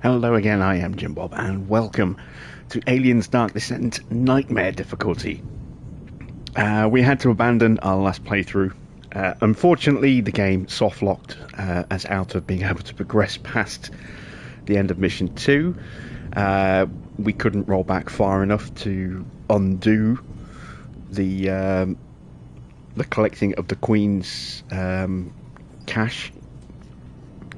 Hello again, I am Jim Bob, and welcome to Aliens Dark Descent Nightmare difficulty. We had to abandon our last playthrough. Unfortunately, the game soft-locked us out of being able to progress past the end of Mission 2. We couldn't roll back far enough to undo the collecting of the Queen's cash.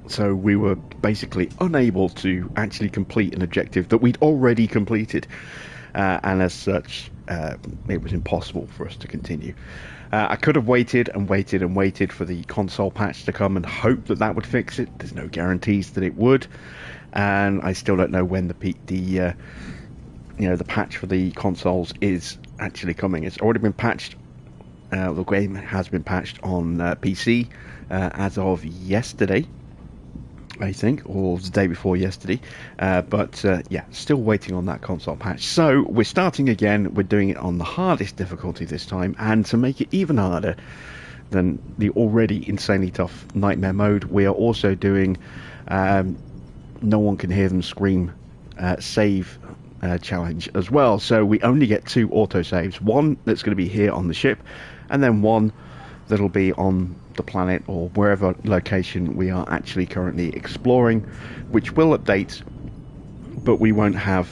So we were basically unable to actually complete an objective that we'd already completed, and as such it was impossible for us to continue. I could have waited and waited and waited for the console patch to come and hope that that would fix it. There's no guarantees that it would, and I still don't know when the patch for the consoles is actually coming. It's already been patched. The game has been patched on PC as of yesterday, I think, or the day before yesterday, but still waiting on that console patch. So we're starting again. We're doing it on the hardest difficulty this time, and to make it even harder than the already insanely tough nightmare mode, we are also doing no one can hear them scream save challenge as well. So we only get 2 autosaves, one that's going to be here on the ship, and then one that'll be on the planet or wherever location we are actually currently exploring, which will update, but we won't have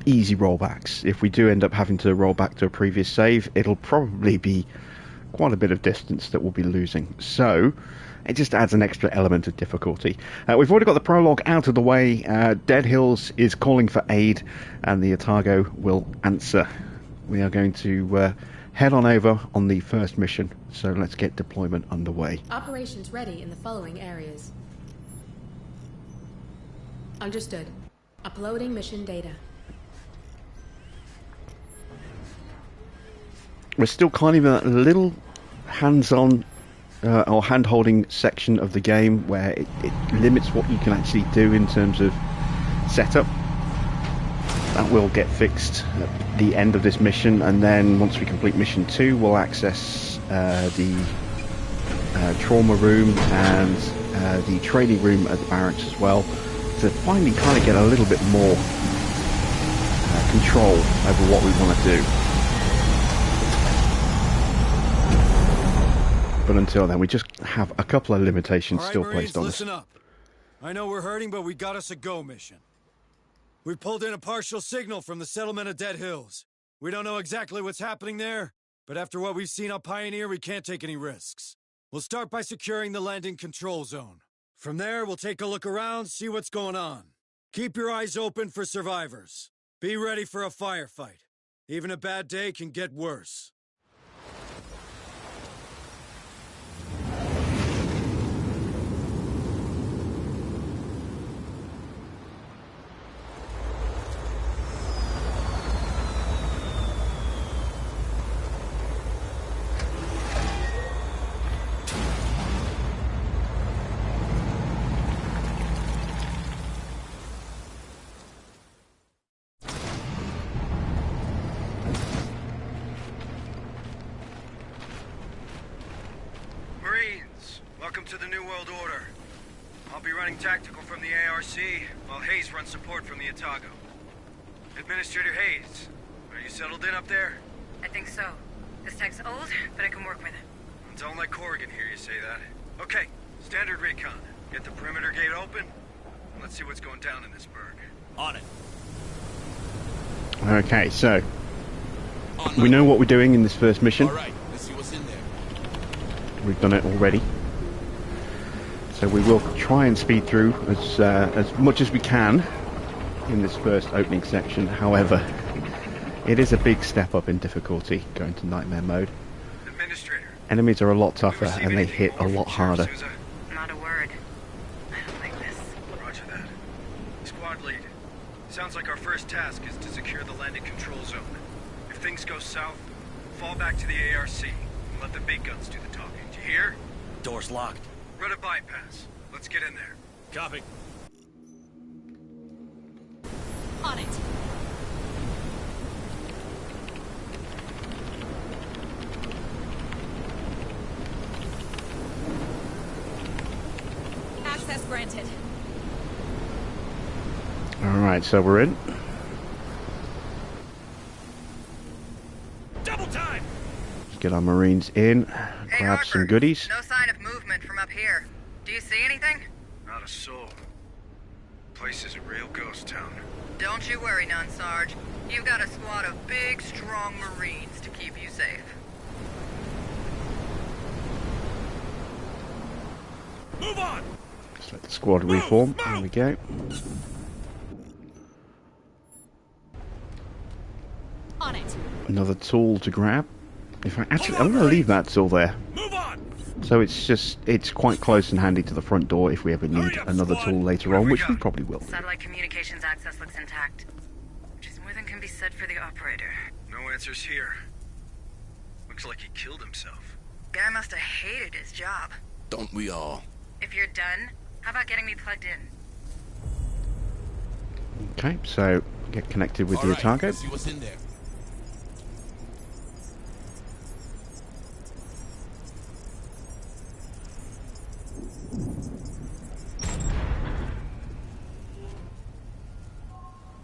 easy rollbacks. If we do end up having to roll back to a previous save, it'll probably be quite a bit of distance that we'll be losing, so it just adds an extra element of difficulty. We've already got the prologue out of the way. Dead Hills is calling for aid, and the Otago will answer. We are going to head on over on the first mission, so let's get deployment underway. Operations ready in the following areas. Understood. Uploading mission data. We're still kind of in a little hands-on or hand-holding section of the game where it limits what you can actually do in terms of setup. That will get fixed at the end of this mission, and then once we complete mission 2, we'll access the trauma room and the training room at the barracks as well, to finally kind of get a little bit more control over what we want to do. But until then, we just have a couple of limitations still placed on us. Listen up. I know we're hurting, but we got us a go mission. We pulled in a partial signal from the settlement of Dead Hills. We don't know exactly what's happening there, but after what we've seen on Pioneer, we can't take any risks. We'll start by securing the landing control zone. From there, we'll take a look around, see what's going on. Keep your eyes open for survivors. Be ready for a firefight. Even a bad day can get worse. Welcome to the New World Order. I'll be running tactical from the ARC, while Hayes runs support from the Otago. Administrator Hayes, are you settled in up there? I think so. This tech's old, but I can work with it. Don't let Corrigan hear you say that. Okay, standard recon. Get the perimeter gate open, and let's see what's going down in this burg. On it. Okay, so we know what we're doing in this first mission. All right, let's see what's in there. We've done it already. So we will try and speed through as much as we can in this first opening section. However, it is a big step up in difficulty going to nightmare mode. Administrator. Enemies are a lot tougher and they hit a lot harder. Not a word. I don't like this. Roger that. Squad lead. Sounds like our first task is to secure the landing control zone. If things go south, fall back to the ARC and let the big guns do the talking. Do you hear? Door's locked. Run a bypass. Let's get in there. Copy. On it. Access granted. Alright, so we're in. Double time! Let's get our Marines in, Hey, grab Harper. some goodies. No sign of movement from up here. Do you see anything? Not a soul. Place is a real ghost town. Don't you worry none, Sarge. You've got a squad of big, strong Marines to keep you safe. Move on! Let's let the squad reform. There we go. On it. Another tool to grab. In fact, actually, I'm going to leave that tool there. Move on! So it's quite close and handy to the front door if we ever need another tool later on, which we probably will. Satellite communications access looks intact, which is more than can be said for the operator. No answers here. Looks like he killed himself. Guy must have hated his job. Don't we all? If you're done, how about getting me plugged in? Okay, so get connected with All the right, Otago. let's see what's in there.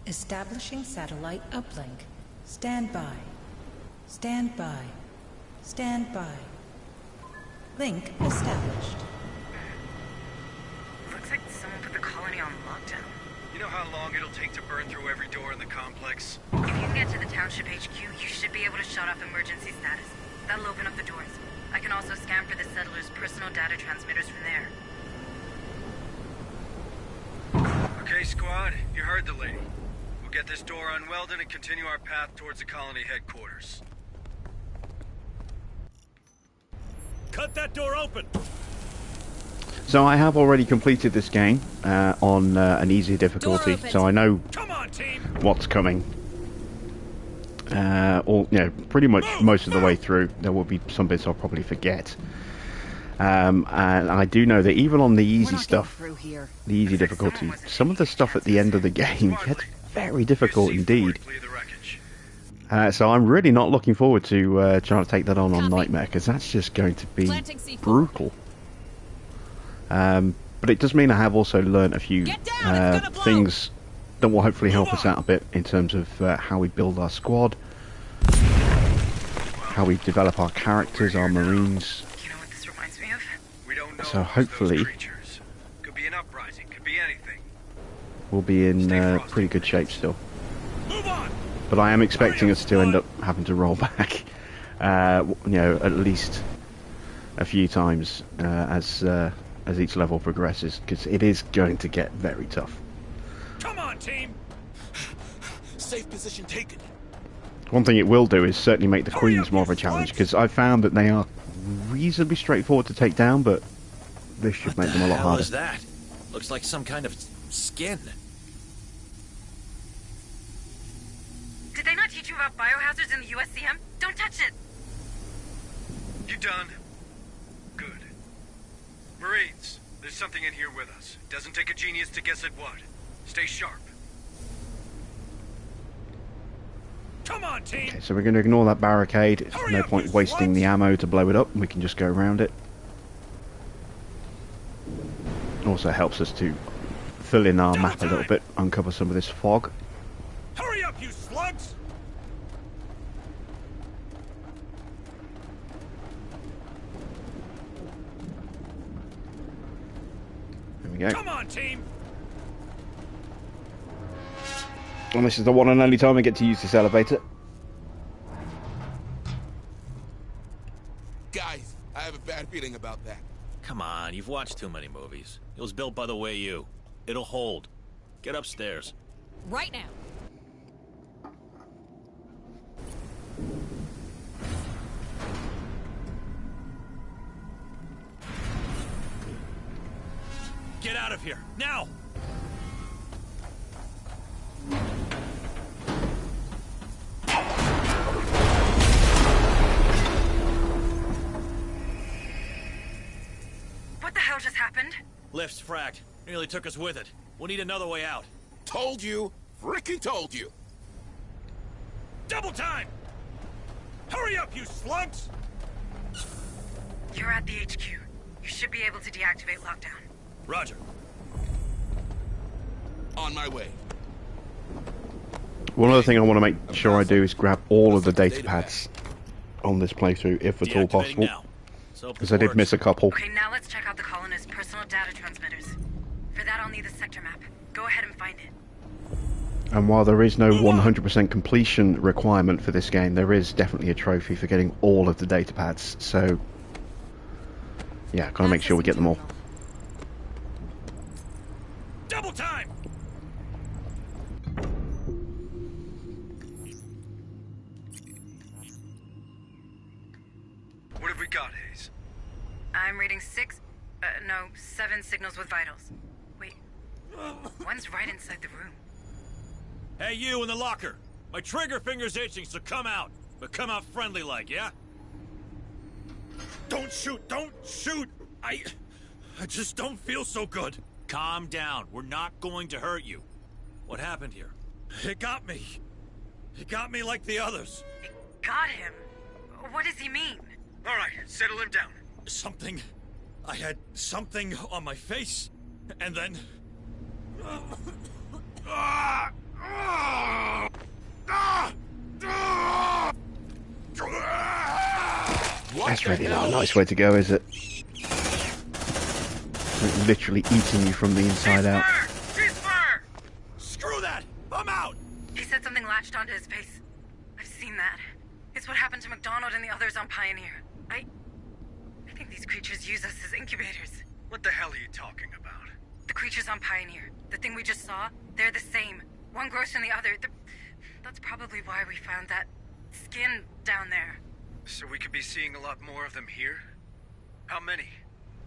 Establishing satellite uplink. Stand by. Stand by. Stand by. Link established. Looks like someone put the colony on lockdown. You know how long it'll take to burn through every door in the complex? If you can get to the township HQ, you should be able to shut off emergency status. That'll open up the doors. I can also scan for the settlers' personal data transmitters from there. Okay, squad, you heard the lady. We'll get this door unwelded and continue our path towards the colony headquarters. Cut that door open! So I have already completed this game on an easier difficulty, so I know Come on, team! what's coming. Pretty much most of the way through. There will be some bits I'll probably forget. And I do know that even on the easy stuff, the easy difficulty, some of the stuff at the end of the game gets very difficult indeed. So I'm really not looking forward to trying to take that on Nightmare, because that's just going to be brutal. But it does mean I have also learnt a few things that will hopefully help us out a bit in terms of how we build our squad, how we develop our characters, our Marines. You know what this reminds me of? We don't know So hopefully could be an uprising, could be anything. we'll be in pretty good shape still. Move on! But I am expecting us to end up having to roll back, at least a few times as each level progresses, because it is going to get very tough. Come on, team! Safe position taken. One thing it will do is certainly make the Queens more of a challenge, because I've found that they are reasonably straightforward to take down, but this should make them a lot harder. What is that? Looks like some kind of skin. Did they not teach you about biohazards in the USCM? Don't touch it! You done? Good. Marines, there's something in here with us. Doesn't take a genius to guess at what. Stay sharp. Come on, team! Okay, so we're going to ignore that barricade. It's no point wasting the ammo to blow it up. We can just go around it. Also helps us to fill in our map a little bit, uncover some of this fog. Hurry up, you slugs! There we go. Come on, team! And this is the one and only time I get to use this elevator. Guys, I have a bad feeling about that. Come on, you've watched too many movies. It was built by the way you. It'll hold. Get upstairs. Right now. Get out of here, now! What the hell just happened? Lift's fracked. Nearly took us with it. We'll need another way out. Told you. Freaking told you. Double time! Hurry up, you slugs! You're at the HQ. You should be able to deactivate lockdown. Roger. On my way. One other thing I want to make sure I do is grab all of the data pads on this playthrough, if at all Deactivating possible, now. So because I did miss a couple. Okay, now let's check out the colonist's personal data transmitters. For that, I'll need the sector map. Go ahead and find it. And while there is no 100% completion requirement for this game, there is definitely a trophy for getting all of the data pads. So, yeah, gotta make sure we get them all. Double time! What have we got, Hayes? I'm reading 7 signals with vitals. Wait, one's right inside the room. Hey, you in the locker. My trigger finger's itching, so come out. But come out friendly like, yeah? Don't shoot! Don't shoot! I just don't feel so good. Calm down. We're not going to hurt you. What happened here? It got me. It got me like the others. Got him? What does he mean? All right, settle him down. Something. I had something on my face, and then. That's really not a nice way to go, is it? It's literally eating you from the inside out. Ceasefire! Screw that! I'm out! He said something latched onto his face. I've seen that. It's what happened to McDonald and the others on Pioneer. I think these creatures use us as incubators. What the hell are you talking about? The creatures on Pioneer, the thing we just saw, they're the same. One grows from the other. That's probably why we found that skin down there. So we could be seeing a lot more of them here? How many?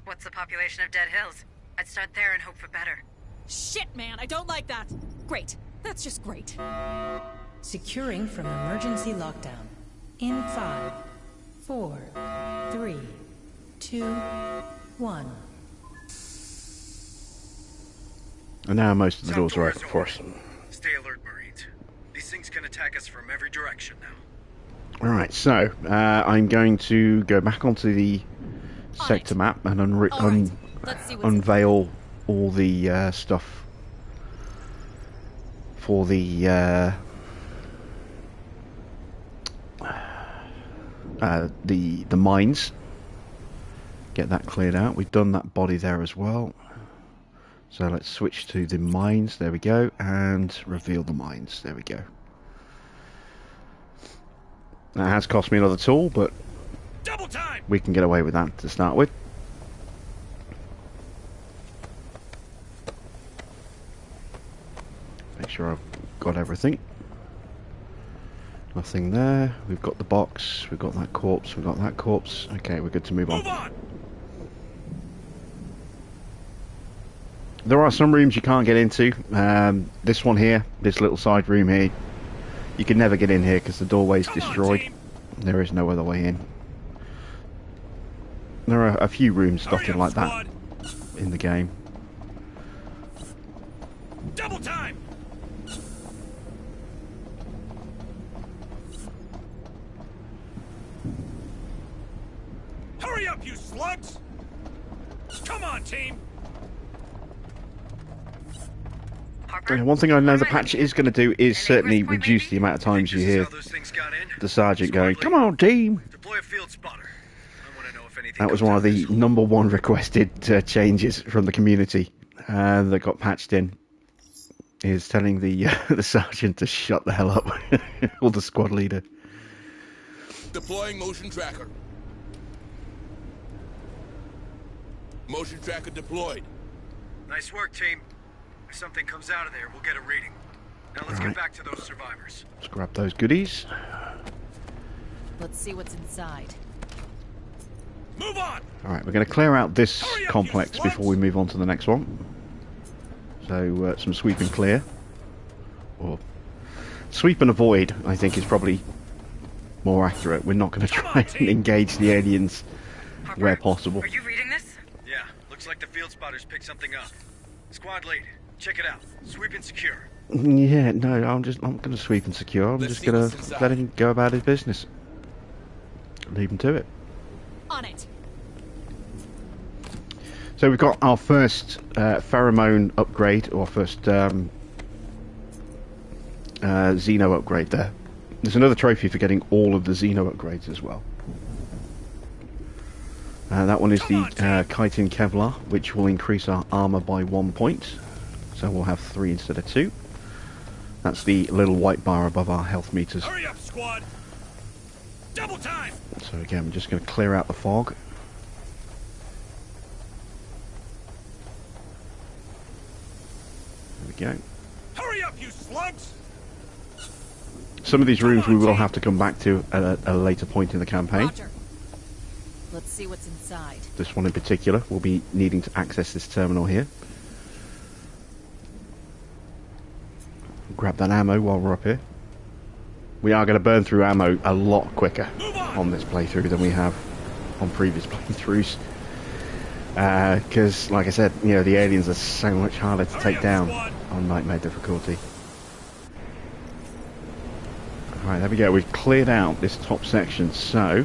What's the population of Dead Hills? I'd start there and hope for better. Shit, man, I don't like that. Great. That's just great. Securing from emergency lockdown. In 5, 4, 3, 2, 1. And now most of the doors are open for us. Stay alert, Marines. These things can attack us from every direction now. Alright, so I'm going to go back onto the sector map and Let's see what's unveil all the stuff for the mines. Get that cleared out. We've done that body there as well. So let's switch to the mines. There we go, and reveal the mines. There we go. That has cost me another tool, but Double time! we can get away with that to start with. Make sure I've got everything. Nothing there. We've got the box. We've got that corpse. We've got that corpse. Okay, we're good to move on. Move on! There are some rooms you can't get into. This one here, this little side room here, you can never get in here because the doorway's destroyed. There is no other way in. There are a few rooms dotted like that in the game. Double time! Hurry up, you slugs! Come on, team! One thing I know the patch is going to do is certainly reduce the amount of times you hear the sergeant going, "Come on, team!" Deploy a field spotter. I want to know if anything That was comes one out of the this hole. #1 requested changes from the community that got patched in. Is telling the the sergeant to shut the hell up, or the squad leader. Deploying motion tracker. Motion tracker deployed. Nice work, team. If something comes out of there, we'll get a reading. Now let's Alright. get back to those survivors. Let's grab those goodies. Let's see what's inside. Move on! Alright, we're going to clear out this Hurry up, complex you before we move on to the next one. So, some sweep and clear. Or sweep and avoid, I think, is probably more accurate. We're not going to try and engage the aliens where possible. Are you reading this? Yeah, looks like the field spotters picked something up. Squad lead, check it out. Sweep and secure. Yeah, no, I'm going to sweep and secure. I'm Let's just see going what's to inside. let him go about his business. Leave him to it. On it. So we've got our first pheromone upgrade, or first Xeno upgrade there. There's another trophy for getting all of the Xeno upgrades as well. That one is the chitin Kevlar, which will increase our armor by 1 point. So we'll have 3 instead of 2. That's the little white bar above our health meters. Hurry up, squad! Double time! So again, we're just going to clear out the fog. There we go. Hurry up, you slugs! Some of these rooms we will have to come back to at a later point in the campaign. Roger. Let's see what's inside. This one in particular, we'll be needing to access this terminal here. Grab that ammo while we're up here. We are going to burn through ammo a lot quicker on this playthrough than we have on previous playthroughs. Because, like I said, you know, the aliens are so much harder to take down on Nightmare difficulty. Alright, there we go. We've cleared out this top section, so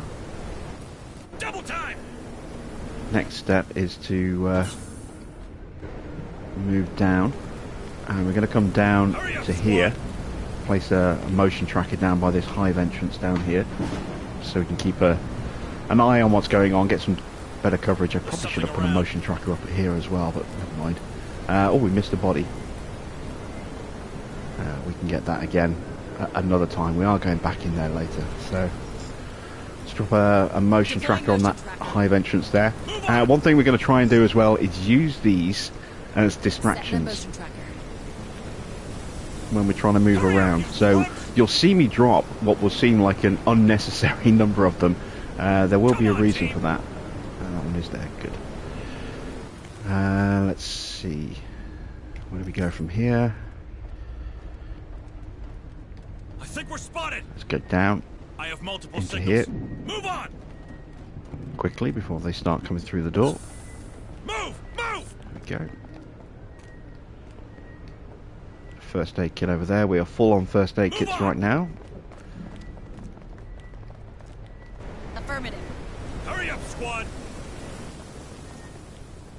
Double time! next step is to move down, and we're going to come down to here, place a motion tracker down by this hive entrance down here, so we can keep an eye on what's going on, get some better coverage. I probably should have put a motion tracker up here as well, but never mind. Oh, we missed a body. We can get that again another time. We are going back in there later, so let's drop a motion tracker on that hive entrance there. One thing we're going to try and do as well is use these as distractions when we're trying to move around. So you'll see me drop what will seem like an unnecessary number of them. There will be a reason for that. That one is there. Good. Let's see. Where do we go from here? I think we're spotted. Let's get down I have multiple into signals. here Move on. quickly before they start coming through the door. Move! Move! There we go. First aid kit over there. We are full on first aid kits right now. Affirmative. Hurry up, squad!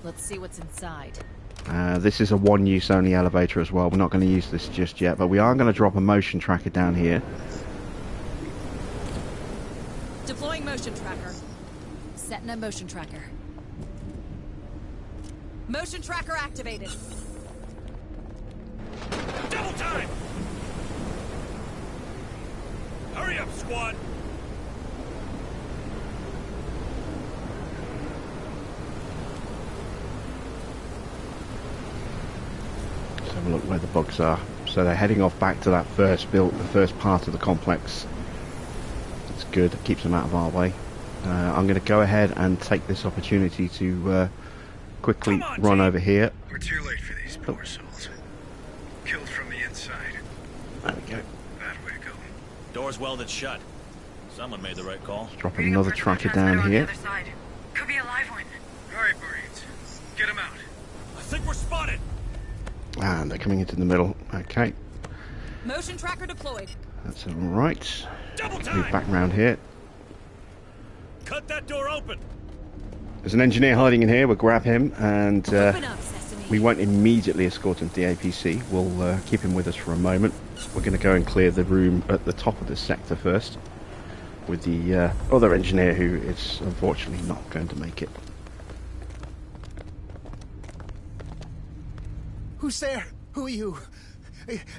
Let's see what's inside. This is a one-use only elevator as well. We're not going to use this just yet, but we are going to drop a motion tracker down here. Deploying motion tracker. Setting a motion tracker. Motion tracker activated. Double time! Hurry up, squad! Let's have a look where the bugs are. So they're heading off back to that first part of the complex. That's good. It keeps them out of our way. I'm going to go ahead and take this opportunity to quickly run over here. We're too late for these poor souls. Killed from the inside. There we go. Bad way to go. Door's welded shut. Someone made the right call. Drop Reading a another personal tracker transmitter down on here. The other side. Could be a live one. All right, Marines. Get him out. I think we're spotted. And they're coming into the middle. Okay, Motion tracker deployed. that's all right. Double Move time! back round here. Cut that door open! There's an engineer hiding in here. We'll grab him, and Open up, Sesame. we won't immediately escort him to the APC. We'll keep him with us for a moment. We're going to go and clear the room at the top of this sector first, with the other engineer who is unfortunately not going to make it. Who's there? Who are you?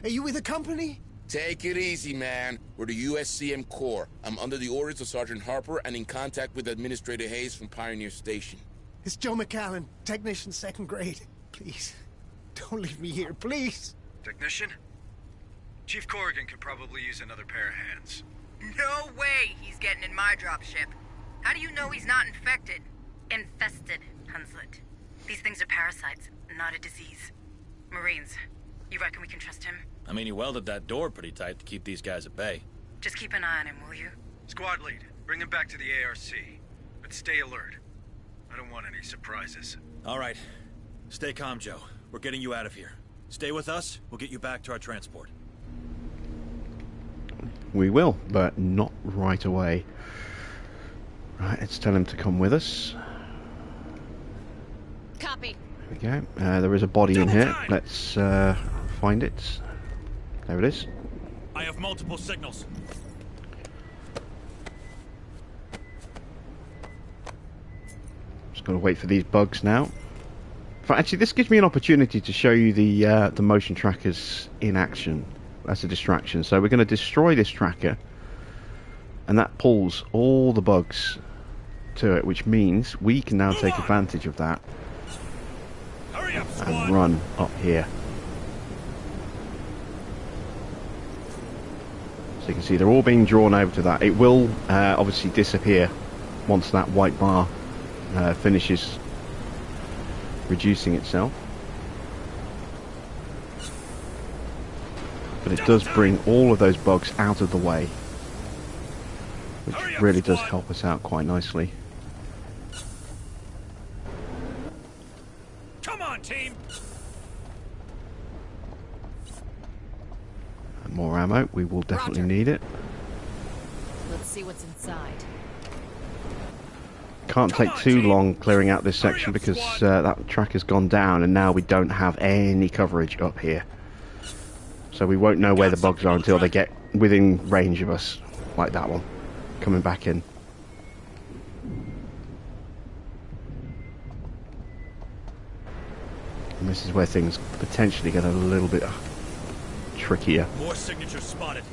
Are you with the company? Take it easy, man. We're the USCM Corps. I'm under the orders of Sergeant Harper and in contact with Administrator Hayes from Pioneer Station. It's Joe McAllen, technician, 2nd grade. Please, don't leave me here, please. Technician? Chief Corrigan could probably use another pair of hands. No way he's getting in my dropship. How do you know he's not infected? Infested, Hunslet. These things are parasites, not a disease. Marines, you reckon we can trust him? I mean, he welded that door pretty tight to keep these guys at bay. Just keep an eye on him, will you? Squad lead, bring him back to the ARC. But stay alert. I don't want any surprises. All right. Stay calm, Joe. We're getting you out of here. Stay with us. We'll get you back to our transport. We will, but not right away. Right, let's tell him to come with us. Copy. There we go. There is a body in here. Let's find it. There it is. I have multiple signals. Just got to wait for these bugs now. But actually, this gives me an opportunity to show you the motion trackers in action. That's a distraction. So we're going to destroy this tracker, and that pulls all the bugs to it, which means we can now take advantage of that and run up here. So you can see they're all being drawn over to that. It will obviously disappear once that white bar finishes reducing itself. But it does bring all of those bugs out of the way, which really does help us out quite nicely. Come on, team! And more ammo, we will definitely need it. Let's see what's inside. Can't take too long clearing out this section because that track has gone down and now we don't have any coverage up here. So we won't know where the bugs are until they get within range of us, like that one, coming back in. And this is where things potentially get a little bit trickier. More signatures spotted.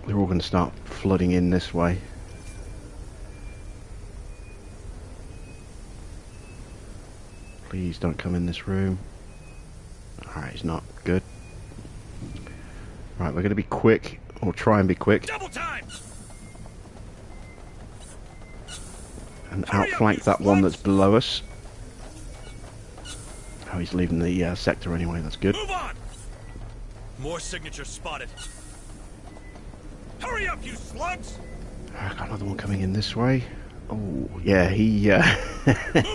They're all going to start flooding in this way. Please don't come in this room. Alright, he's not. Good. Right, we're going to be quick, or try and be quick, Double time! and outflank that one that's below us. Oh, he's leaving the sector anyway, that's good. Move on! More signatures spotted. Hurry up, you slugs! I got another one coming in this way. Oh, yeah, he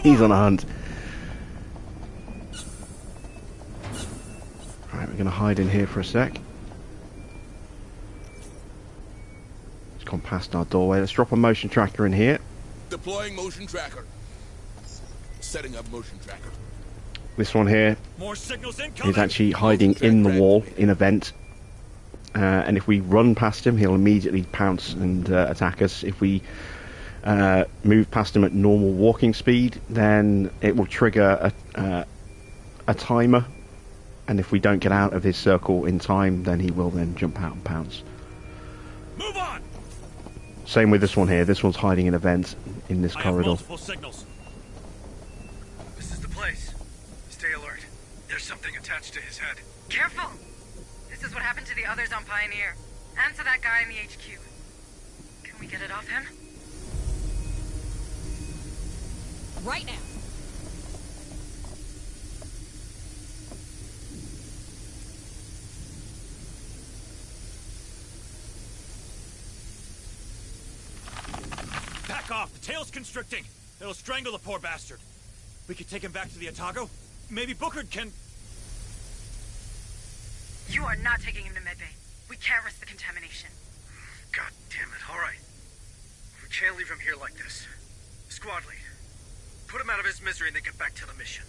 he's on a hunt. Right, we're going to hide in here for a sec. It's gone past our doorway. Let's drop a motion tracker in here. Deploying motion tracker. Setting up motion tracker. This one here More signals incoming. is actually hiding in the wall in a vent. And if we run past him, he'll immediately pounce and attack us. If we move past him at normal walking speed, then it will trigger a timer. And if we don't get out of his circle in time, then he will then jump out and pounce. Move on. Same with this one here. This one's hiding in a vent in this I have corridor. multiple signals. This is the place. Stay alert. There's something attached to his head. Careful! This is what happened to the others on Pioneer. And to that guy in the HQ. Can we get it off him? Right now. Back off! The tail's constricting! It'll strangle the poor bastard. We could take him back to the Otago? Maybe Booker can... You are not taking him to medbay. We can't risk the contamination. God damn it. All right. We can't leave him here like this. Squad lead. Put him out of his misery and then get back to the mission.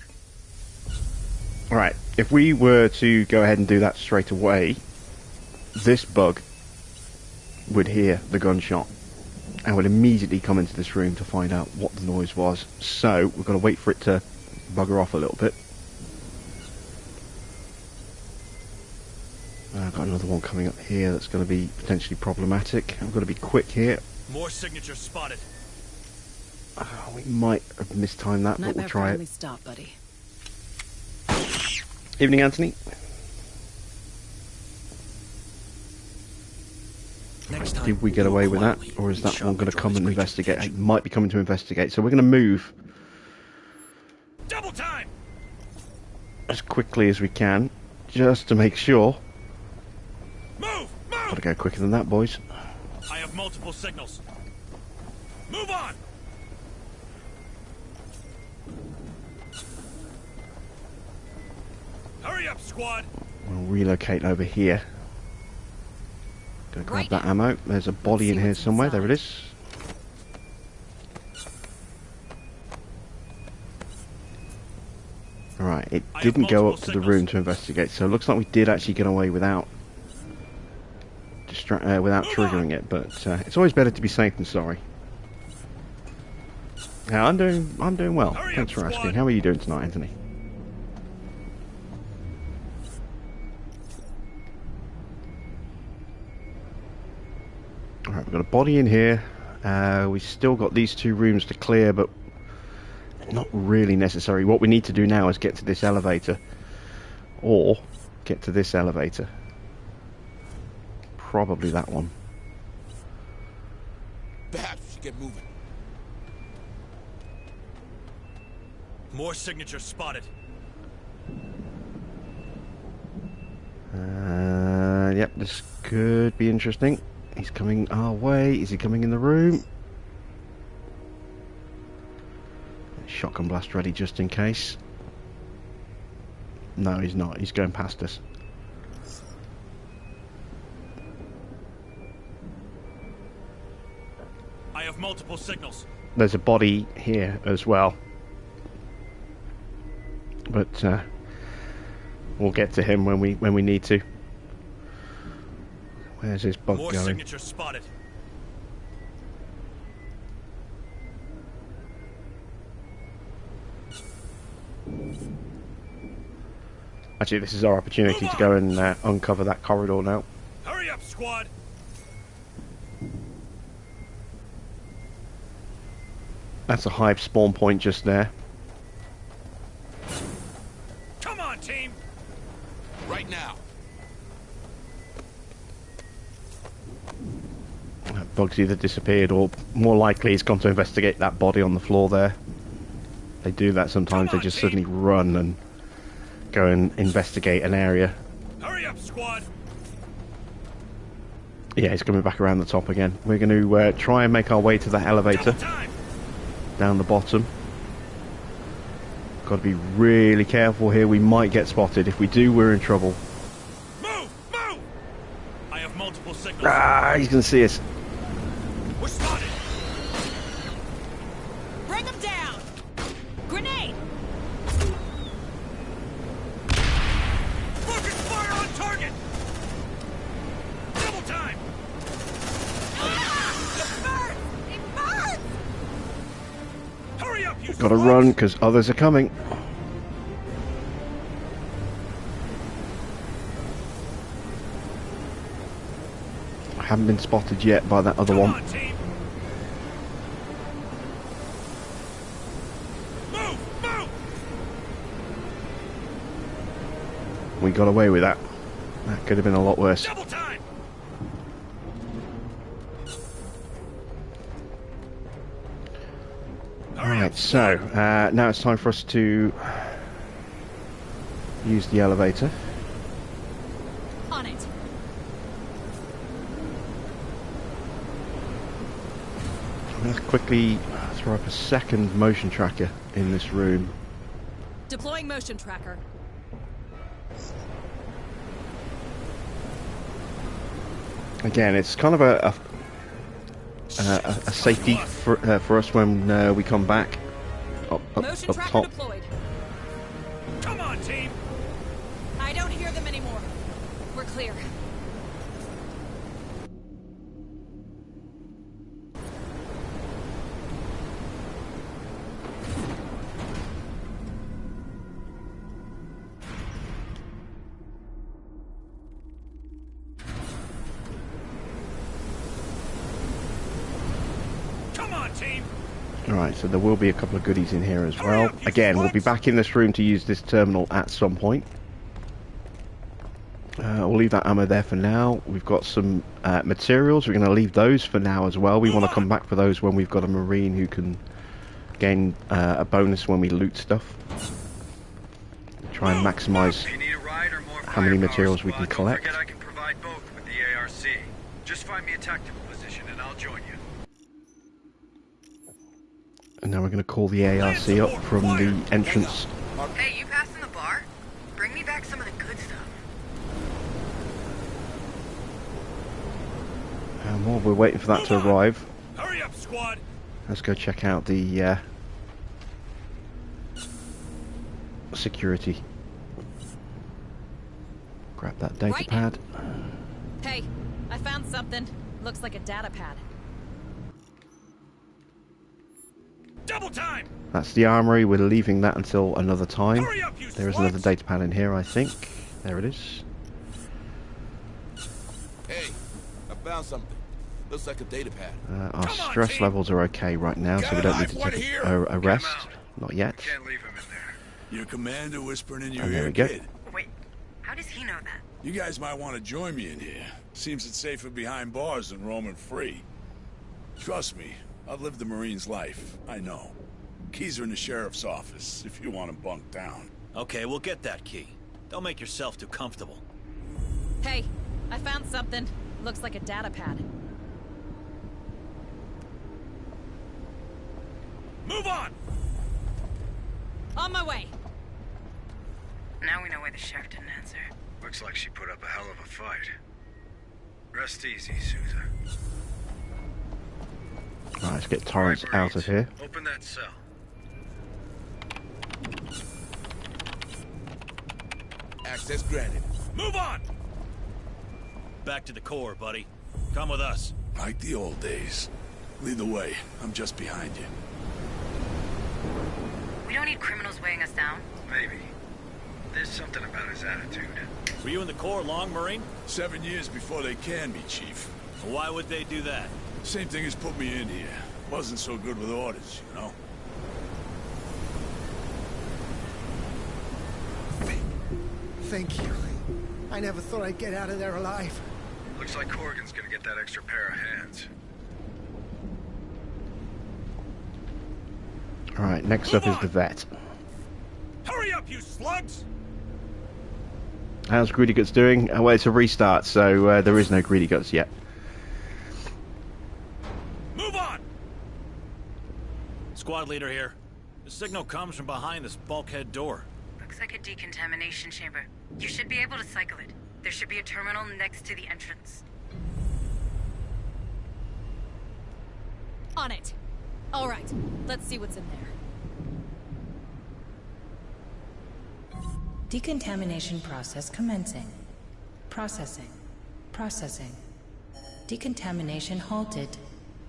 Alright, if we were to go ahead and do that straight away, this bug would hear the gunshot and would immediately come into this room to find out what the noise was. So we've got to wait for it to bugger off a little bit. I've got another one coming up here that's going to be potentially problematic. I've got to be quick here. More signatures spotted. We might have mistimed that, but we'll try it. Stop, buddy. Evening, Anthony. Next time, Did we get away with that, or is that one going to come and investigate? It might be coming to investigate, so we're going to move Double time! as quickly as we can, just to make sure. Move! Got to Move! go quicker than that, boys. I have multiple signals. Move on! Hurry up, squad! We'll relocate over here. Gonna grab that ammo. There's a body in here somewhere. There it is. Alright, it didn't go up to the room to investigate, so it looks like we did actually get away without without triggering it, but it's always better to be safe than sorry. Yeah, I'm doing well. Thanks for asking. How are you doing tonight, Anthony? Alright, we've got a body in here. We've still got these 2 rooms to clear, but not really necessary. What we need to do now is get to this elevator, or get to this elevator. Probably that one. Perhaps we should get moving. More signatures spotted. Yep, this could be interesting. He's coming our way. Is he coming in the room? Shotgun blast ready just in case. No, he's not. He's going past us. I have multiple signals. There's a body here as well. But we'll get to him when we need to. Where's his bug More going? signatures spotted. Actually, this is our opportunity to go and uncover that corridor now. Hurry up, squad! That's a hive spawn point just there. Come on, team! Right now. That bug's either disappeared or more likely he's gone to investigate that body on the floor there. They do that sometimes. They just suddenly run and go and investigate an area. Hurry up, squad! Yeah, he's coming back around the top again. We're going to try and make our way to that elevator down the bottom. Got to be really careful here. We might get spotted. If we do, we're in trouble. Move! Move! I have multiple signals. Ah, he's going to see us. We're spotted! Bring them down! Grenade! Focus fire on target! Double time! Ah! It burns! It burns! Hurry up, you Got to slugs! run because others are coming. I haven't been spotted yet by that other Come one. on, team! Move! Move! We got away with that. That could have been a lot worse. Double time! Alright, so now it's time for us to use the elevator. On it. I'm going to quickly throw up a second motion tracker in this room. Deploying motion tracker. Again, it's kind of a safety for us when we come back up Motion tracker top. deployed. Come on, team! I don't hear them anymore. We're clear. Come on, team! Alright, so there will be a couple of goodies in here as well. Again, we'll be back in this room to use this terminal at some point. We'll leave that ammo there for now. We've got some materials. We're going to leave those for now as well. We want to come back for those when we've got a Marine who can gain a bonus when we loot stuff. Try and maximise If you need a ride or more how many firepower, materials we squad, can collect. Don't forget I can provide both with the ARC. Just find me a tactical position and I'll join you. And now we're going to call the ARC up from the entrance. Hey, you passing the bar? Bring me back some of the good stuff. And while we're waiting for that to arrive, Hurry up, squad! let's go check out the security. Grab that data Right now. pad. Hey, I found something. Looks like a data pad. Double time! That's the armory. We're leaving that until another time. Hurry up, you There is sluts! another data pad in here, I think. There it is. Hey, I found something. Looks like a data pad. Our Come on, stress team. levels are okay right now, so we don't need to Got a take live a one rest. Get 'em out. Not yet. Can't leave him in there. Your commander whispering in your And there ear, we go. kid. Wait, how does he know that? You guys might want to join me in here. Seems it's safer behind bars than roaming free. Trust me, I've lived the Marine's life. I know. Keys are in the sheriff's office, if you want to bunk down. Okay, we'll get that key. Don't make yourself too comfortable. Hey, I found something. Looks like a data pad. Move on! On my way. Now we know why the sheriff didn't answer. Looks like she put up a hell of a fight. Rest easy, Sousa. Right, let's get Torrance Right, out of here. Open that cell. Access granted. Move on! Back to the core, buddy. Come with us. Like the old days. Lead the way. I'm just behind you. We don't need criminals weighing us down. Maybe. There's something about his attitude. Were you in the Corps long, Marine? 7 years before they can be, Chief. Why would they do that? Same thing as put me in here. Wasn't so good with orders, you know? Thank you. I never thought I'd get out of there alive. Looks like Corrigan's gonna get that extra pair of hands. Alright, next up is the vet. Hurry up, you slugs! How's Greedy Guts doing? Well, it's a restart, so there is no Greedy Guts yet. Move on! Squad leader here. The signal comes from behind this bulkhead door. Looks like a decontamination chamber. You should be able to cycle it. There should be a terminal next to the entrance. On it. All right, let's see what's in there. Decontamination process commencing. Processing. Processing. Decontamination halted.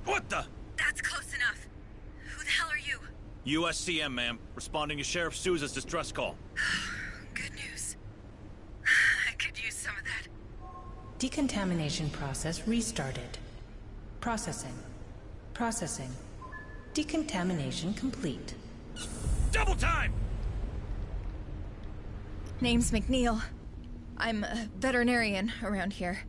What the? That's close enough. Who the hell are you? USCM, ma'am. Responding to Sheriff Sousa's distress call. Good news. I could use some of that. Decontamination process restarted. Processing. Processing. Decontamination complete. Double time! Name's McNeil. I'm a veterinarian around here.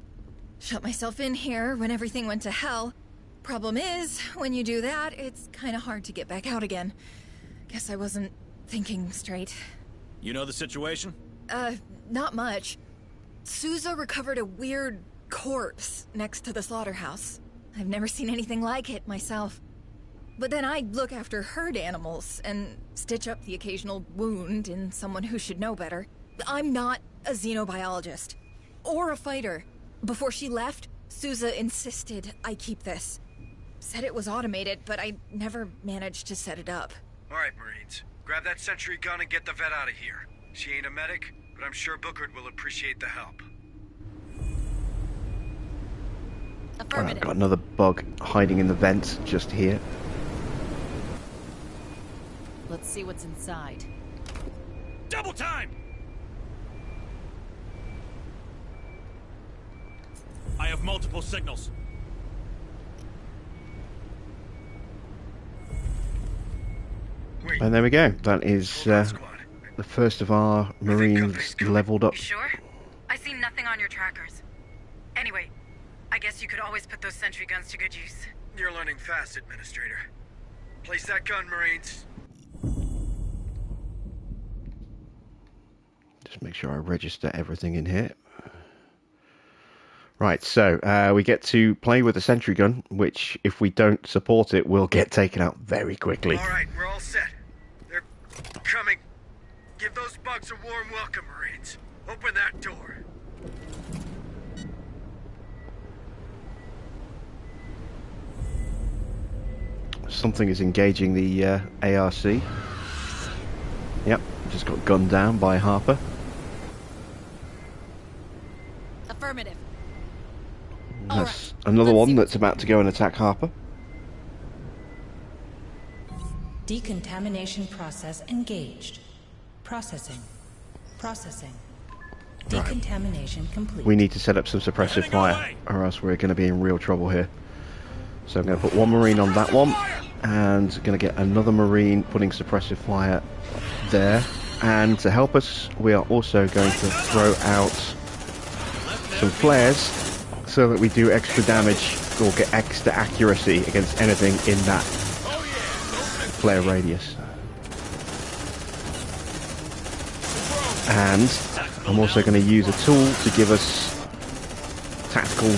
Shut myself in here when everything went to hell. Problem is, when you do that, it's kinda hard to get back out again. Guess I wasn't thinking straight. You know the situation? Not much. Sousa recovered a weird corpse next to the slaughterhouse. I've never seen anything like it myself. But then I look after herd animals and stitch up the occasional wound in someone who should know better. I'm not a xenobiologist. Or a fighter. Before she left, Sousa insisted I keep this. Said it was automated, but I never managed to set it up. Alright, Marines. Grab that sentry gun and get the vet out of here. She ain't a medic, but I'm sure Bookard will appreciate the help. Alright, I've got another bug hiding in the vents just here. Let's see what's inside. Double time! I have multiple signals. And there we go. That is the first of our Marines leveled up. Sure? I see nothing on your trackers. Anyway, I guess you could always put those sentry guns to good use. You're learning fast, Administrator. Place that gun, Marines. Just make sure I register everything in here. Right, so we get to play with the sentry gun, which, if we don't support it, will get taken out very quickly. Alright, we're all set. They're coming. Give those bugs a warm welcome, Marines. Open that door. Something is engaging the ARC. Yep, just got gunned down by Harper. Affirmative. That's Another one that's about to go and attack Harper. Decontamination process engaged. Processing. Processing. Right. Decontamination complete. We need to set up some suppressive fire, or else we're going to be in real trouble here. So I'm going to put one Marine on that one, and going to get another Marine putting suppressive fire there. And to help us, we are also going to throw out some flares, so that we do extra damage or get extra accuracy against anything in that flare radius. And I'm also going to use a tool to give us tactical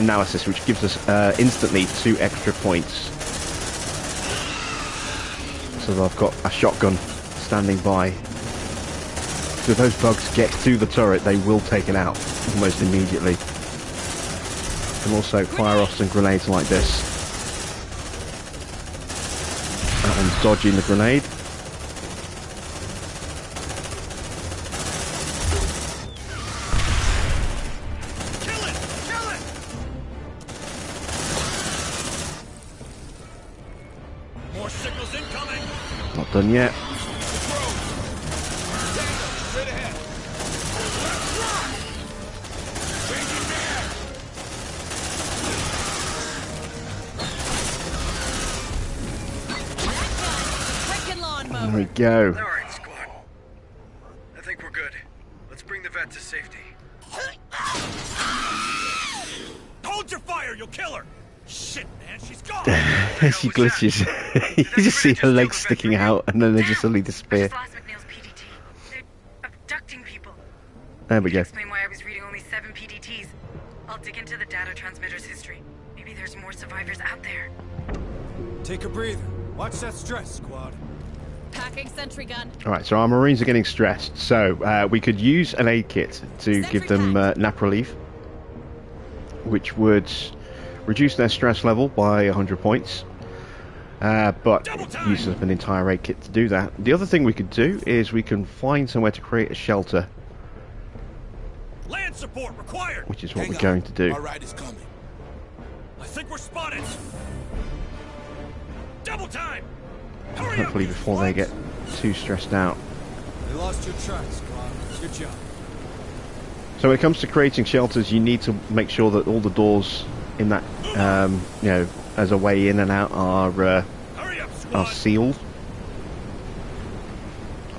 analysis, which gives us instantly 2 extra points. So I've got a shotgun standing by. So if those bugs get to the turret, they will take it out almost immediately. And also fire off some grenades like this. And dodging the grenade. Kill it! Kill it! More signals incoming! Not done yet. There we go. Alright, squad. I think we're good. Let's bring the vet to safety. Hold your fire, you'll kill her! Shit, man, she's gone! She glitches. You just see her legs sticking out, and then they just suddenly disappear. Lost McNeil's PDT. They're abducting people. There we go. Explain why I was reading only 7 PDTs. I'll dig into the data transmitter's history. Maybe there's more survivors out there. Take a breather. Watch that stress, squad. Packing sentry gun. Alright, so our Marines are getting stressed. So we could use an aid kit to give them nap relief, which would reduce their stress level by 100 points. But it uses up an entire aid kit to do that. The other thing we could do is we can find somewhere to create a shelter. Land support required! Which is what we're going to do. Our ride is coming. I think we're spotted! Double time! Hurry up, Hopefully before they get too stressed out. They lost your track, squad. Good job. So when it comes to creating shelters, you need to make sure that all the doors in that, you know, as a way in and out are sealed.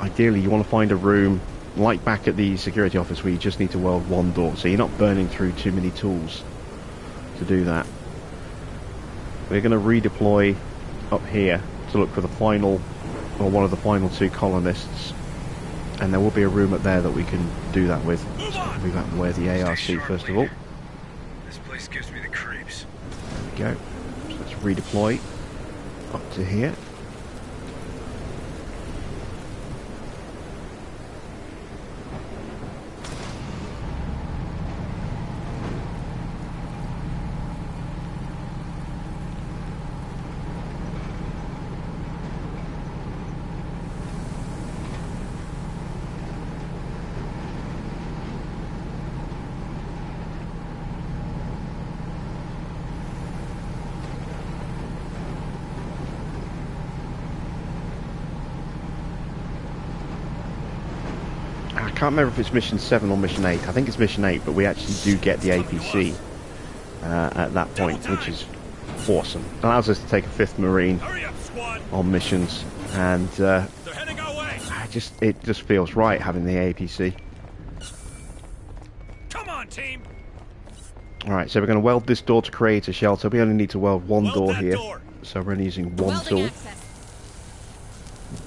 Ideally, you want to find a room like back at the security office where you just need to weld one door, so you're not burning through too many tools to do that. We're going to redeploy up here to look for the final, or one of the final 2 colonists, and there will be a room up there that we can do that with. So we'll move out of the way of the ARC first of all. This place gives me the creeps. There we go. So let's redeploy up to here. I can't remember if it's mission 7 or mission 8. I think it's mission 8, but we actually do get the APC at that point, which is awesome. It allows us to take a 5th Marine on missions, and it just feels right having the APC. Come on, team! Alright, so we're going to weld this door to create a shelter. We only need to weld one door here, so we're only using one tool.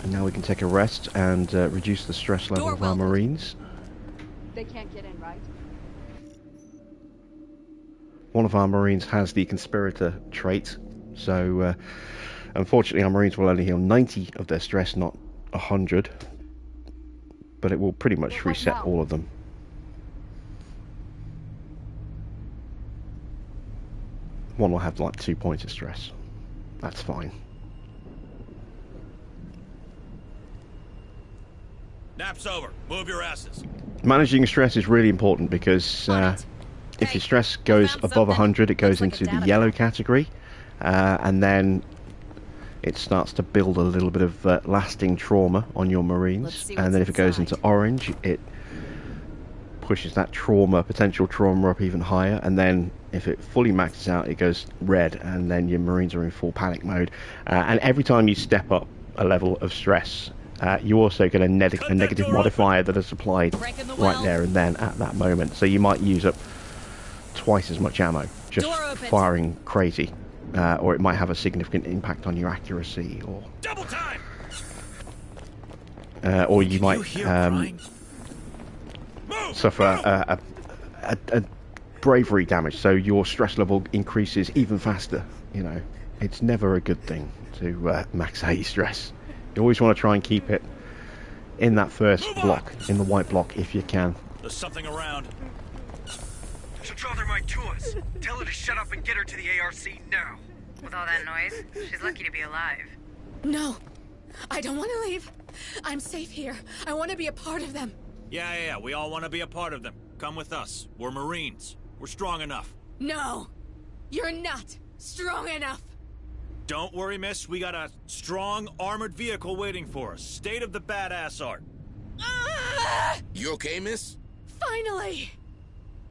And now we can take a rest and reduce the stress level of our Marines. They can't get in, right? One of our Marines has the conspirator trait, so unfortunately our Marines will only heal 90 of their stress, not 100. But it will pretty much reset all of them. One will have like 2 points of stress. That's fine. Nap's over. Move your asses. Managing stress is really important because if your stress goes above 100, it goes into the yellow category, and then it starts to build a little bit of lasting trauma on your Marines. And then if it goes into orange, it pushes that potential trauma up even higher. And then if it fully maxes out, it goes red, and then your Marines are in full panic mode. And every time you step up a level of stress, you also get a negative modifier that is applied right there and then at that moment. So you might use up twice as much ammo just firing crazy, or it might have a significant impact on your accuracy, or double time. Or you might suffer a bravery damage, so your stress level increases even faster. You know, it's never a good thing to max out your stress. You always want to try and keep it in that first block, in the white block, if you can. There's something around. She'll draw their mind to us. Tell her to shut up and get her to the ARC now. With all that noise, she's lucky to be alive. No, I don't want to leave. I'm safe here. I want to be a part of them. Yeah, we all want to be a part of them. Come with us. We're Marines. We're strong enough. No, you're not strong enough. Don't worry, miss. We got a strong, armored vehicle waiting for us. State of the badass art. You okay, miss? Finally!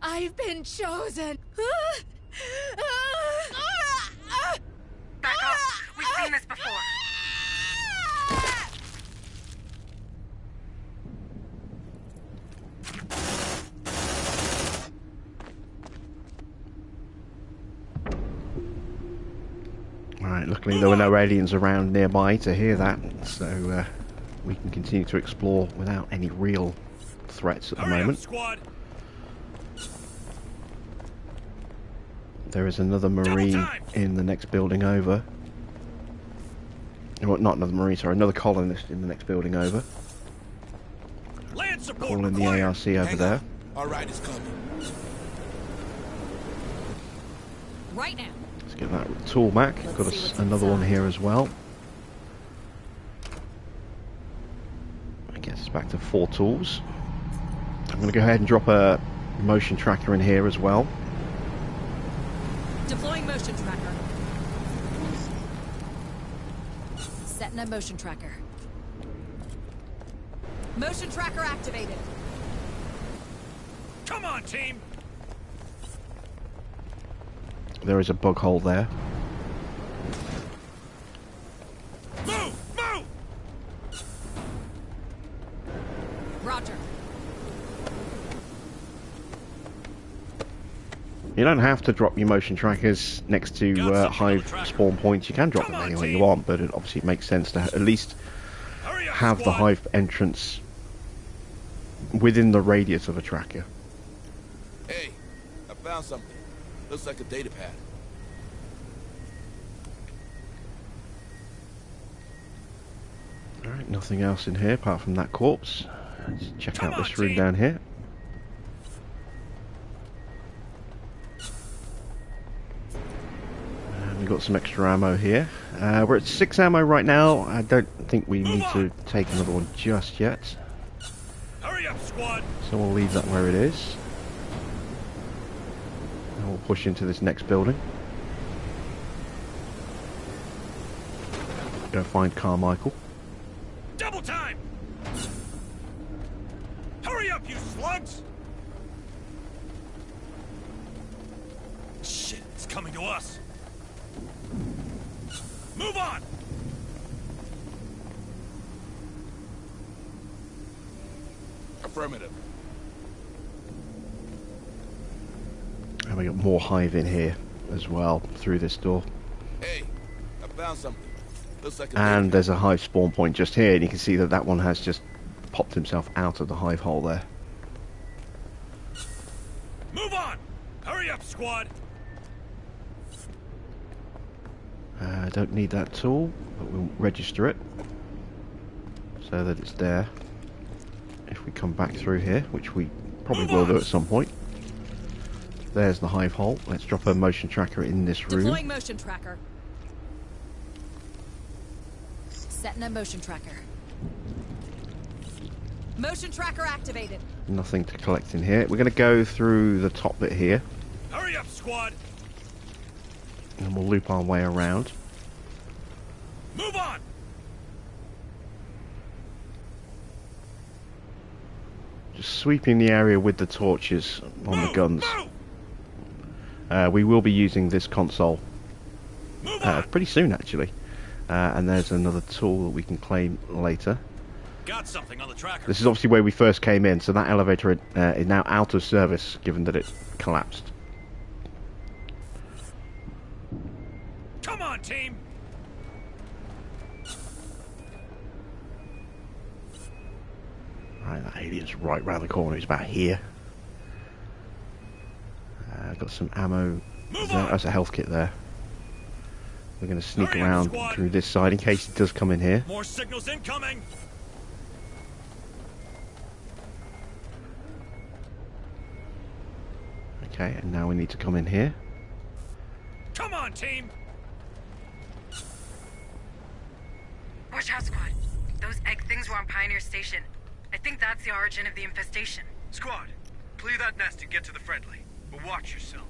I've been chosen. Back off. We've seen this before. Alright, luckily there were no aliens around nearby to hear that, so we can continue to explore without any real threats at the moment. Squad. There is another Marine in the next building over. Well, not another Marine, sorry, another colonist in the next building over. Land support calling the ARC over there. Alright, it's coming. Right now. Let's get that tool back. Got us another one here as well. That gets us back to 4 tools. I'm going to go ahead and drop a motion tracker in here as well. Deploying motion tracker. Setting a motion tracker. Motion tracker activated. Come on, team. There is a bug hole there. Move! Move! Roger. You don't have to drop your motion trackers next to hive spawn points. You can drop them anywhere you want, but it obviously makes sense to at least have the hive entrance within the radius of a tracker. Hey, I found something. Looks like a data pad. Alright, nothing else in here apart from that corpse. Let's check out this room down here. And we've got some extra ammo here. We're at 6 ammo right now. I don't think we need to take another one just yet. Hurry up, squad. So we'll leave that where it is. And we'll push into this next building. Go find Carmichael. Double time! Hurry up, you slugs! Shit, it's coming to us. Move on! Affirmative. And we got more hive in here as well through this door. Hey, I found something. Looks like a And there's a hive spawn point just here, and you can see that that one has just popped himself out of the hive hole there. Move on! Hurry up, squad! I don't need that tool, but we'll register it so that it's there. If we come back through here, which we probably will do at some point. There's the hive hole. Let's drop a motion tracker in this room. Deploying motion tracker. Setting a motion tracker. Motion tracker activated. Nothing to collect in here. We're going to go through the top bit here. Hurry up, squad! And we'll loop our way around. Move on! Just sweeping the area with the torches on the guns. We will be using this console pretty soon, actually. And there's another tool that we can claim later. Got something on the tracker. This is obviously where we first came in, so that elevator is now out of service, given that it collapsed. Come on, team! Right, that alien's right round the corner. He's about here. Got some ammo. That's a health kit there. We're going to sneak around through this side in case he does come in here. More signals incoming! Okay, and now we need to come in here. Come on, team! Watch out, squad. Those egg things were on Pioneer Station. I think that's the origin of the infestation. Squad, clear that nest and get to the friendly. But watch yourself.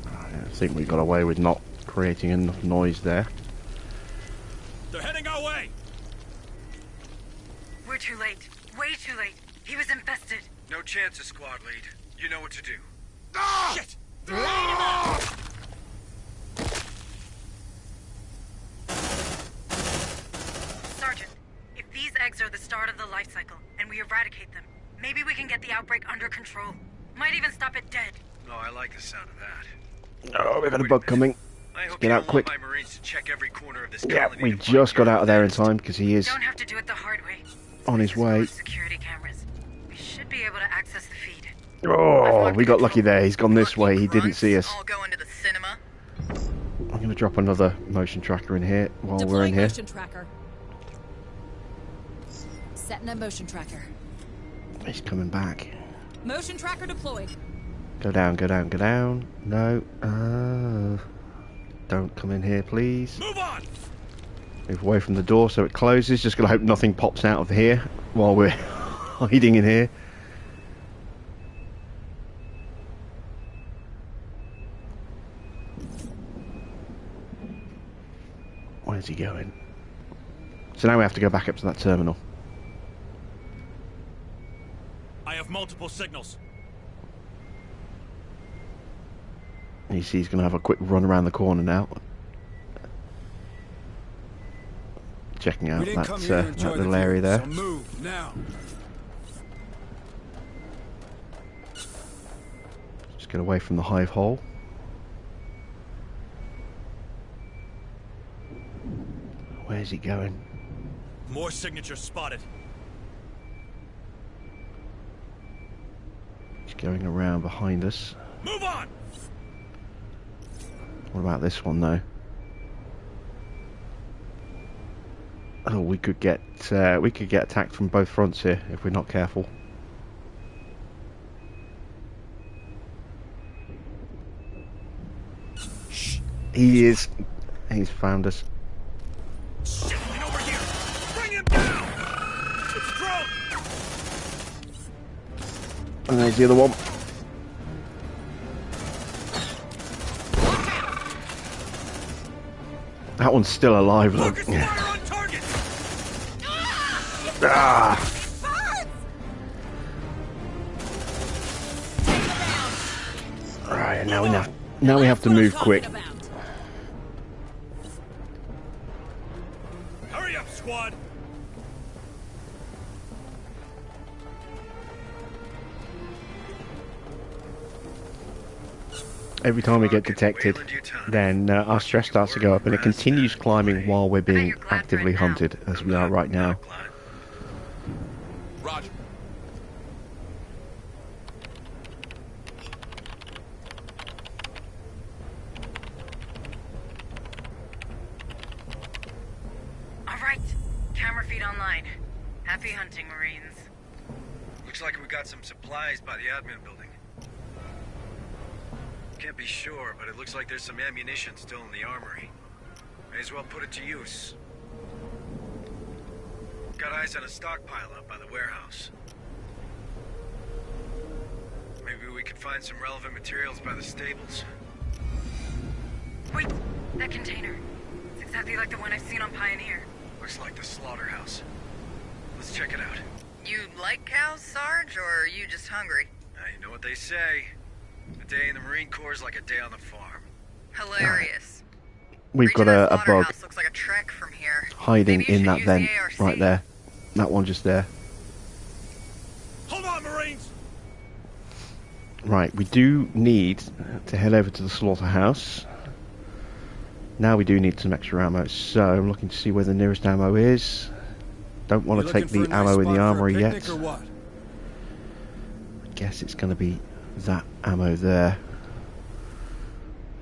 I think we got away with not creating enough noise there. They're heading our way! We're too late. Way too late. He was infested. No chances, squad lead. You know what to do. Shit! Sergeant, if these eggs are the start of the life cycle, and we eradicate them, maybe we can get the outbreak under control. Might even stop it dead. Oh, I like the sound of that. Oh, we got a bug coming. I hope Get you out don't quick. want my Marines to check every corner of this Yeah, colony we to just find got out of there in your time because he is Don't have to do it the hard way. on his way. Security cameras. We should be able to access the feed. Oh, we got lucky there. He's gone this way. He didn't see us. All going to the cinema. I'm going to drop another motion tracker in here while we're in here. Motion tracker. Setting a motion tracker. He's coming back. Motion tracker deployed. Go down, go down, go down. No. Don't come in here, please. Move on! Move away from the door so it closes. Just gonna hope nothing pops out of here while we're hiding in here. Where's he going? So now we have to go back up to that terminal. I have multiple signals. You see he's going to have a quick run around the corner now. Checking out that little area there. So move now. Just get away from the hive hole. Where's he going? More signatures spotted. He's going around behind us. Move on! What about this one though? Oh, we could get attacked from both fronts here if we're not careful. Shh. He is. He's found us. Shifting over here. Bring him down. It's a drone. And there's the other one. That one's still alive, look. Focus fire on target. Ah! Right, now we have to move quick. Hurry up, squad. Every time we get detected, then our stress starts to go up, and it continues climbing while we're being actively hunted, as we are right now. Roger. All right. Camera feed online. Happy hunting, Marines. Looks like we got some supplies by the admin building. Can't be sure, but it looks like there's some ammunition still in the armory. May as well put it to use. Got eyes on a stockpile up by the warehouse. we could find some relevant materials by the stables. Wait, that container. It's exactly like the one I've seen on Pioneer. Looks like the slaughterhouse. Let's check it out. You like cows, Sarge, or are you just hungry? You know what they say. A day in the Marine Corps is like a day on the farm. Hilarious. We've got a bug looks like a trek from here. hiding Maybe you in should that use vent the ARC. right there. That one just there. Hold on, Marines! Right, we do need to head over to the slaughterhouse. Now we do need some extra ammo, so I'm looking to see where the nearest ammo is. Don't want to take the ammo in the armory yet. What? I guess it's going to be that ammo there.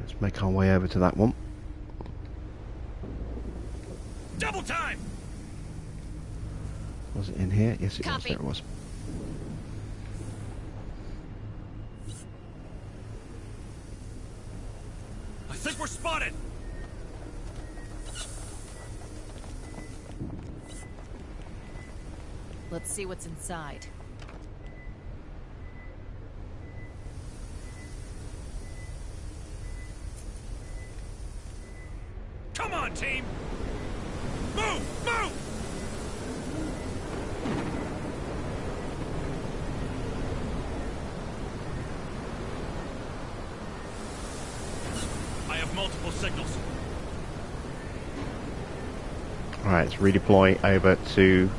Let's make our way over to that one. Double time! Was it in here? Yes, it was. Copy. There it was. I think we're spotted! Let's see what's inside. Come on, team! Move! Move! I have multiple signals. Alright, let's redeploy over to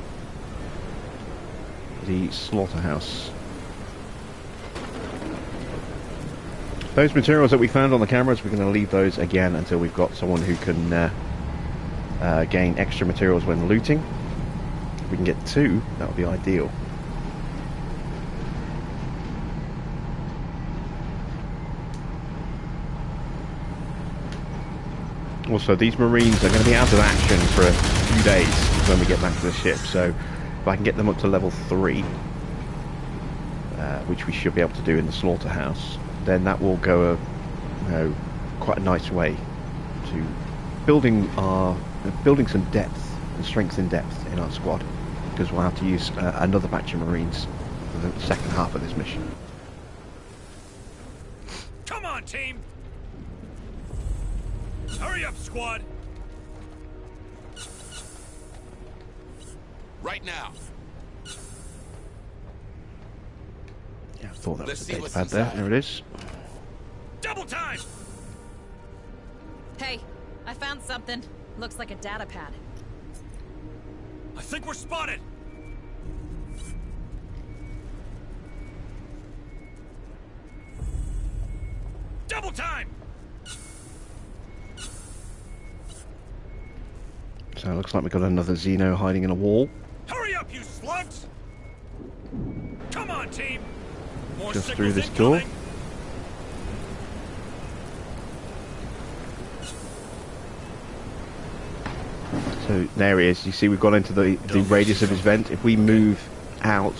the slaughterhouse. Those materials that we found on the cameras, we're going to leave those again until we've got someone who can gain extra materials when looting. If we can get 2, that would be ideal. Also, these Marines are going to be out of action for a few days when we get back to the ship, so if I can get them up to level 3, which we should be able to do in the slaughterhouse, then that will go quite a nice way to building some depth and strength in depth in our squad, because we'll have to use another batch of Marines for the second half of this mission. Come on, team! Hurry up, squad! Right now. Yeah, I thought that Let's was see the what's datapad there. inside. There it is. Double time! Hey, I found something. Looks like a data pad. I think we're spotted! Double time! So it looks like we've got another Xeno hiding in a wall. Hurry up, you slugs! Come on, team! More Just signals through this door. incoming. So there he is. You see we've gone into the radius of his vent. If we move out,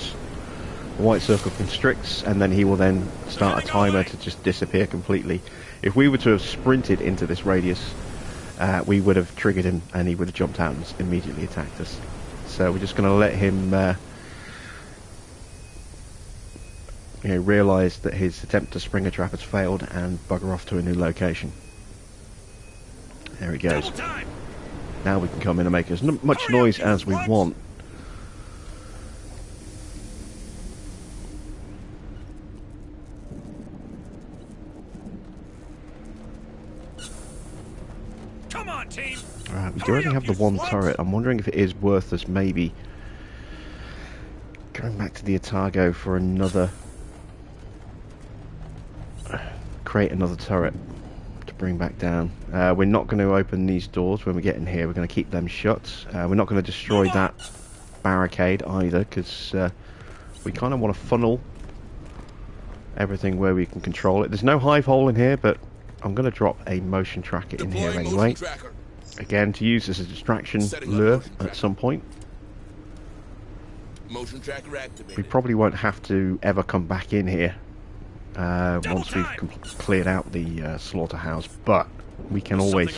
the white circle constricts and then he will then start a timer to just disappear completely. If we were to have sprinted into this radius, we would have triggered him and he would have jumped out and immediately attacked us. So we're just going to let him realise that his attempt to spring a trap has failed and bugger off to a new location. There he goes. Now we can come in and make as much noise as we want. Come on, team! Alright, we do only have the one turret. I'm wondering if it is worth us maybe going back to the Otago for another... create another turret to bring back down. We're not going to open these doors when we get in here. We're going to keep them shut. We're not going to destroy that barricade either, because we kind of want to funnel everything where we can control it. There's no hive hole in here, but I'm going to drop a motion tracker in here anyway. Again, to use as a distraction lure at some point. Motion tracker activated. We probably won't have to ever come back in here once we've cleared out the slaughterhouse, but we can always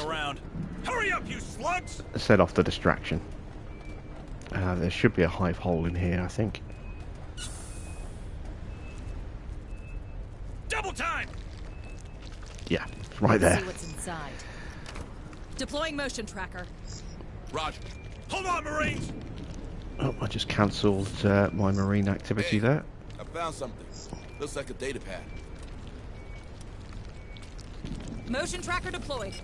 Hurry up, you slugs! set off the distraction. There should be a hive hole in here, I think. Double time! Yeah, it's right Let's there. see what's inside. Deploying motion tracker. Roger. Hold on, Marines! Oh, I just cancelled my marine activity there. I found something. Looks like a data pad. Motion tracker deployed.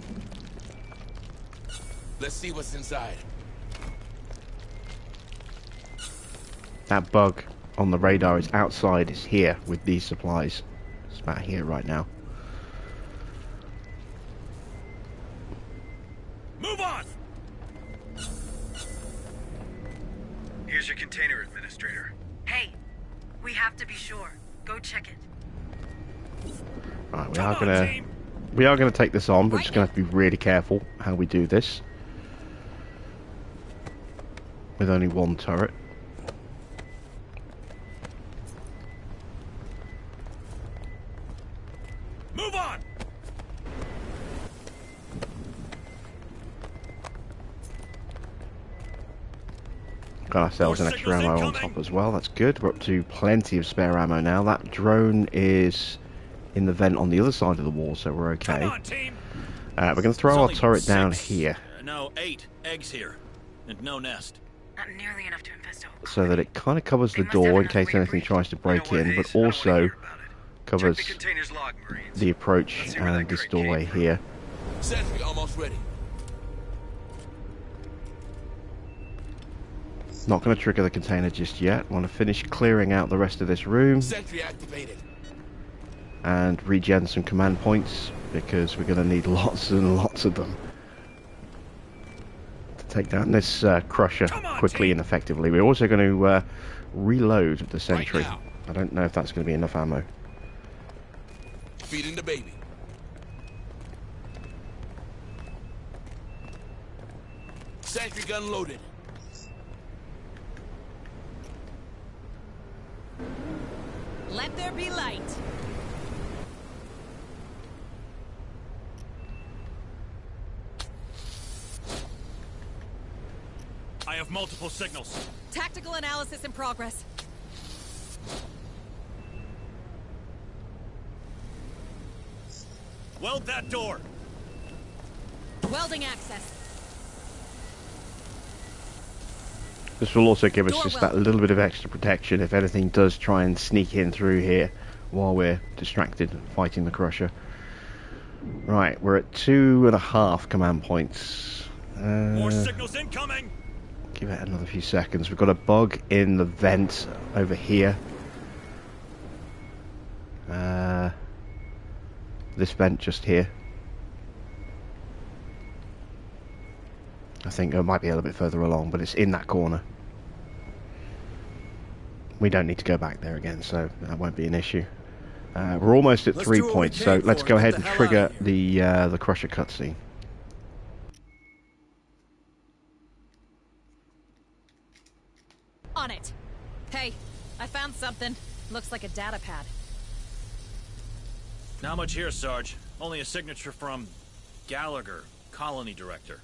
Let's see what's inside. That bug on the radar is outside. It's here with these supplies. It's about here right now. Move on! Here's your container, Administrator. Hey, we have to be sure. Go check it. Right, we are gonna take this on. We're just gonna have to be really careful how we do this. With only one turret. Move on! Got ourselves an extra ammo on top as well. That's good. We're up to plenty of spare ammo now. That drone is in the vent on the other side of the wall, so we're okay. Come on, team. We're going to throw our turret down here. No, 8 eggs here. And no nest. Not nearly enough to infest a whole So that it kind of covers the door in case anything tries to break in, but also covers the approach and this doorway here. Sentry almost ready. Not going to trigger the container just yet. Want to finish clearing out the rest of this room Sentry activated. and regen some command points because we're going to need lots and lots of them to take down this crusher quickly and effectively. We're also going to reload the sentry. Right now. I don't know if that's going to be enough ammo. Feeding the baby. Sentry gun loaded. Let there be light. I have multiple signals. Tactical analysis in progress. Weld that door. Welding access. This will also give us Door just well. that little bit of extra protection if anything does try and sneak in through here while we're distracted fighting the crusher. Right, we're at 2.5 command points. More signals incoming. Give it another few seconds. We've got a bug in the vent over here. This vent just here. I think it might be a little bit further along, but it's in that corner. We don't need to go back there again, so that won't be an issue. We're almost at 3 points, so let's go ahead and trigger the crusher cutscene. On it. Hey, I found something. Looks like a data pad. Not much here, Sarge. Only a signature from Gallagher, colony director.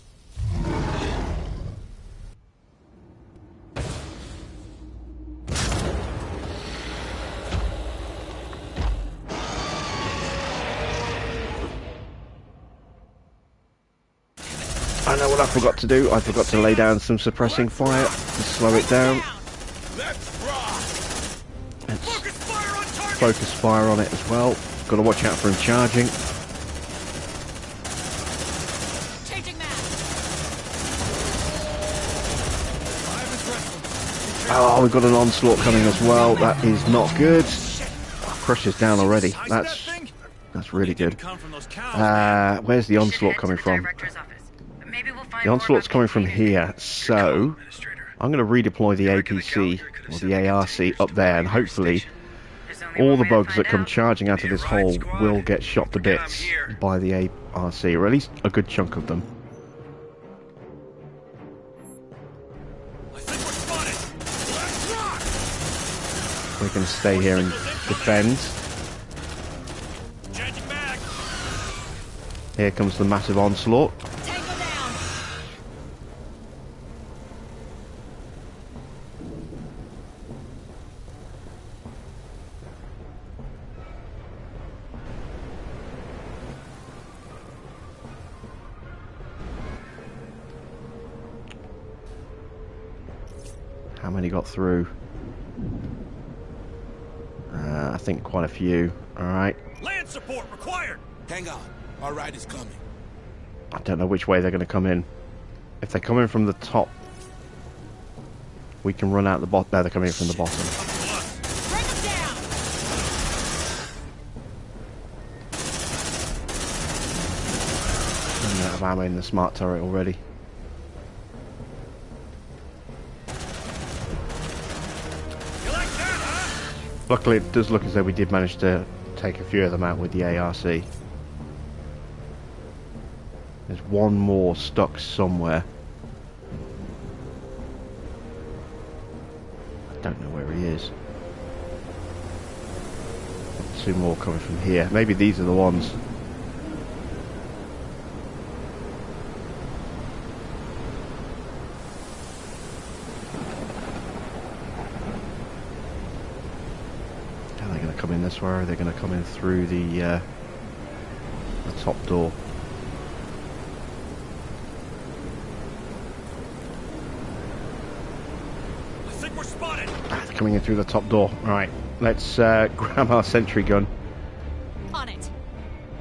I know what I forgot to do. I forgot to lay down some suppressing fire to slow it down. Let's focus fire on it as well. Got to watch out for him charging. Oh, we've got an onslaught coming as well. That is not good. Oh, Crusher's down already. That's really good. Where's the onslaught coming from? The onslaught's coming from here, so I'm going to redeploy the APC, or the ARC, up there, and hopefully all the bugs that come charging out of this hole will get shot to bits by the ARC, or at least a good chunk of them. We're going to stay here and defend. Here comes the massive onslaught. How many got through? I think quite a few. Alright. Land support required! Hang on. Our ride is coming. I don't know which way they're going to come in. If they come in from the top, we can run out the bottom. No, they're coming in from the bottom. Bring them down! Running out of ammo in the smart turret already. You like that, huh? Luckily, it does look as though we did manage to take a few of them out with the ARC. There's one more stuck somewhere. I don't know where he is. Two more coming from here. Maybe these are the ones. Are they going to come in this way, or are they going to come in through the top door? We're spotted. They're coming in through the top door. Alright, let's grab our sentry gun. On it.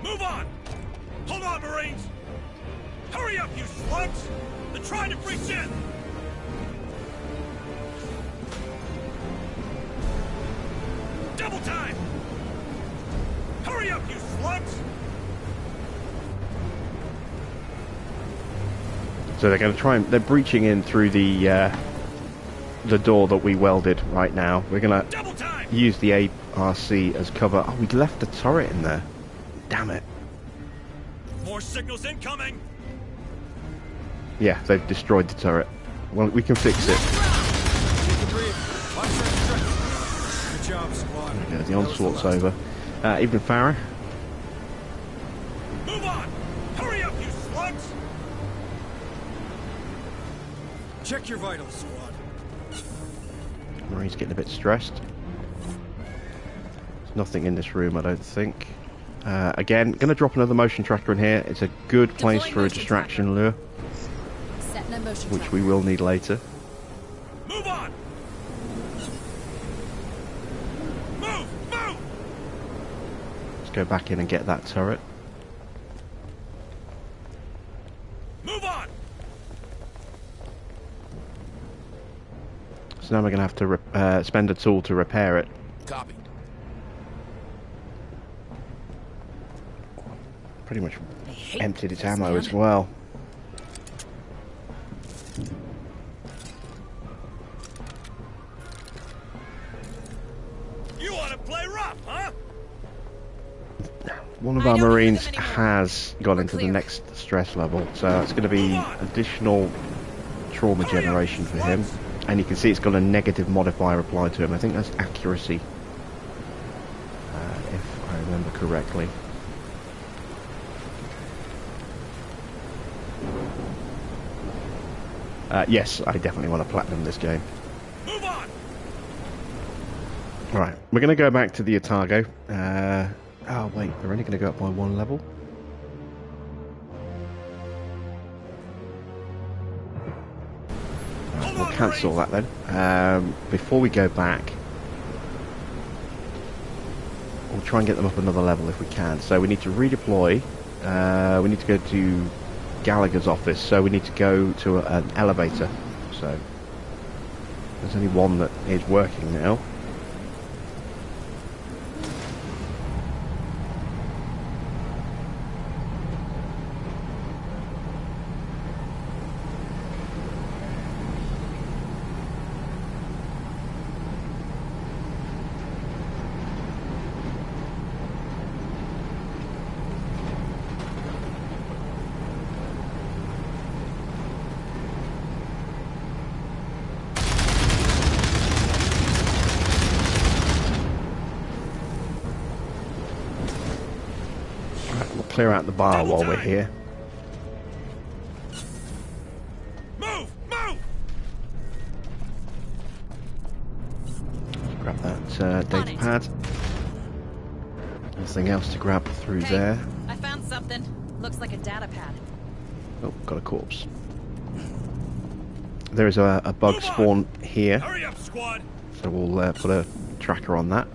Move on! Hold on, Marines! Hurry up, you slugs! They're trying to breach in! Double time! Hurry up, you slugs! So they're going to try and... They're breaching in through the door that we welded right now. We're going to use the ARC as cover. Oh, we left the turret in there. Damn it. More signals incoming! Yeah, they've destroyed the turret. Well, we can fix it. Good job, squad. There we go, the onslaught's over. Even Farah. Move on! Hurry up, you slugs! Check your vitals, squad. Marie's getting a bit stressed. There's nothing in this room, I don't think. Again, going to drop another motion tracker in here. It's a good place for a distraction lure, which we will need later. Move on! Move! Move! Let's go back in and get that turret. Move on! So now we're going to have to spend a tool to repair it. Copy. Pretty much emptied its ammo as well. You want to play rough, huh? One of our Marines has gone into the next stress level, so it's going to be additional trauma generation for him. And you can see it's got a negative modifier applied to him. I think that's accuracy, if I remember correctly. Yes, I definitely want to platinum this game. Move on! Alright, we're going to go back to the Otago. Oh wait, they're only going to go up by one level. We'll cancel that then. Before we go back, we'll try and get them up another level if we can. So we need to redeploy. We need to go to Gallagher's office, so we need to go to an elevator. So there's only one that is working now. Clear out the bar while we're here. Move! Move! Grab that data pad. Nothing else to grab through there. I found something. Looks like a data pad. Oh, got a corpse. There is a bug spawn here. Hurry up, squad. So we'll put a tracker on that.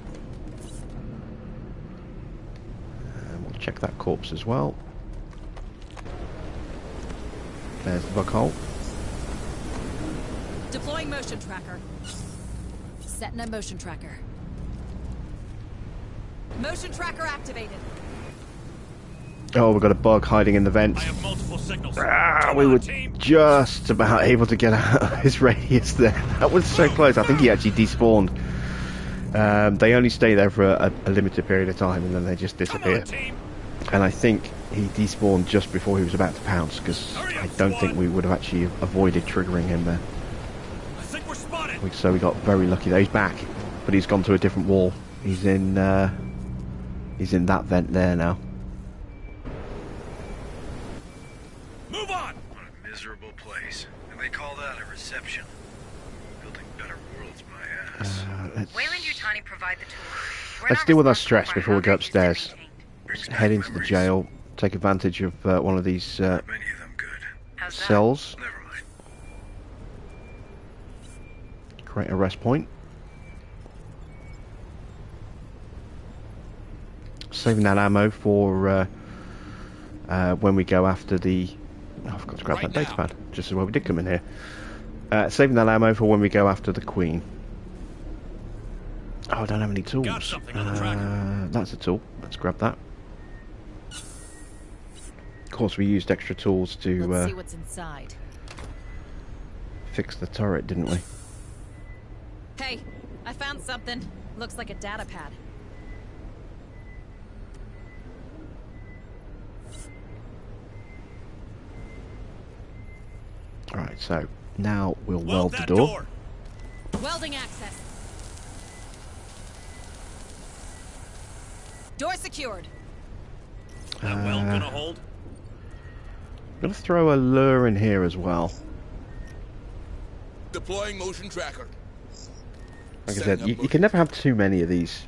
And we'll check that corpse as well. There's the bug hole. Deploying motion tracker. Setting a motion tracker. Motion tracker activated. Oh, we've got a bug hiding in the vents. I have multiple signals. We were just about able to get out of his radius there. That was so close. I think he actually despawned. They only stay there for a limited period of time and then they just disappear. And I think he despawned just before he was about to pounce, because I don't think we would have actually avoided triggering him there. I think we're spotted. So we got very lucky there. He's back, but he's gone to a different wall. He's in that vent there now. Move on! What a miserable place. And they call that a reception. Building better worlds, my ass. Wayland-Yutani provide the tools. Let's deal with our stress before we go upstairs. Let's head into the jail, take advantage of one of these cells. Create a rest point. Saving that ammo for when we go after the... Oh, I forgot to grab that data pad, just as well we did come in here. Saving that ammo for when we go after the Queen. Oh, I don't have any tools. Got something on the tracker. That's a tool. Let's grab that. Of course, we used extra tools to Let's see what's inside. fix the turret, didn't we? Hey, I found something. Looks like a data pad. Alright, so now we'll weld the door. Welding access. Door secured. That weld gonna hold? I'm gonna throw a lure in here as well. Deploying motion tracker. Like I said, you can never have too many of these,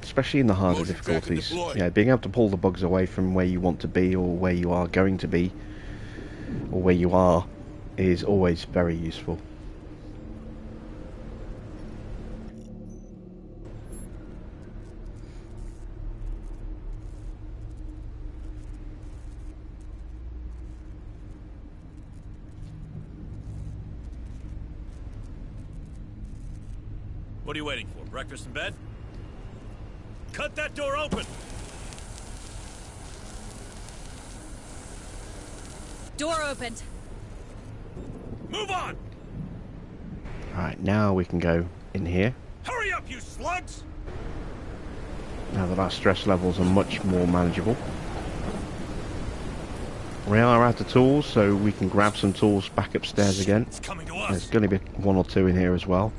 especially in the harder difficulties. Yeah, being able to pull the bugs away from where you want to be, or where you are going to be, or where you are, is always very useful. What are you waiting for? Breakfast in bed? Cut that door open! Door opened. Move on! Alright, now we can go in here. Hurry up, you slugs! Now that our stress levels are much more manageable. We are out of tools, so we can grab some tools back upstairs again. It's coming to us. There's going to be one or two in here as well.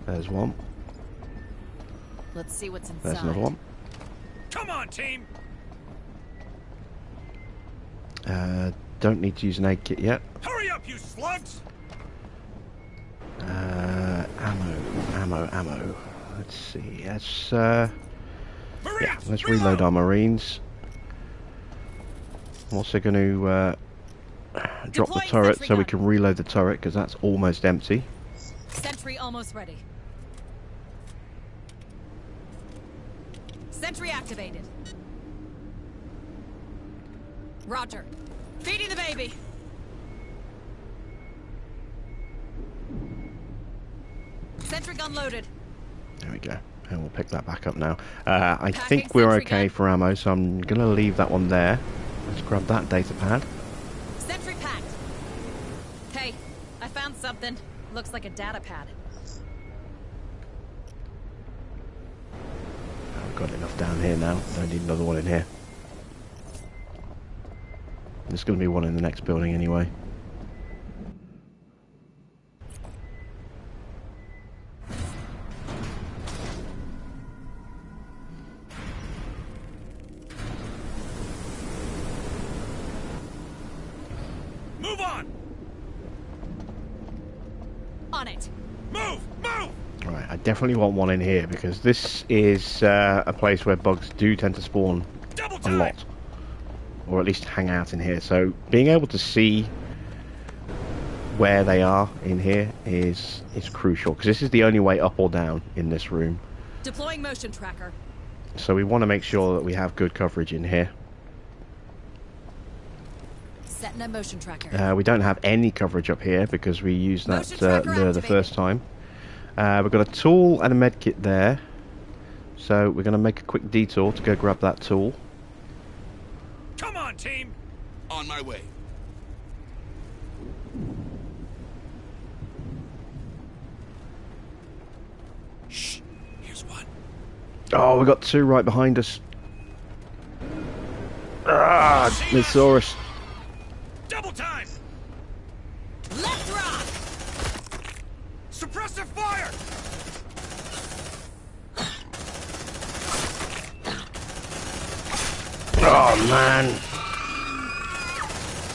There's one. Let's see what's inside. There's another one. Come on, team! Don't need to use an aid kit yet. Hurry up, you slugs! Ammo. Let's see. Let's reload our Marines. I'm also going to drop the turret so we can reload the turret, because that's almost empty. Sentry almost ready. Sentry activated. Roger. Feeding the baby. Sentry gun loaded. There we go. And we'll pick that back up now. I think we're okay for ammo, so I'm going to leave that one there. Let's grab that data pad. Sentry packed. Hey, I found something. Looks like a data pad. I've got enough down here now. Don't need another one in here. There's going to be one in the next building anyway. Move on! On it. Move! Move! Right, I definitely want one in here, because this is a place where bugs do tend to spawn a lot. Or at least hang out in here. So being able to see where they are in here is crucial, because this is the only way up or down in this room. Deploying motion tracker. So we want to make sure that we have good coverage in here. Setting a motion tracker. We don't have any coverage up here because we used that lure the first time. We've got a tool and a med kit there. So we're going to make a quick detour to go grab that tool. Come on, team! On my way. Shh. Here's one. Oh, we got two right behind us. Ah, they saw us. Double time! Left rock! Suppressive fire! Oh man,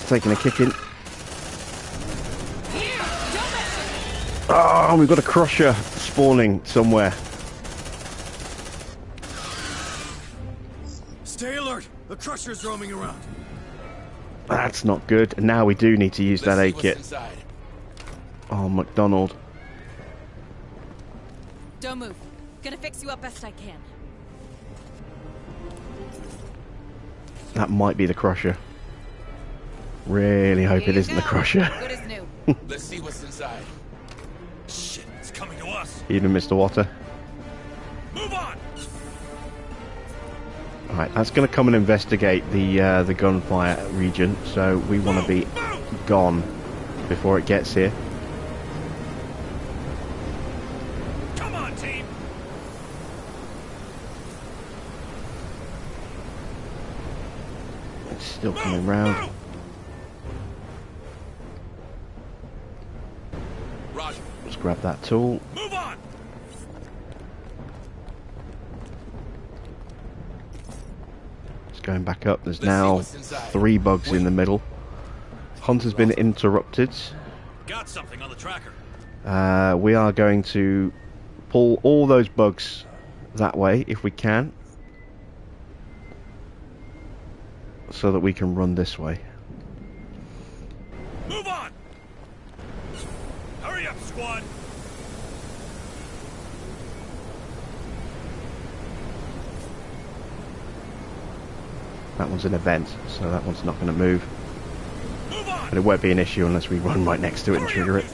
taking a kicking. Oh, we've got a crusher spawning somewhere. Stay alert. The crusher's roaming around. That's not good. And now we do need to use that A kit. Oh, McDonald. Don't move. Gonna fix you up best I can. That might be the crusher. Really hope it isn't the crusher. Good as new. Let's see what's inside. Shit, it's coming to us. Even Mr. Water. Move on. Alright, that's going to come and investigate the gunfire region, so we want to be gone before it gets here. Come on, team. It's still coming round. Roger. Let's grab that tool. Move on. Going back up, there's now 3 bugs in the middle. Hunt has been interrupted. Got something on the tracker. We are going to pull all those bugs that way if we can, so that we can run this way. Move on. Hurry up, squad. That one's an event, so that one's not going to move. Move on. But it won't be an issue unless we run right next to it and trigger it.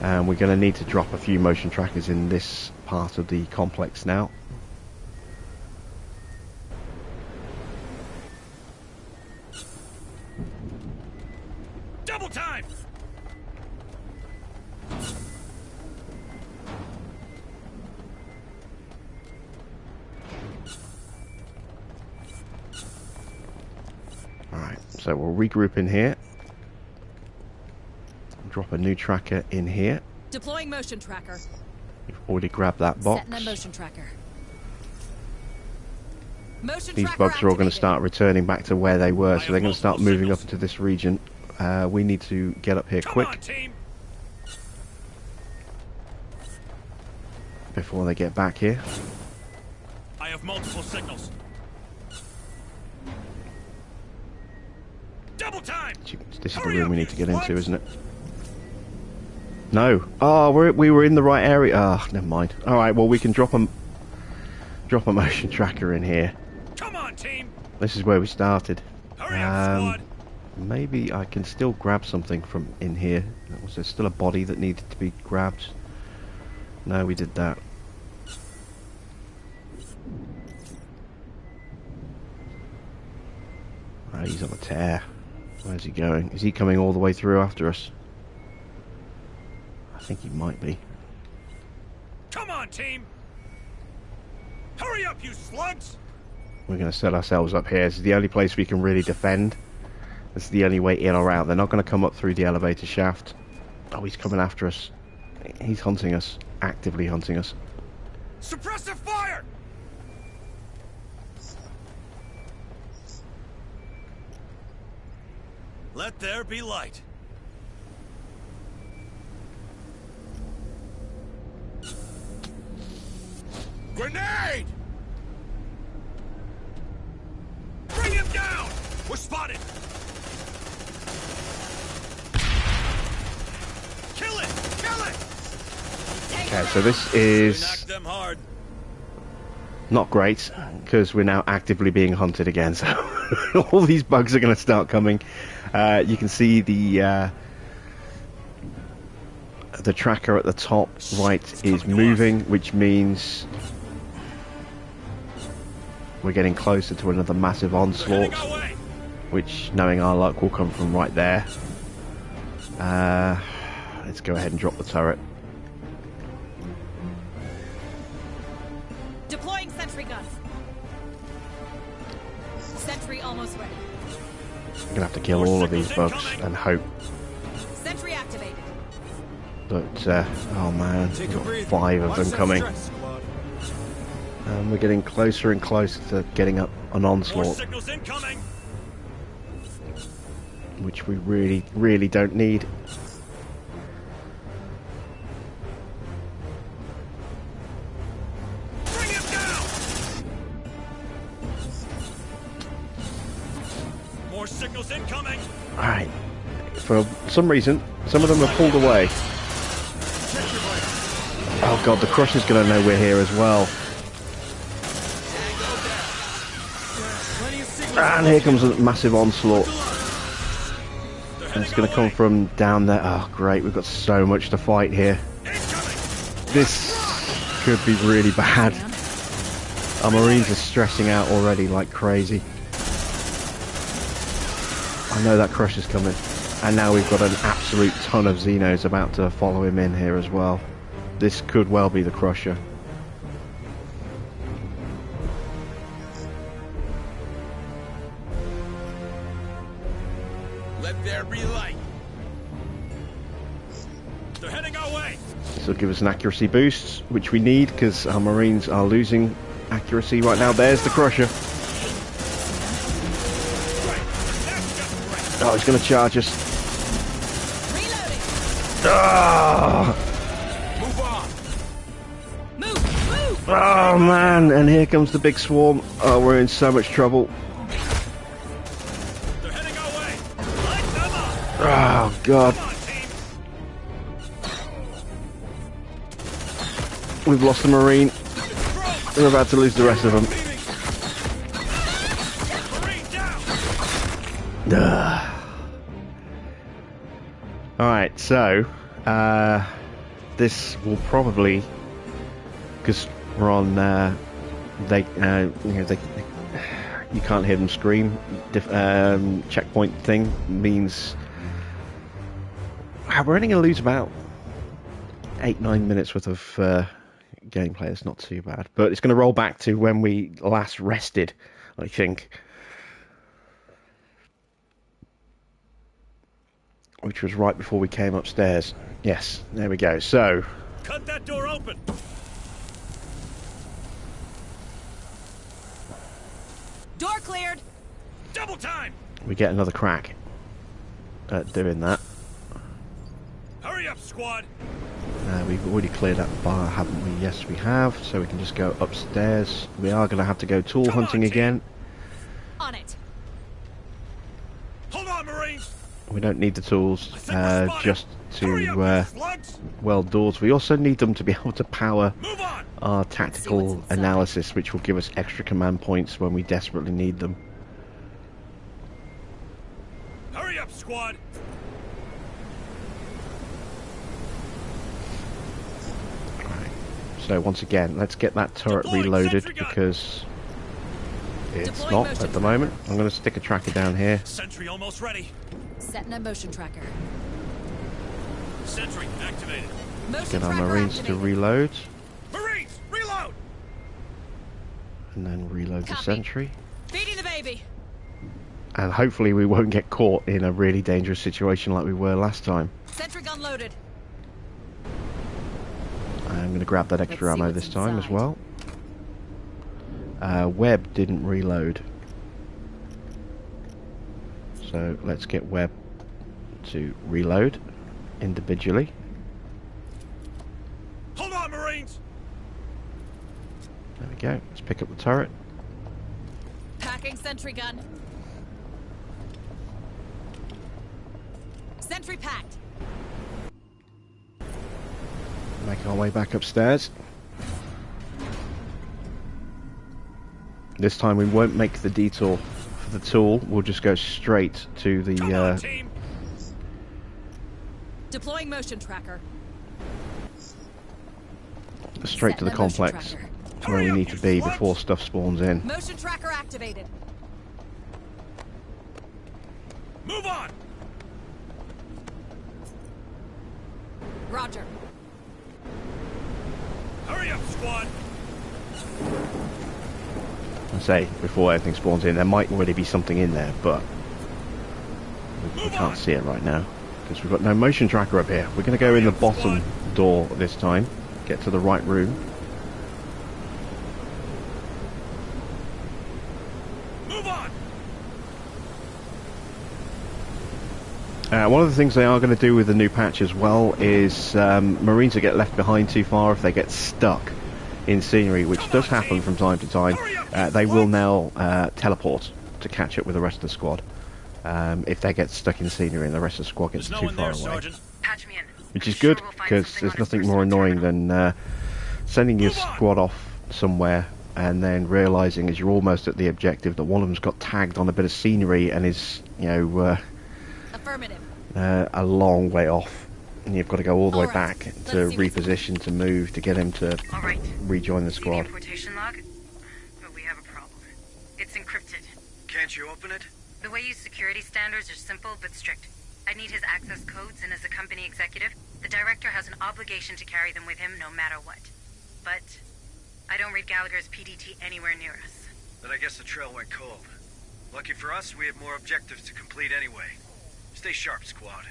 And we're going to need to drop a few motion trackers in this part of the complex now. Double time. Alright, so we'll regroup in here. Drop a new tracker in here. Deploying motion tracker. We've already grabbed that box. Setting a motion tracker. These bugs are all going to start returning back to where they were, so they're going to start moving up into this region. We need to get up here quick before they get back here. I have multiple signals. Double time. This is the room we need to get into, isn't it? No. Oh, we were in the right area. Ah, never mind. All right. Well, we can drop a motion tracker in here. Come on, team. This is where we started. Hurry up, squad. Maybe I can still grab something from in here. Was there still a body that needed to be grabbed? No, we did that. Oh, he's on a tear. Where's he going? Is he coming all the way through after us? I think he might be. Come on, team. Hurry up, you slugs. We're going to set ourselves up here. This is the only place we can really defend. This is the only way in or out. They're not going to come up through the elevator shaft. Oh, he's coming after us. He's hunting us. Actively hunting us. Suppressive fire! Let there be light. Grenade! Bring him down! We're spotted! Kill it! Kill it! Okay, so this is Knock them hard. not great because we're now actively being hunted again. So all these bugs are going to start coming. You can see the tracker at the top right is moving, which means we're getting closer to another massive onslaught, which, knowing our luck, will come from right there. Let's go ahead and drop the turret. Deploying sentry guns. Sentry almost ready. I'm gonna have to kill all of these bugs and hope. Sentry activated. But oh man, we've got 5 of them coming. And we're getting closer and closer to getting up an onslaught, which we really don't need. Bring him down! More signals incoming. Alright, for some reason, some of them have pulled away. Oh god, the Crusher's gonna know we're here as well. And here comes a massive onslaught. And it's going to come from down there. Oh great, we've got so much to fight here. This could be really bad. Our Marines are stressing out already like crazy. I know that Crusher's coming. And now we've got an absolute ton of Xenos about to follow him in here as well. This could well be the Crusher. Let there be light. They're heading our way. This will give us an accuracy boost, which we need because our Marines are losing accuracy right now. There's the Crusher. Oh, he's going to charge us. Oh! Oh man, and here comes the big swarm. Oh, we're in so much trouble. Oh god. We've lost the Marine. We're about to lose the rest of them. Alright, so this will probably, because we're on you can't hear them scream. Checkpoint thing means we're only going to lose about 8-9 minutes worth of gameplay. It's not too bad, but it's going to roll back to when we last rested, I think, which was right before we came upstairs. Yes, there we go. So cut that door open. Door cleared. Double time. We get another crack at doing that. Hurry up, squad. We've already cleared that bar, haven't we? Yes, we have. So we can just go upstairs. We are going to have to go tool hunting again. On it. Hold on, Marines. We don't need the tools just to weld doors. We also need them to be able to power our tactical analysis, which will give us extra command points when we desperately need them. Hurry up, squad. So once again, let's get that turret reloaded because it's not at the moment. I'm going to stick a tracker down here. Sentry almost ready. Setting a motion tracker. Sentry activated. Get our Marines to reload. Marines, reload. And then reload the sentry. Feeding the baby. And hopefully we won't get caught in a really dangerous situation like we were last time. Sentry gun loaded. I'm going to grab that extra ammo this time as well. Webb didn't reload. So let's get Webb to reload individually. Hold on, Marines. There we go. Let's pick up the turret. Packing sentry gun. Sentry packed. Make our way back upstairs. This time we won't make the detour for the tool. We'll just go straight to the Deploying motion tracker. straight to the complex, to where we need to be before stuff spawns in. Motion tracker activated. Move on. Roger. Hurry up, squad. I say, before anything spawns in, there might already be something in there, but we can't see it right now because we've got no motion tracker up here. We're going to go in the bottom door this time, get to the right room. Move on. One of the things they are going to do with the new patch as well is Marines that get left behind too far, if they get stuck in scenery, which does happen from time to time, they will now teleport to catch up with the rest of the squad. If they get stuck in scenery and the rest of the squad gets too far away. Which is good, because there's nothing more annoying than sending your squad off somewhere and then realising as you're almost at the objective that one of them's got tagged on a bit of scenery and is, you know, a long way off. And you've got to go all the way back to reposition, to move, to get him to rejoin the squad. Log, but we have a problem. It's encrypted. Can't you open it? The way you security standards are simple but strict. I need his access codes, and as a company executive, the director has an obligation to carry them with him no matter what. But I don't read Gallagher's PDT anywhere near us. Then I guess the trail went cold. Lucky for us, we have more objectives to complete anyway. Stay sharp, squad.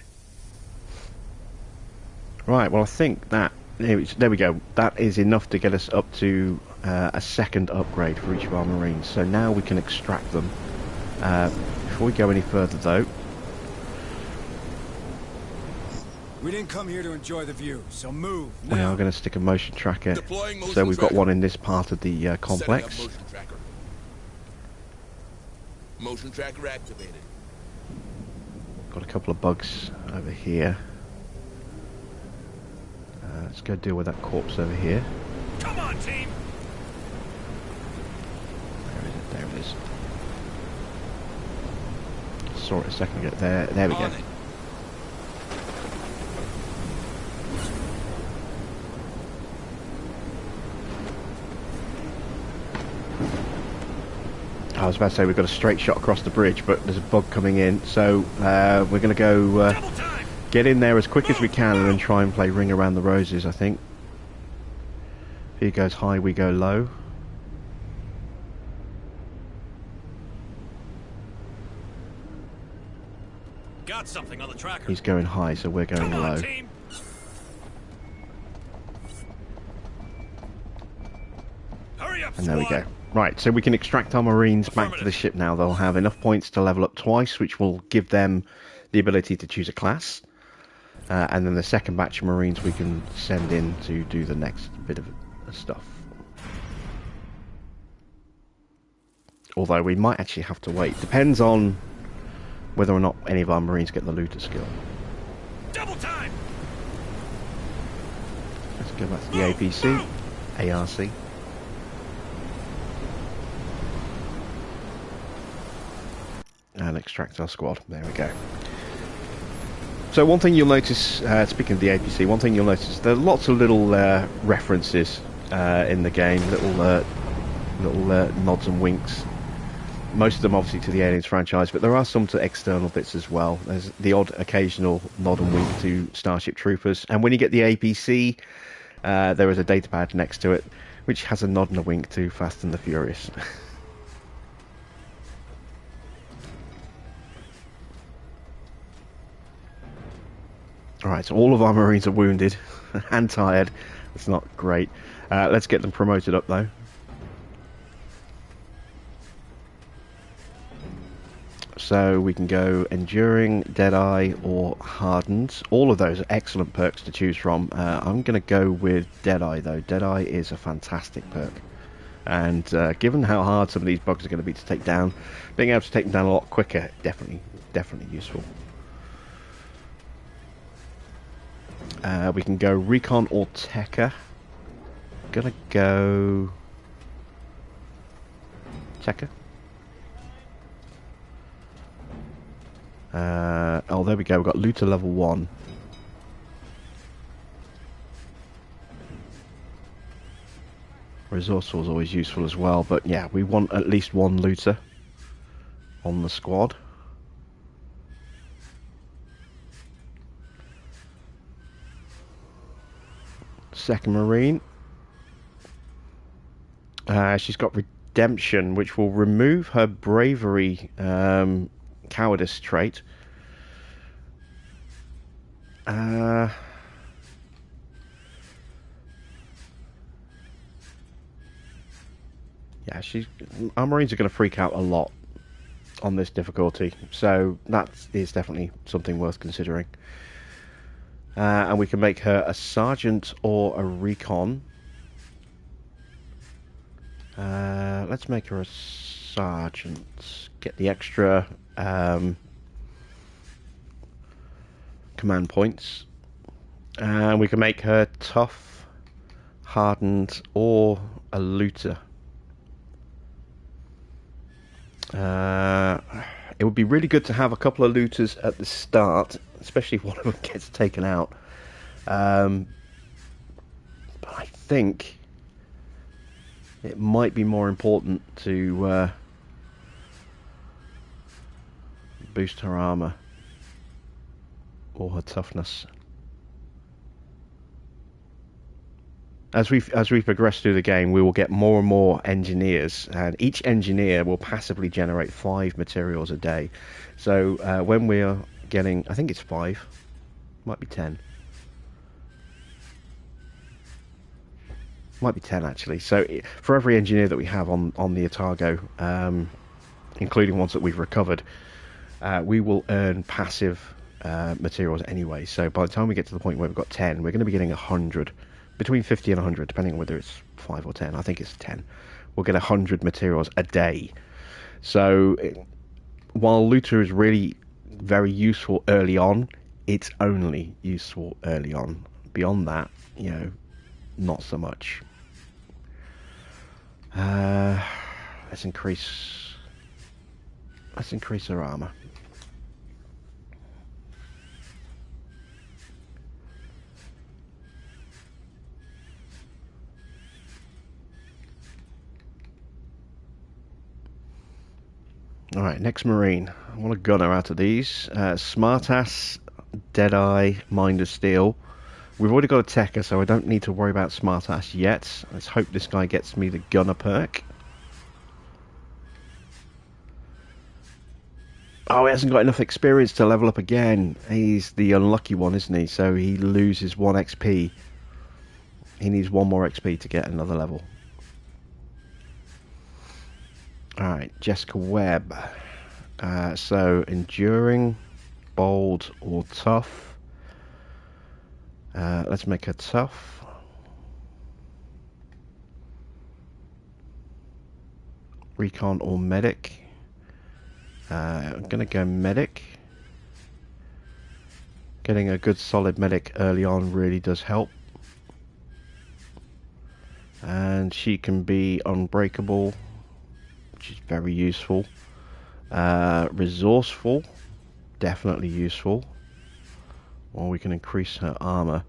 Right, well I think that, there we go, that is enough to get us up to a second upgrade for each of our Marines. So now we can extract them. Before we go any further though... We didn't come here to enjoy the view, so move now. We are going to stick a motion tracker, so we've got one in this part of the complex. Motion tracker activated. Got a couple of bugs over here. Let's go deal with that corpse over here. Come on, team. Where is it? There it is. Saw it a second ago. There we go. I was about to say we've got a straight shot across the bridge, but there's a bug coming in, so we're going to go get in there as quick as we can and then try and play Ring Around the Roses, I think. If he goes high, we go low. Got something on the tracker. He's going high, so we're going low. Team. Hurry up, And there we squad. go. Right, so we can extract our Marines back to the ship now. They'll have enough points to level up twice, which will give them the ability to choose a class. And then the second batch of Marines we can send in to do the next bit of stuff. Although we might actually have to wait. Depends on whether or not any of our Marines get the looter skill. Double time. Let's go back to the APC, ARC. And extract our squad. There we go. So one thing you'll notice, speaking of the APC, one thing you'll notice, there are lots of little references in the game, little nods and winks. Most of them obviously to the Aliens franchise, but there are some to external bits as well. There's the odd occasional nod and wink to Starship Troopers, and when you get the APC, there is a datapad next to it, which has a nod and a wink to Fast and the Furious. Alright, so all of our Marines are wounded and tired. It's not great. Let's get them promoted up though. So we can go Enduring, Deadeye or Hardened. All of those are excellent perks to choose from. I'm going to go with Deadeye though. Deadeye is a fantastic perk. And given how hard some of these bugs are going to be to take down, being able to take them down a lot quicker, definitely useful. We can go recon or Tekka. Gonna go Tekka. Oh, there we go. We've got looter level 1. Resourceful is always useful as well, but yeah, we want at least one looter on the squad. Second Marine. She's got redemption, which will remove her bravery cowardice trait. Yeah, our Marines are going to freak out a lot on this difficulty, so that is definitely something worth considering. And we can make her a sergeant or a recon. Let's make her a sergeant. Get the extra command points. And we can make her tough, hardened, or a looter. It would be really good to have a couple of looters at the start, especially if one of them gets taken out. But I think it might be more important to boost her armor or her toughness. As we progress through the game, we will get more and more engineers, and each engineer will passively generate 5 materials a day. So when we are getting, I think it's 5, might be 10. Might be 10 actually. So for every engineer that we have on the Otago, including ones that we've recovered, we will earn passive materials anyway. So by the time we get to the point where we've got 10, we're going to be getting 100. Between 50 and 100, depending on whether it's 5 or 10. I think it's 10. We'll get 100 materials a day. So while looter is really very useful early on, it's only useful early on. Beyond that, you know, not so much. Let's increase her armor. Alright, next Marine. I want a gunner out of these. Smartass, Deadeye, Mind of Steel. We've already got a Tekka, so I don't need to worry about Smartass yet. Let's hope this guy gets me the gunner perk. Oh, he hasn't got enough experience to level up again. He's the unlucky one, isn't he? So he loses 1 XP. He needs 1 more XP to get another level. Alright, Jessica Webb. So, enduring, bold, or tough. Let's make her tough. Recon or medic. I'm going to go medic. Getting a good solid medic early on really does help. And she can be unbreakable, which is very useful. Resourceful, definitely useful. Or we can increase her armor.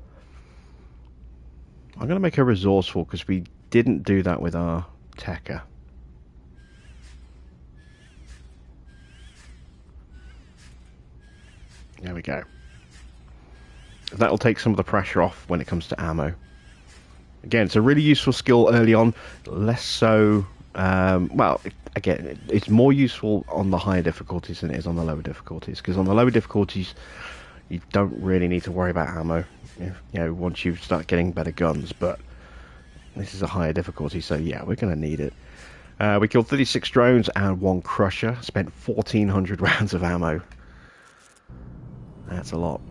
I'm going to make her resourceful because we didn't do that with our Tekka. There we go. That'll take some of the pressure off when it comes to ammo. Again, it's a really useful skill early on, less so. Well, again, it's more useful on the higher difficulties than it is on the lower difficulties, because on the lower difficulties you don't really need to worry about ammo, you know, once you start getting better guns. But this is a higher difficulty, so yeah, we're going to need it. We killed 36 drones and 1 crusher, spent 1,400 rounds of ammo. That's a lot.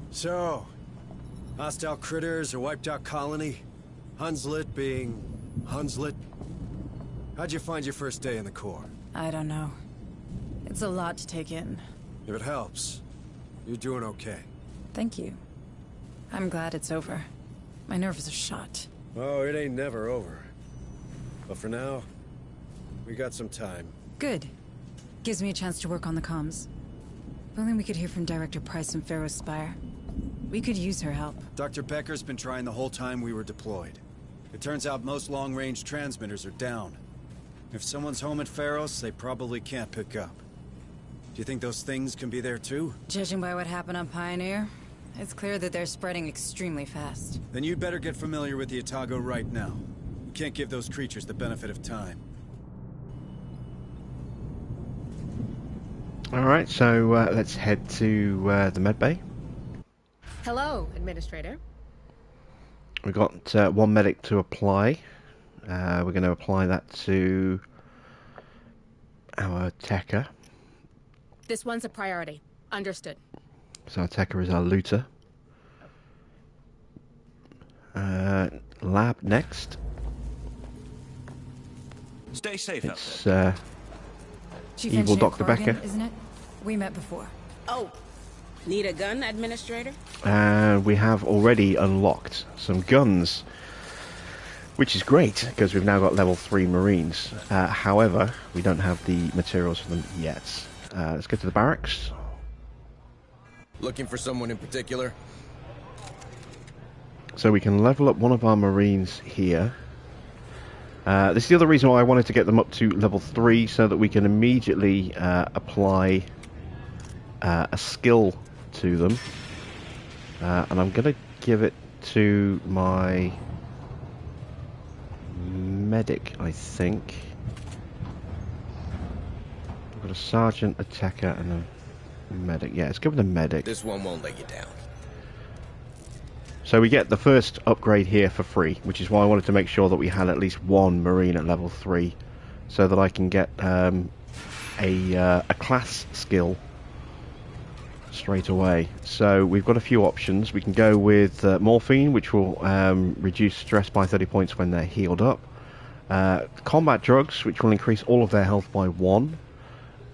So, hostile critters or wiped out colony? Hunslet being Hunslet? How'd you find your first day in the Corps? I don't know. It's a lot to take in. If it helps, you're doing okay. Thank you. I'm glad it's over. My nerves are shot. Oh, it ain't never over. But for now, we got some time. Good. Gives me a chance to work on the comms. If only we could hear from Director Price and Pharaoh's Spire. We could use her help. Dr. Becker's been trying the whole time we were deployed. It turns out most long-range transmitters are down. If someone's home at Pharaoh's, they probably can't pick up. Do you think those things can be there too? Judging by what happened on Pioneer, it's clear that they're spreading extremely fast. Then you'd better get familiar with the Otago right now. You can't give those creatures the benefit of time. Alright, so let's head to the medbay. Hello, Administrator. We've got one medic to apply. We're going to apply that to our Tekka. This one's a priority. Understood. So our Tekka is our looter. Lab next. Stay safe out It's Chief evil Engineer Dr. Corrigan, Becker. isn't it? We met before. Oh, need a gun, Administrator? We have already unlocked some guns, which is great because we've now got level 3 Marines. However, we don't have the materials for them yet. Let's go to the barracks. Looking for someone in particular? So we can level up one of our Marines here. This is the other reason why I wanted to get them up to level 3, so that we can immediately apply a skill to them. And I'm going to give it to my medic, I think. I've got a sergeant, a Tekka, and a medic. Yeah, let's go with the medic. This one won't let you down. So we get the first upgrade here for free, which is why I wanted to make sure that we had at least one Marine at level 3, so that I can get a class skill straight away. So we've got a few options. We can go with morphine, which will reduce stress by 30 points when they're healed up. Combat drugs, which will increase all of their health by 1.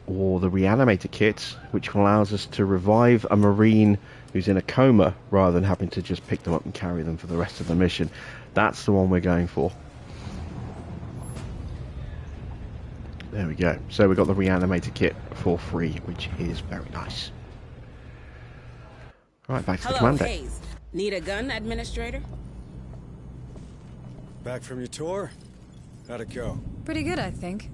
Or the reanimator kit, which allows us to revive a Marine who's in a coma rather than having to just pick them up and carry them for the rest of the mission. That's the one we're going for. There we go. So we've got the reanimator kit for free, which is very nice. Right, back to the command deck. Hayes. Need a gun, Administrator? Back from your tour? How'd it go? Pretty good, I think.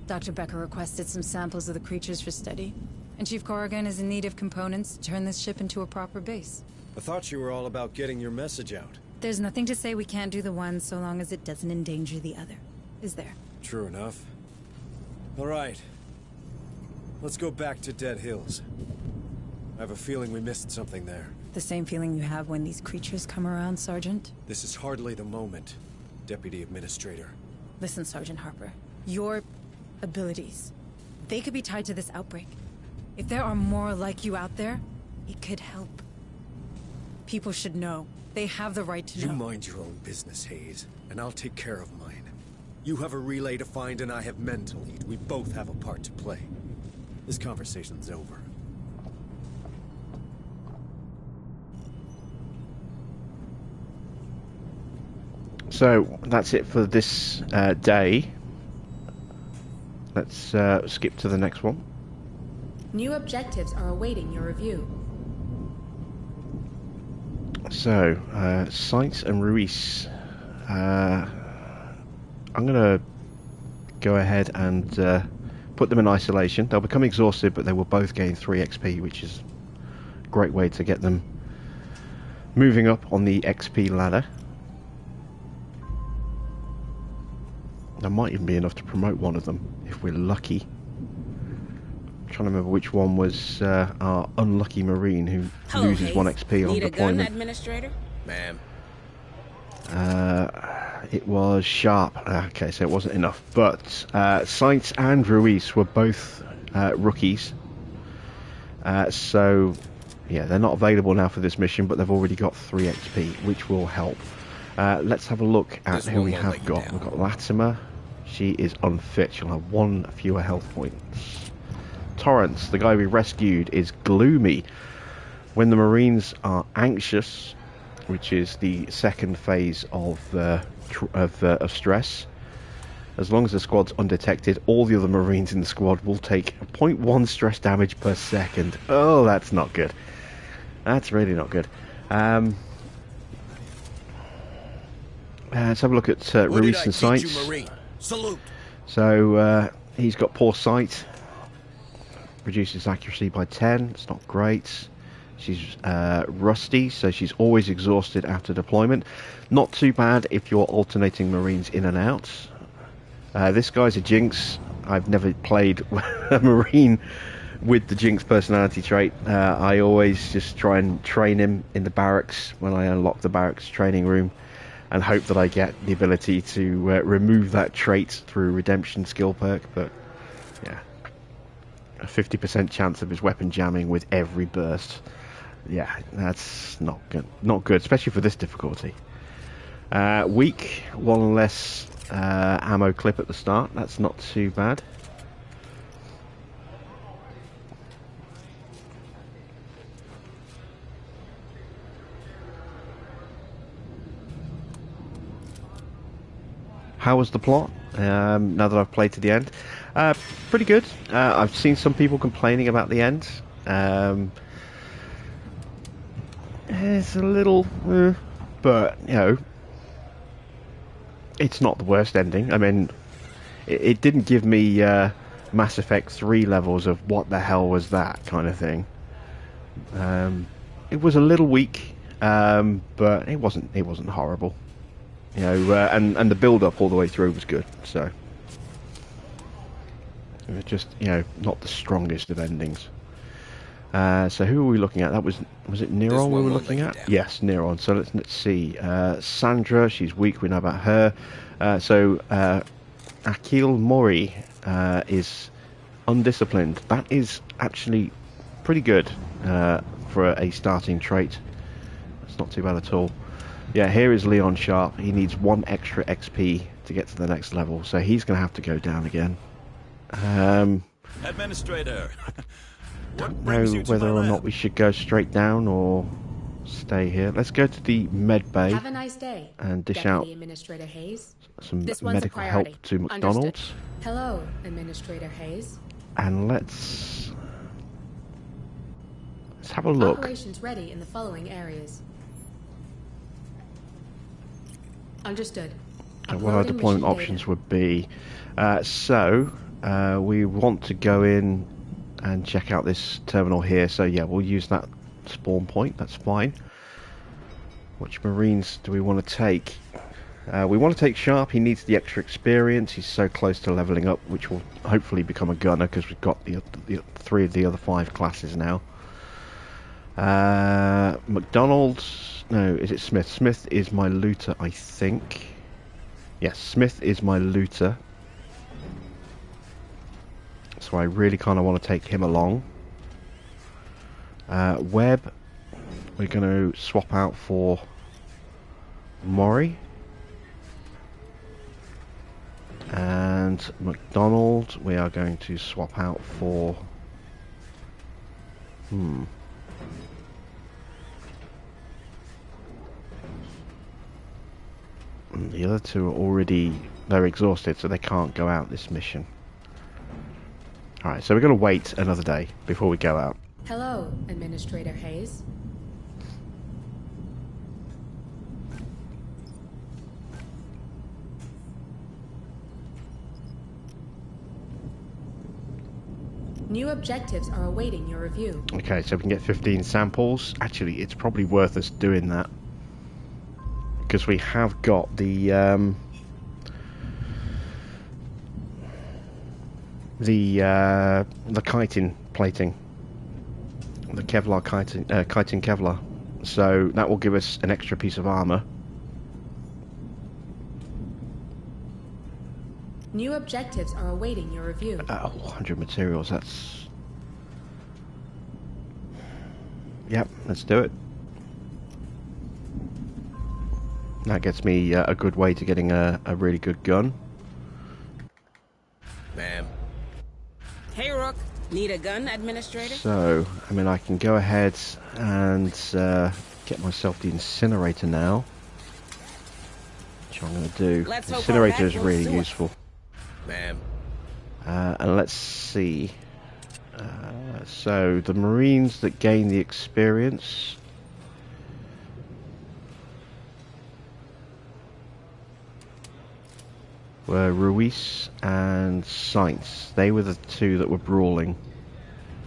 Dr. Becker requested some samples of the creatures for study, and Chief Corrigan is in need of components to turn this ship into a proper base. I thought you were all about getting your message out. There's nothing to say we can't do the one so long as it doesn't endanger the other, is there? True enough. All right. Let's go back to Dead Hills. I have a feeling we missed something there. The same feeling you have when these creatures come around, Sergeant? This is hardly the moment, Deputy Administrator. Listen, Sergeant Harper. Your abilities, they could be tied to this outbreak. If there are more like you out there, it could help. People should know. They have the right to know. You mind your own business, Hayes, and I'll take care of mine. You have a relay to find, and I have men to lead. We both have a part to play. This conversation's over. So that's it for this day. Let's skip to the next one. New objectives are awaiting your review. So, Sainz and Ruiz. I'm going to go ahead and put them in isolation. They'll become exhausted, but they will both gain 3 XP, which is a great way to get them moving up on the XP ladder. That might even be enough to promote one of them, if we're lucky. I'm trying to remember which one was our unlucky Marine who loses Hayes. 1 XP on Need a gun, deployment. Administrator? Ma'am. It was Sharp. Okay, so it wasn't enough. But Sainz and Ruiz were both rookies. So, yeah, they're not available now for this mission, but they've already got 3 XP, which will help. Let's have a look at who we have got. We've got Latimer. She is unfit. She'll have 1 fewer health points. Torrance, the guy we rescued, is gloomy. When the Marines are anxious, which is the second phase of stress. As long as the squad's undetected, all the other Marines in the squad will take 0.1 stress damage per second. Oh, that's not good. That's really not good. Let's have a look at Ruiz's sights. Salute. So he's got poor sight. Reduces accuracy by 10. It's not great. She's rusty, so she's always exhausted after deployment. Not too bad if you're alternating Marines in and out. This guy's a Jinx. I've never played a Marine with the Jinx personality trait. I always just try and train him in the barracks when I unlock the barracks training room, and hope that I get the ability to remove that trait through redemption skill perk. But yeah, a 50% chance of his weapon jamming with every burst. Yeah, that's not good. Not good, especially for this difficulty. Weak, one less ammo clip at the start. That's not too bad. How was the plot? Now that I've played to the end, pretty good. I've seen some people complaining about the end. It's a little, but you know, it's not the worst ending. I mean, it didn't give me Mass Effect 3 levels of what the hell was that kind of thing. It was a little weak, but it wasn't horrible. You know, and the build-up all the way through was good. So it was just, you know, not the strongest of endings. So who were we looking at? Was it Neron we were looking at? Yes, Neron. So let's see. Sandra, she's weak. We know about her. So Akil Mori is undisciplined. That is actually pretty good for a starting trait. It's not too bad at all. Yeah, here is Leon Sharp. He needs 1 extra XP to get to the next level, so he's going to have to go down again. Administrator. Don't know whether or not we should go straight down or stay here. Let's go to the med bay. Have a nice day, and dish Deputy out Administrator Hayes. some This one's medical a help priority. to McDonald's. Understood. Hello, Administrator Hayes. And let's have a look. Operations ready in the following areas. Understood. What our deployment options would be. We want to go in and check out this terminal here. So yeah, we'll use that spawn point. That's fine. Which Marines do we want to take? We want to take Sharp. He needs the extra experience. He's so close to leveling up, which will hopefully become a gunner because we've got the 3 of the other 5 classes now. McDonald's. No, is it Smith? Smith is my looter, I think. Yes, Smith is my looter. So I really kind of want to take him along. Webb, we're going to swap out for Mori. And McDonald, we are going to swap out for... The other 2 are already... They're exhausted, so they can't go out this mission. Alright, so we're going to wait another day before we go out. Hello, Administrator Hayes. New objectives are awaiting your review. Okay, so we can get 15 samples. Actually, it's probably worth us doing that. Because we have got the chitin plating, the Kevlar chitin Kevlar, so that will give us an extra piece of armor. New objectives are awaiting your review. 100 materials. That's yep. Let's do it. That gets me a good way to getting a really good gun. Ma'am. Hey, Rook. Need a gun, Administrator? So, I mean, I can go ahead and get myself the incinerator now. Which I'm going to do. Let's hope Incinerator our is back really goes useful. Ma'am. And let's see. So the Marines that gain the experience. Were Ruiz and Sainz. They were the two that were brawling.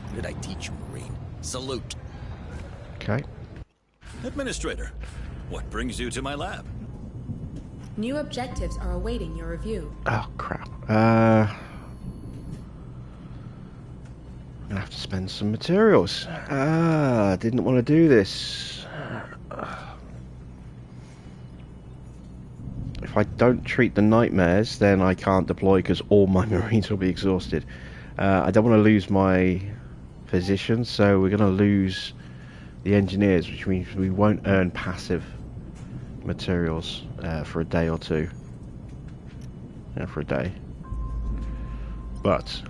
What did I teach you, Marine? Salute. Okay. Administrator, what brings you to my lab? New objectives are awaiting your review. Oh, crap. I'm gonna have to spend some materials. Didn't want to do this. If I don't treat the nightmares, then I can't deploy because all my Marines will be exhausted. I don't want to lose my physicians, so we're going to lose the engineers, which means we won't earn passive materials for a day or two. Yeah, for a day. But,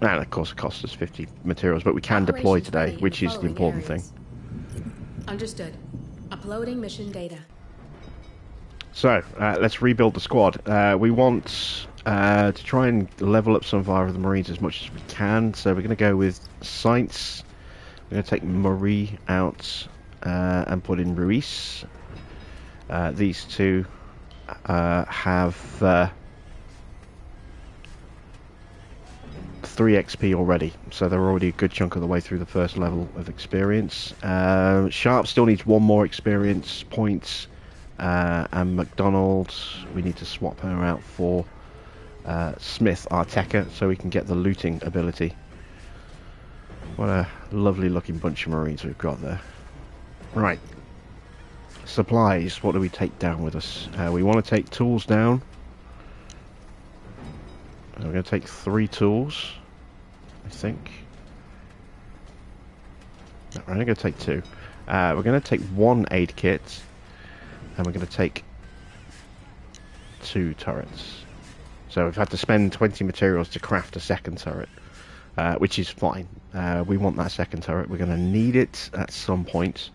and of course it costs us 50 materials, but we can deploy today, which is the important thing. Understood. Uploading mission data. So, let's rebuild the squad. We want to try and level up some of our other Marines as much as we can. So we're going to go with Sainz. We're going to take Marie out and put in Ruiz. These two have 3 XP already, so they're already a good chunk of the way through the first level of experience. Sharp still needs 1 more experience points. And McDonald, we need to swap her out for Smith, our Techer, so we can get the looting ability. What a lovely looking bunch of Marines we've got there. Right. Supplies, what do we take down with us? We want to take tools down. We're going to take 3 tools, I think. No, we're only going to take 2. We're going to take 1 aid kit. And we're going to take 2 turrets. So we've had to spend 20 materials to craft a second turret, which is fine. We want that second turret. We're going to need it at some point.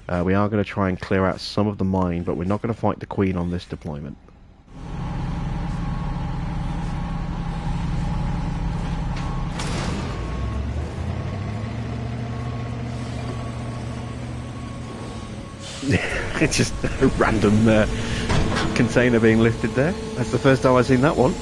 We are going to try and clear out some of the mine, but we're not going to fight the Queen on this deployment. It's just a random container being lifted there. That's the first time I've seen that one.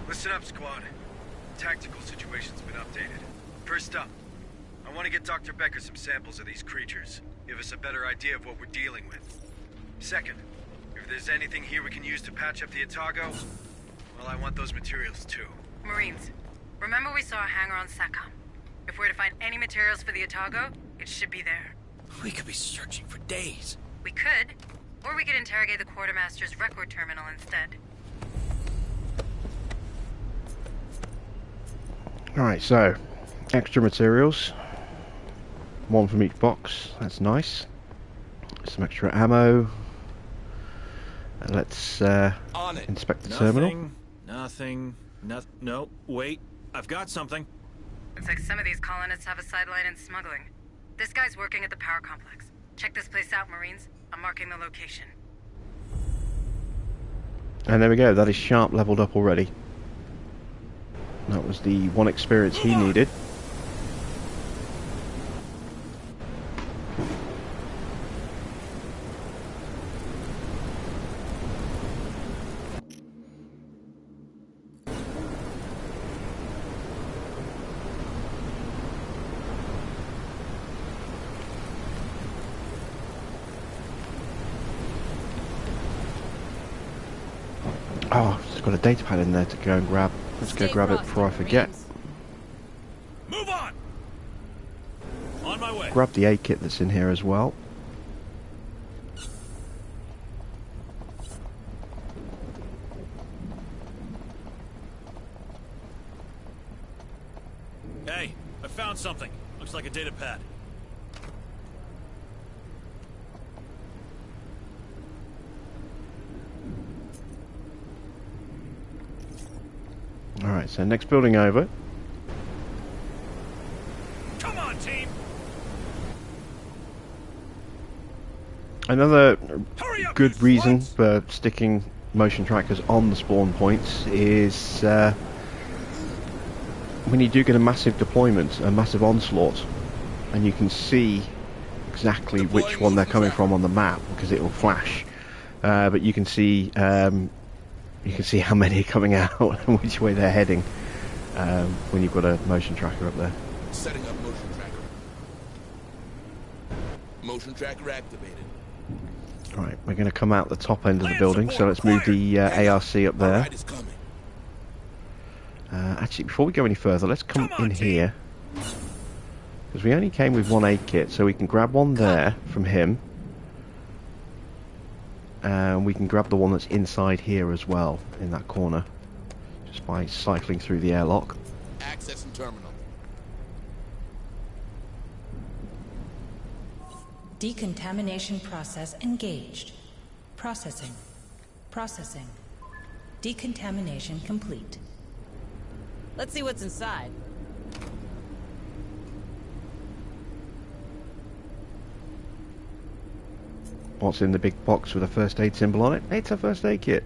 Listen up, squad. Tactical situation's been updated. First up, I want to get Dr. Becker some samples of these creatures. Give us a better idea of what we're dealing with. Second, if there's anything here we can use to patch up the Otago, well, I want those materials too. Marines, remember we saw a hangar on SATCOM. If we're to find any materials for the Otago, it should be there. We could be searching for days. We could, or we could interrogate the quartermaster's record terminal instead. Alright, so extra materials. 1 from each box. That's nice. Some extra ammo. Let's inspect the terminal. Nothing. No, wait. I've got something. Looks like some of these colonists have a sideline in smuggling. This guy's working at the power complex. Check this place out, Marines. I'm marking the location. And there we go. That is Sharp leveled up already. That was the 1 experience he needed. Oh, it's got a data pad in there to go and grab. Let's go grab it before I forget. Move on. On my way. Grab the aid kit that's in here as well. Hey, I found something. Looks like a data pad. Alright, so next building over. Come on, team. Another good reason for sticking motion trackers on the spawn points is when you do get a massive deployment, a massive onslaught, and you can see exactly which one they're coming from on the map because it will flash. But you can see how many are coming out and which way they're heading when you've got a motion tracker up there. Setting up motion tracker. Motion tracker activated. Right, we're going to come out the top end of the building, so let's move the ARC up there. Actually, before we go any further, let's come in here. Because we only came with one aid kit, so we can grab one there from him. And we can grab the one that's inside here as well, in that corner. Just by cycling through the airlock. Accessing terminal. Decontamination process engaged. Processing. Processing. Decontamination complete. Let's see what's inside. What's in the big box with a first aid symbol on it? It's a first aid kit.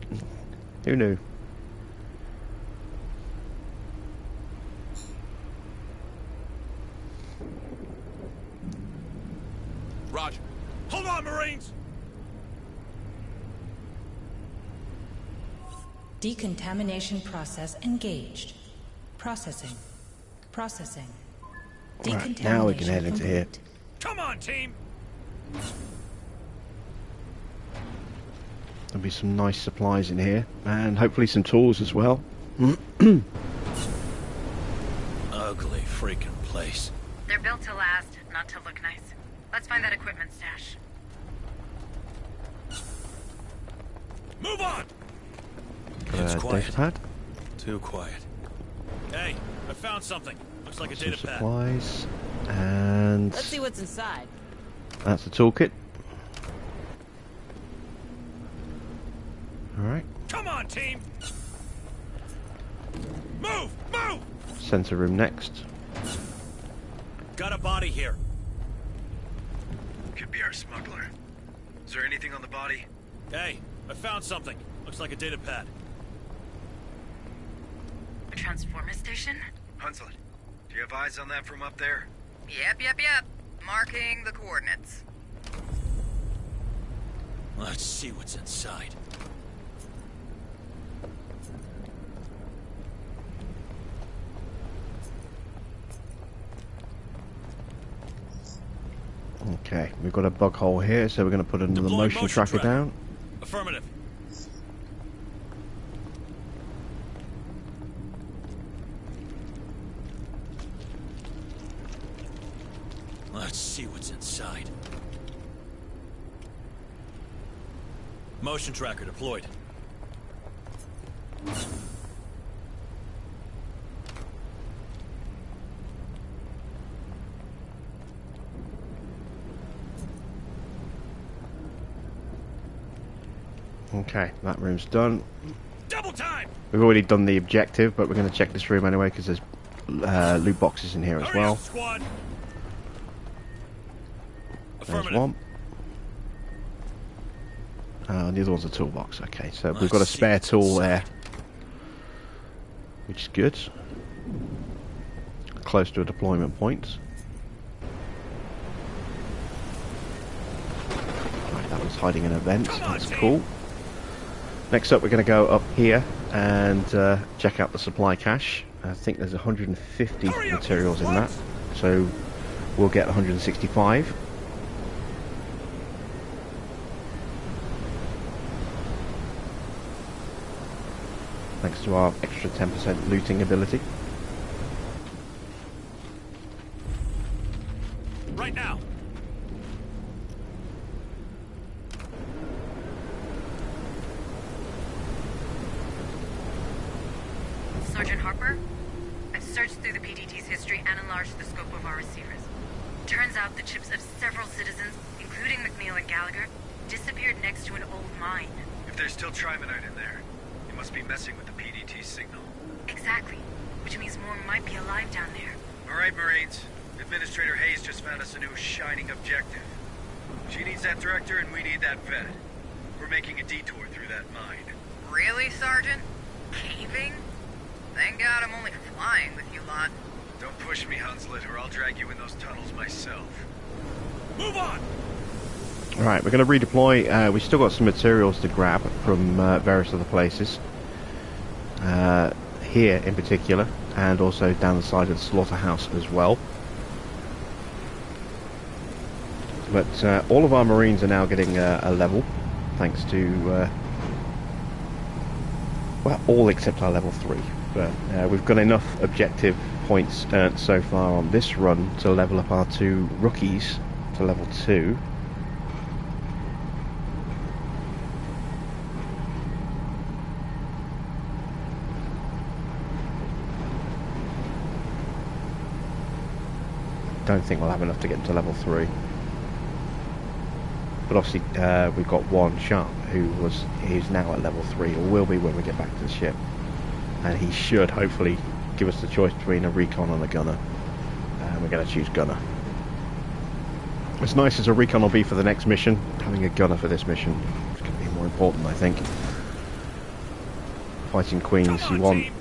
Who knew? Roger. Hold on, Marines! Decontamination process engaged. Processing. Processing. Right, now we can head into here. Come on, team! There'll be some nice supplies in here, and hopefully some tools as well. Ugly freaking place. They're built to last, not to look nice. Let's find that equipment stash. Move on! It's quiet. Data pad. Too quiet. Hey, I found something. Looks like a Some data pad. supplies, and Let's see what's inside. that's a toolkit. Alright. Come on, team! Move! Move! Sensor room next. Got a body here. Could be our smuggler. Is there anything on the body? Hey, I found something. Looks like a data pad. A transformer station? Hunslet, do you have eyes on that from up there? Yep. Marking the coordinates. Let's see what's inside. Okay, we've got a bug hole here, so we're going to put another motion tracker down. Affirmative. Let's see what's inside. Motion tracker deployed. Okay, that room's done. Double time. We've already done the objective, but we're going to check this room anyway because there's loot boxes in here as well. Squad. There's one. The other one's a toolbox. Okay, so we've got a spare tool there, which is good. Close to a deployment point. Right, that was hiding in a vent. That's cool. Next up, we're going to go up here and check out the supply cache. I think there's 150 materials in that, so we'll get 165. thanks to our extra 10% looting ability. Right now. Sergeant Harper, I've searched through the PDT's history and enlarged the scope of our receivers. Turns out the chips of several citizens, including McNeil and Gallagher, disappeared next to an old mine. If there's still trimonite in there, it must be messing with the PDT signal. Exactly, which means more might be alive down there. All right, Marines. Administrator Hayes just found us a new shining objective. She needs that director and we need that vet. We're making a detour through that mine. Really, Sergeant? Caving? Thank God I'm only flying with you lot. Don't push me, Hunslet, or I'll drag you in those tunnels myself. Move on! Alright, we're going to redeploy. We've still got some materials to grab from various other places. Here in particular, and also down the side of the slaughterhouse as well. But all of our Marines are now getting a level, thanks to... well, all except our level 3. But we've got enough objective points earned so far on this run to level up our 2 rookies to level 2. Don't think we'll have enough to get into level 3. But obviously we've got one Sharp who's now at level 3, or will be when we get back to the ship. And he should hopefully give us the choice between a recon and a gunner. And we're going to choose gunner. As nice as a recon will be for the next mission, having a gunner for this mission is going to be more important, I think. Fighting Queens, you want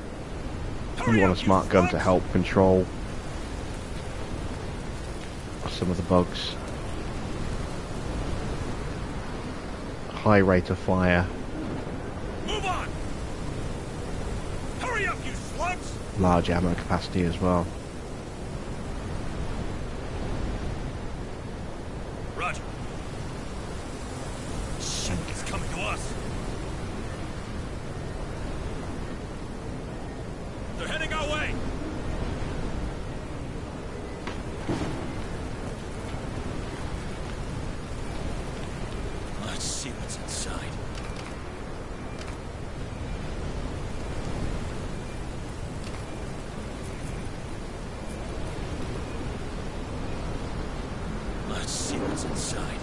a smart gun to help control some of the bugs. High rate of fire. Move on! Hurry up, you slugs! Large ammo capacity as well. Roger. Shit, it's coming to us. They're heading our way. Let's see what's inside. Let's see what's inside.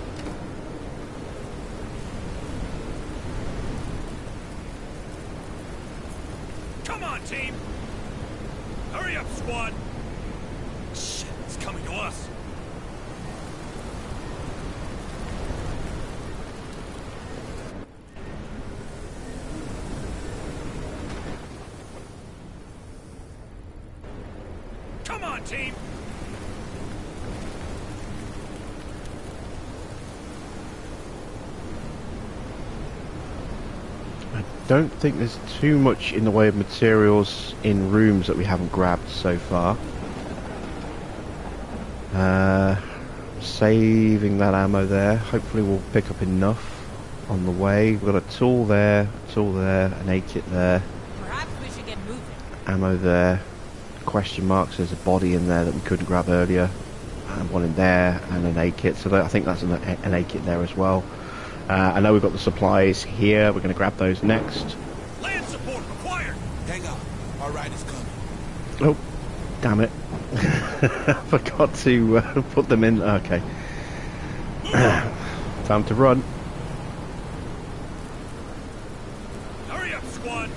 Come on, team! Hurry up, squad! Shit, it's coming to us. Come on, team! Don't think there's too much in the way of materials in rooms that we haven't grabbed so far. Saving that ammo there. Hopefully we'll pick up enough on the way. We've got a tool there, an A kit there. Perhaps we should get moving. Ammo there. Question marks. There's a body in there that we couldn't grab earlier. And one in there, and an A kit. So I think that's an A kit there as well. I know we've got the supplies here. We're going to grab those next. Land support required. Hang on. Our ride is coming. Oh, damn it. Forgot to put them in. Okay. Time to run. Hurry up, squad.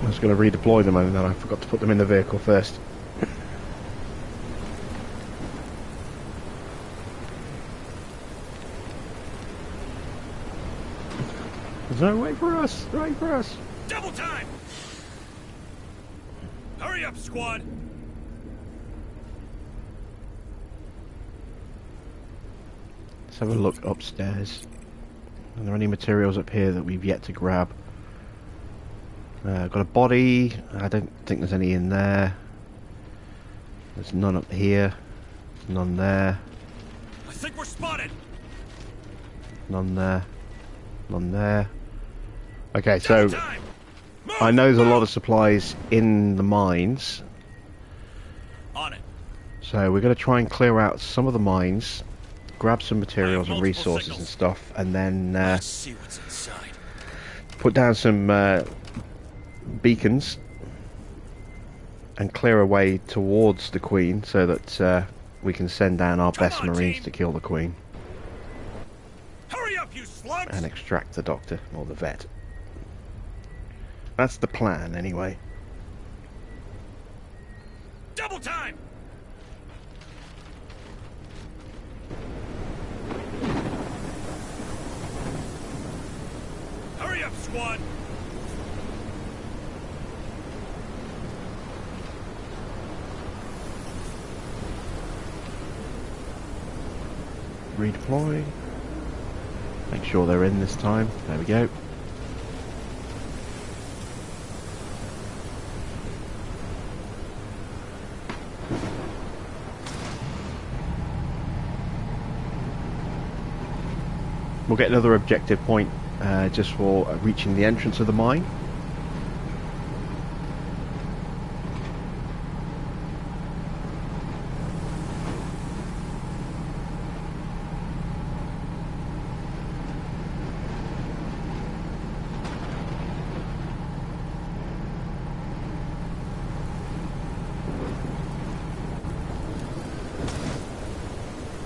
I was going to redeploy them and then I forgot to put them in the vehicle first. No, wait for us! Wait for us! Double time! Hurry up, squad! Let's have a look upstairs. Are there any materials up here that we've yet to grab? Got a body. I don't think there's any in there. There's none up here. None there. I think we're spotted! None there. None there. Okay, so I know there's a lot of supplies in the mines. On it. So we're going to try and clear out some of the mines, grab some materials and resources and stuff, and then Let's see what's inside. put down some beacons and clear a way towards the Queen so that we can send down our best Marines to kill the Queen. Hurry up, you slugs! And extract the doctor, or the vet. That's the plan, anyway. Double time! Hurry up, squad! Redeploy. Make sure they're in this time. There we go. We'll get another objective point just for reaching the entrance of the mine.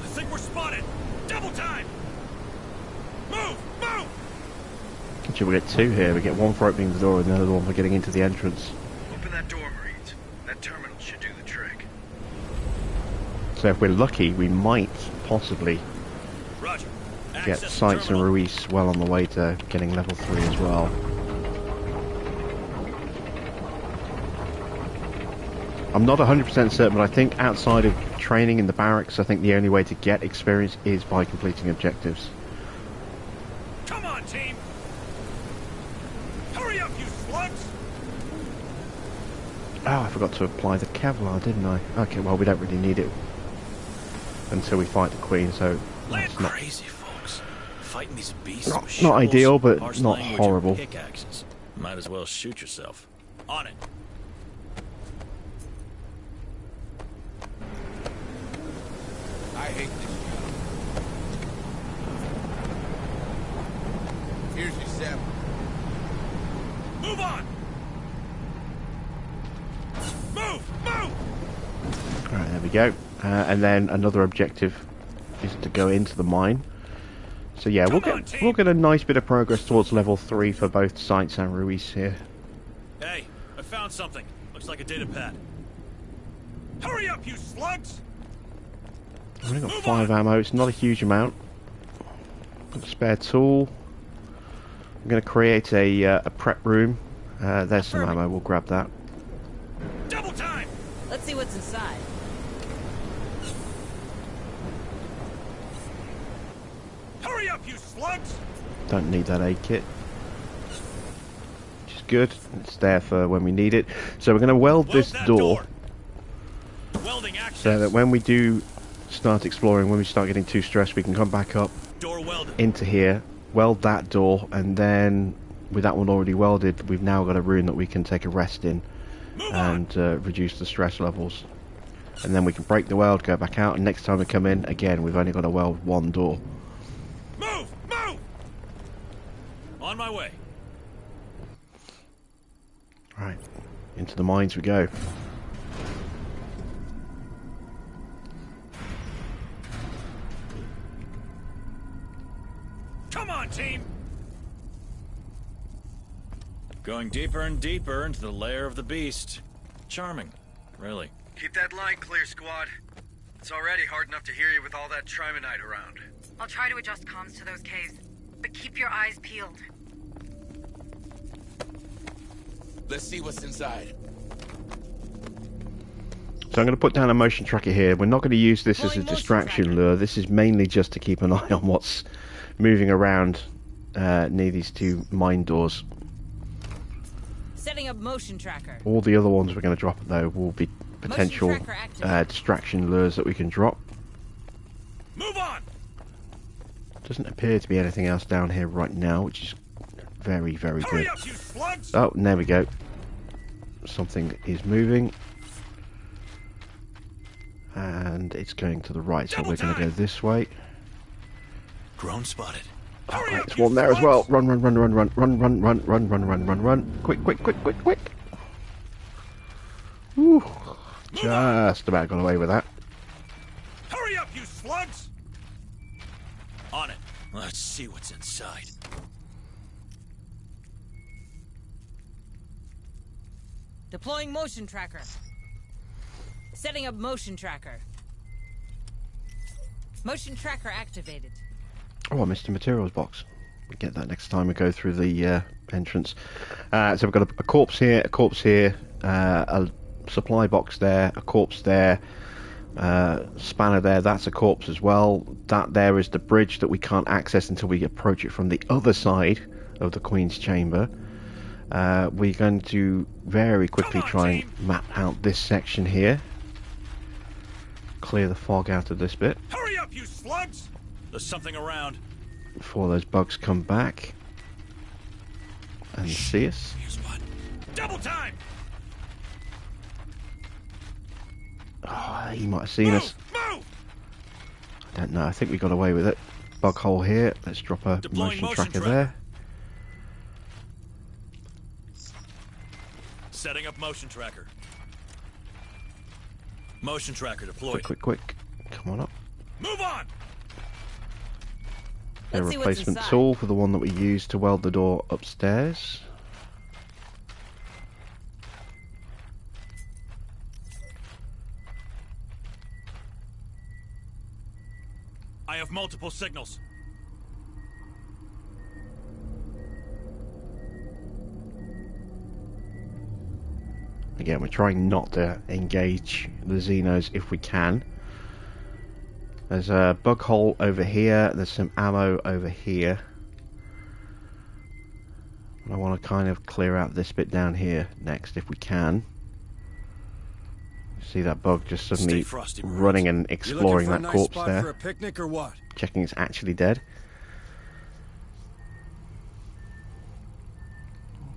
I think we're spotted! Double time! Move! Move! Actually, we get two here. We get one for opening the door and the other one for getting into the entrance. Open that door, Marines. That terminal should do the trick. So if we're lucky, we might possibly Roger. get Sights and Ruiz well on the way to getting level 3 as well. I'm not 100% certain, but I think outside of training in the barracks, I think the only way to get experience is by completing objectives. Come on, team! Hurry up, you slugs! Oh, I forgot to apply the Kevlar, didn't I? Okay, well, we don't really need it until we fight the Queen, so that's not crazy, folks. Fighting these beasts not, with not shovels, ideal, but harsh not language, horrible. and pickaxes. Might as well shoot yourself. On it. I hate this job. Here's your sample. Move on! Move! Move! Alright, there we go. And then another objective is to go into the mine. So yeah, we'll get a nice bit of progress towards level 3 for both Sights and Ruiz here. Hey, I found something. Looks like a data pad. Hurry up, you slugs! I've only got 5 ammo, it's not a huge amount. Got a spare tool. I'm going to create a prep room. There's some ammo, we'll grab that. Double time! Let's see what's inside. Hurry up, you slugs! Don't need that aid kit. Which is good, it's there for when we need it. So we're going to weld this door. Welding action. So that when we do start exploring, when we start getting too stressed, we can come back up into here, weld that door, and then with that one already welded, we've now got a room that we can take a rest in and reduce the stress levels. And then we can break the weld, go back out, and next time we come in, again, we've only got to weld one door. Move! Move! On my way. Right, into the mines we go. Come on, team! Going deeper and deeper into the lair of the beast. Charming, really. Keep that line clear, squad. It's already hard enough to hear you with all that trimonite around. I'll try to adjust comms to those caves, but keep your eyes peeled. Let's see what's inside. So I'm going to put down a motion tracker here. We're not going to use this as a distraction lure. This is mainly just to keep an eye on what's moving around near these two mine doors. Setting up motion tracker. All the other ones we're going to drop, though, will be potential distraction lures that we can drop. Move on! Doesn't appear to be anything else down here right now, which is Very, very good. Up, you slugs! Oh, there we go. Something is moving. And it's going to the right, so we're going to go this way. Drone spotted. Oh, there's one there as well. Run, run, run, run, run, run, run, run, run, run, run, run, run. Quick, quick, quick, quick, quick. Whew. Just about got away with that. Hurry up, you slugs! On it. Let's see what's inside. Deploying motion tracker. Setting up motion tracker. Motion tracker activated. Oh, I missed a materials box. We'll get that next time we go through the entrance. So we've got a corpse here, a supply box there, a corpse there, spanner there, that's a corpse as well. That there is the bridge that we can't access until we approach it from the other side of the Queen's Chamber. We're going to very quickly try and map out this section here. Clear the fog out of this bit. Hurry up, you slugs! There's something around. Before those bugs come back and see us. Here's one. Double time! Oh, he might have seen us. Move! I don't know. I think we got away with it. Bug hole here. Let's drop a motion tracker there. Setting up motion tracker. Motion tracker deployed. Quick, quick, quick. Come on up. Move on! A replacement tool for the one that we used to weld the door upstairs. I have multiple signals. Again, we're trying not to engage the Xenos if we can. There's a bug hole over here, there's some ammo over here. And I want to kind of clear out this bit down here next if we can. See that bug just suddenly frosty, running and exploring that corpse there. For a picnic or what? Checking it's actually dead.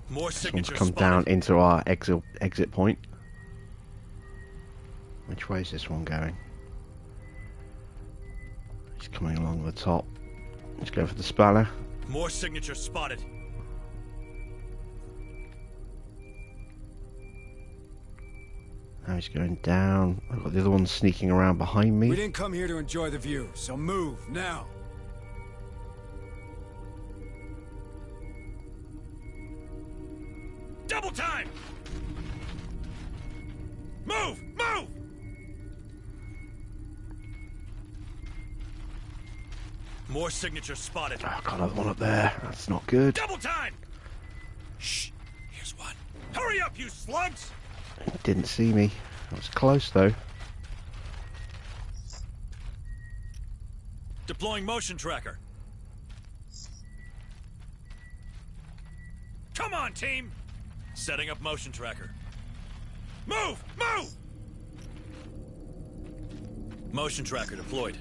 More Someone's signatures come spotted. down into our exit point. Which way is this one going? He's coming along the top. Let's go for the spanner. More signatures spotted. Now he's going down. I've got the other one sneaking around behind me. We didn't come here to enjoy the view, so move now. Double time! Move! Move! More signatures spotted. Oh, got another one up there. That's not good. Double time! Shh! Here's one. Hurry up, you slugs! He didn't see me. I was close though. Deploying motion tracker. Come on, team! Setting up motion tracker. Move! Move! Motion tracker deployed.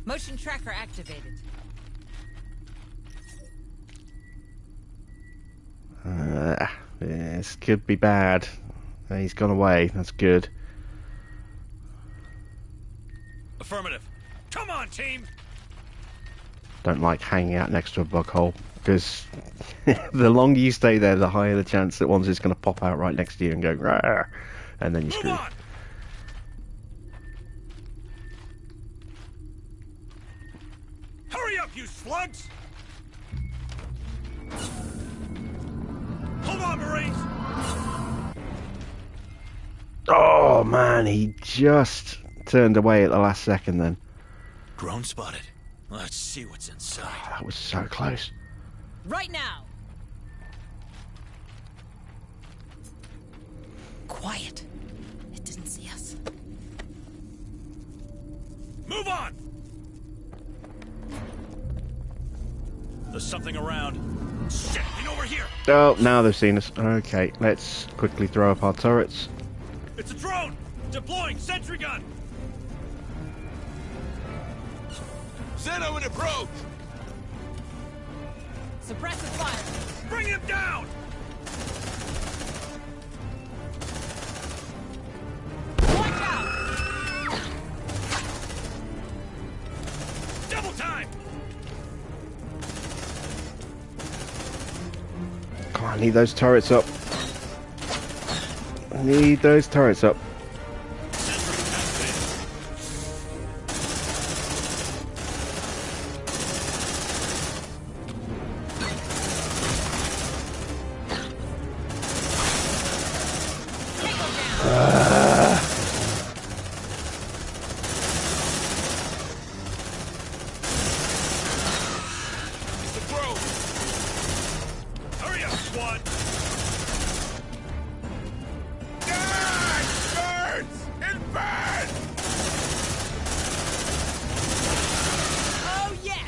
Motion tracker activated. This could be bad. He's gone away. That's good. Affirmative. Come on, team! Don't like hanging out next to a bug hole because the longer you stay there, the higher the chance that one's just going to pop out right next to you and go, "Rawr," and then you're screwed. Hurry up, you slugs! Hold on, Marines! Oh man, he just turned away at the last second then. Drone spotted. Let's see what's inside. That was so close. Right now! Quiet. It didn't see us. Move on! There's something around. Shit, get over here! Oh, now they've seen us. Okay, let's quickly throw up our turrets. It's a drone! Deploying sentry gun! Send him an approach! Suppressive fire! Bring him down! Watch out! Double time! Come on, I need those turrets up. I need those turrets up.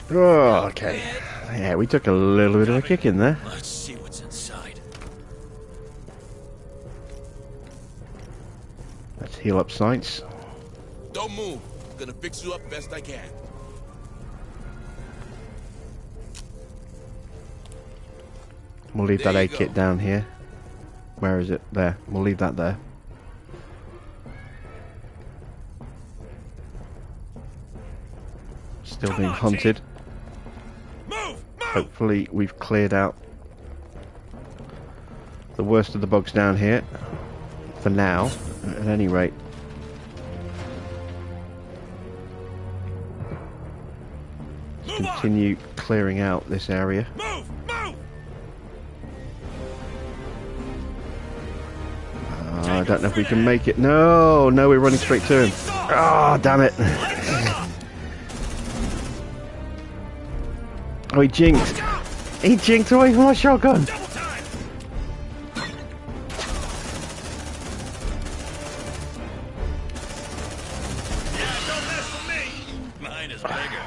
Oh, okay. Yeah, we took a little bit of a kick in there. Let's see what's inside. Let's heal up sights. Don't move. Gonna fix you up best I can. We'll leave that aid kit down here. Where is it? There. We'll leave that there. Still being hunted. Hopefully we've cleared out the worst of the bugs down here. For now, at any rate. Let's continue clearing out this area. I don't know if we can make it. No, we're running straight to him. Oh, damn it. Oh, he jinked. He jinked away from my shotgun. Mine is bigger.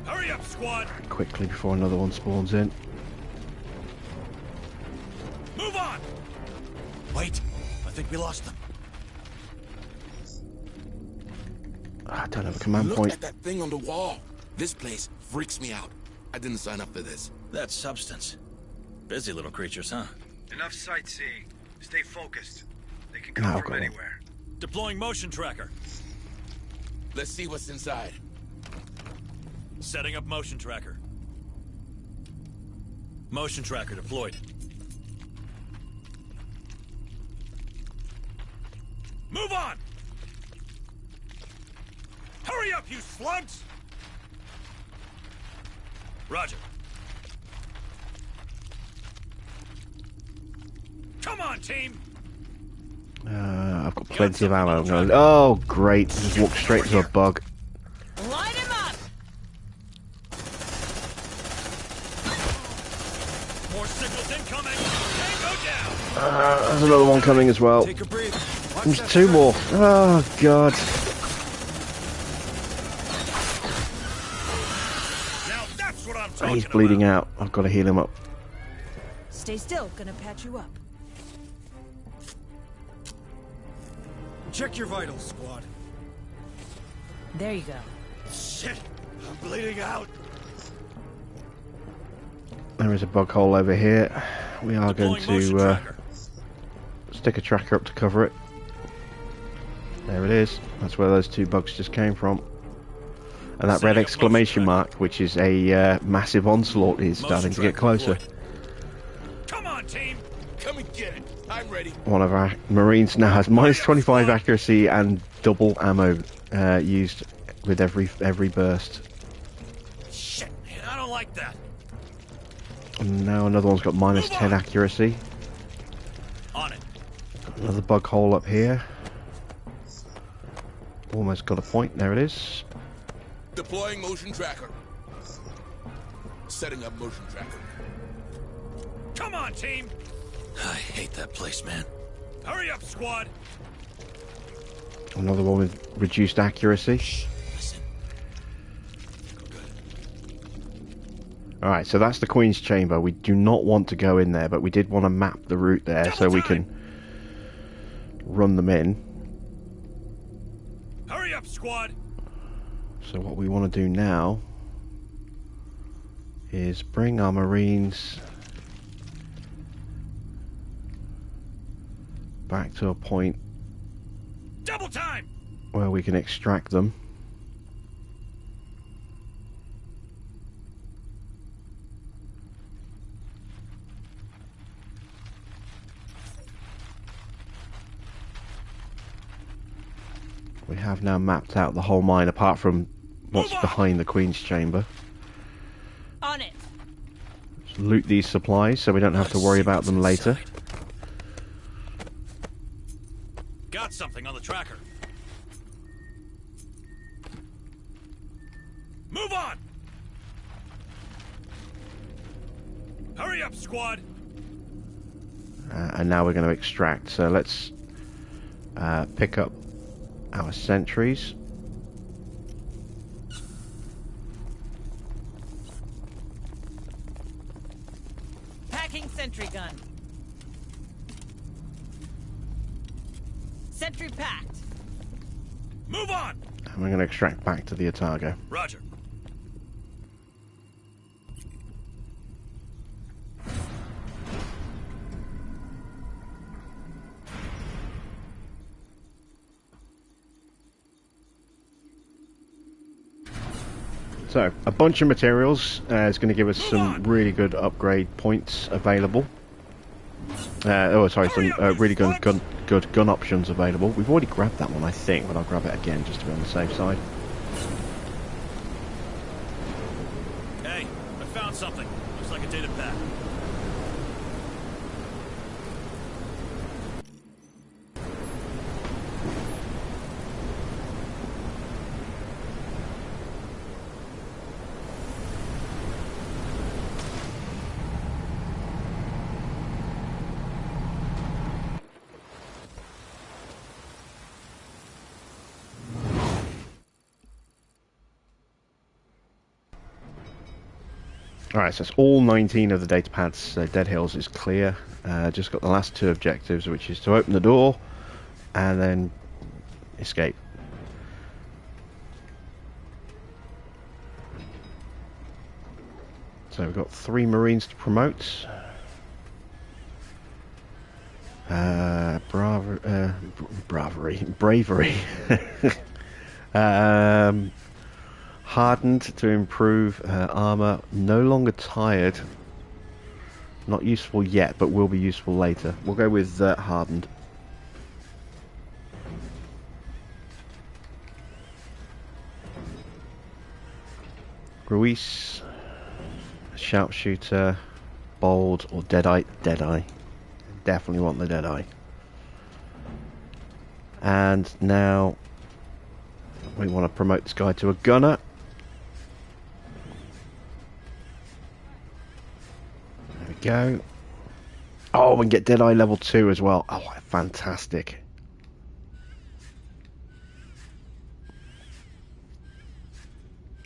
Hurry up, squad. Quickly before another one spawns in. Move on. Wait, I think we lost them. I don't have a command Look point. at that thing on the wall. This place freaks me out. I didn't sign up for this. That's substance. Busy little creatures, huh? Enough sightseeing. Stay focused. They can come from anywhere. Deploying motion tracker. Let's see what's inside. Setting up motion tracker. Motion tracker deployed. Move on! Hurry up, you slugs! Roger. Come on, team! I've got plenty of ammo. Oh, great. Just walk straight to a bug. Light him up! More signals incoming! Tango down! There's another one coming as well. Take a breath. There's two more. Oh, God. Now that's what I'm talking He's bleeding out. I've got to heal him up. Stay still, gonna patch you up. Check your vitals, squad. There you go. Shit! I'm bleeding out! There is a bug hole over here. We are going to stick a tracker up to cover it. There it is. That's where those two bugs just came from. And that red exclamation mark, which is a massive onslaught, is starting to get closer. Come on, team! Come and get it. I'm ready. One of our Marines now has minus 25 accuracy and double ammo used with every burst. Shit! I don't like that. And now another one's got minus 10 accuracy. On it. Another bug hole up here. Almost got a point. There it is. Deploying motion tracker. Setting up motion tracker. Come on, team! I hate that place, man. Hurry up, squad! Another one with reduced accuracy. Listen. Alright, so that's the Queen's Chamber. We do not want to go in there, but we did want to map the route there so we can run them in. Hurry up, squad! So what we want to do now is bring our Marines back to a point Double time! where we can extract them. We have now mapped out the whole mine apart from what's behind the Queen's Chamber. On it. Let's loot these supplies so we don't have to worry about them later. Got something on the tracker. Move on! Hurry up, squad! And now we're going to extract. So let's pick up our sentries. Packing sentry gun. Sentry packed. Move on! And we're going to extract back to the Otago. Roger. So, a bunch of materials is going to give us some really good upgrade points available. Some really good gun options available. We've already grabbed that one, I think, but I'll grab it again just to be on the safe side. Hey, I found something. Looks like a data pack. Alright, so it's all 19 of the data pads. Dead Hills is clear. Just got the last two objectives, which is to open the door and then escape. So we've got 3 Marines to promote. Bravery. Hardened to improve armor. No longer tired. Not useful yet, but will be useful later. We'll go with hardened. Ruiz, sharpshooter, bold, or deadeye. Deadeye. Definitely want the deadeye. And now we want to promote this guy to a gunner. There we go. Oh, we can get Deadeye level 2 as well. Oh, fantastic.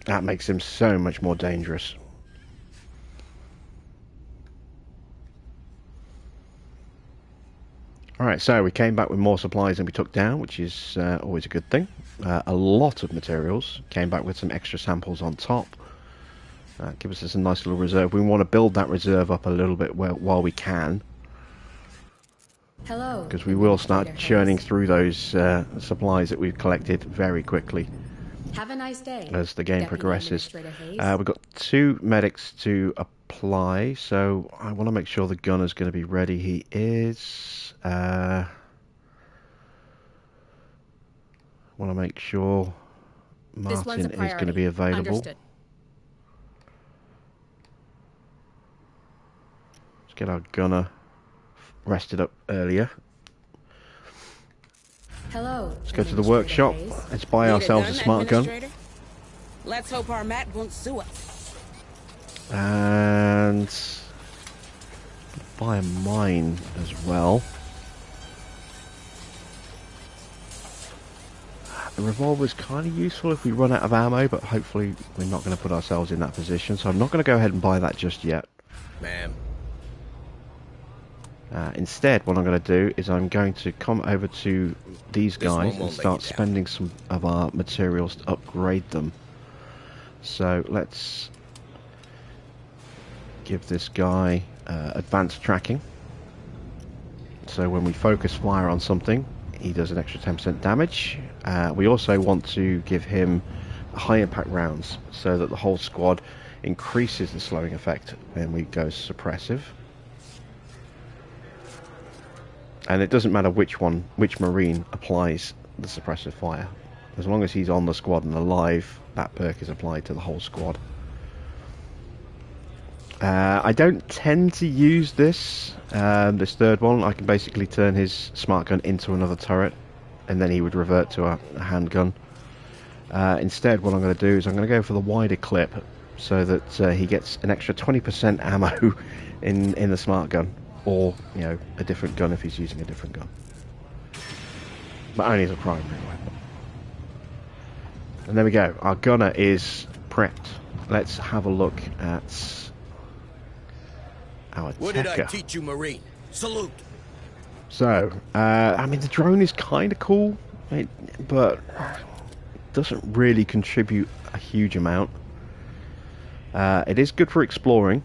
That makes him so much more dangerous. Alright, so we came back with more supplies than we took down, which is always a good thing. A lot of materials. Came back with some extra samples on top. Give us a nice little reserve. We want to build that reserve up a little bit while we can. Hello. Because we will start churning through those supplies that we've collected very quickly. Have a nice day. As the game progresses. Hayes. We've got 2 medics to apply, so I want to make sure the gunner's going to be ready. He is. Want to make sure Martin is going to be available. Understood. Let's get our gunner rested up earlier. Hello. Let's go to the workshop. Let's buy ourselves a smart gun. Let's hope our Matt won't sue us. And buy a mine as well. The revolver's kind of useful if we run out of ammo, but hopefully we're not going to put ourselves in that position, so I'm not going to go ahead and buy that just yet. Ma'am. Instead, what I'm going to do is I'm going to come over to these guys and start spending some of our materials to upgrade them. So let's give this guy advanced tracking. So when we focus fire on something, he does an extra 10% damage. We also want to give him high impact rounds so that the whole squad increases the slowing effect when we go suppressive. And it doesn't matter which Marine applies the suppressive fire. As long as he's on the squad and alive, that perk is applied to the whole squad. I don't tend to use this third one. I can basically turn his smart gun into another turret, and then he would revert to a handgun. Instead, what I'm going to do is I'm going to go for the wider clip, so that he gets an extra 20% ammo in the smart gun, or a different gun if he's using a different gun, but only as a primary weapon. And there we go. Our gunner is prepped. Let's have a look at our What did I Tekka. teach you, Marine? Salute. So, I mean, the drone is kind of cool, but doesn't really contribute a huge amount. It is good for exploring.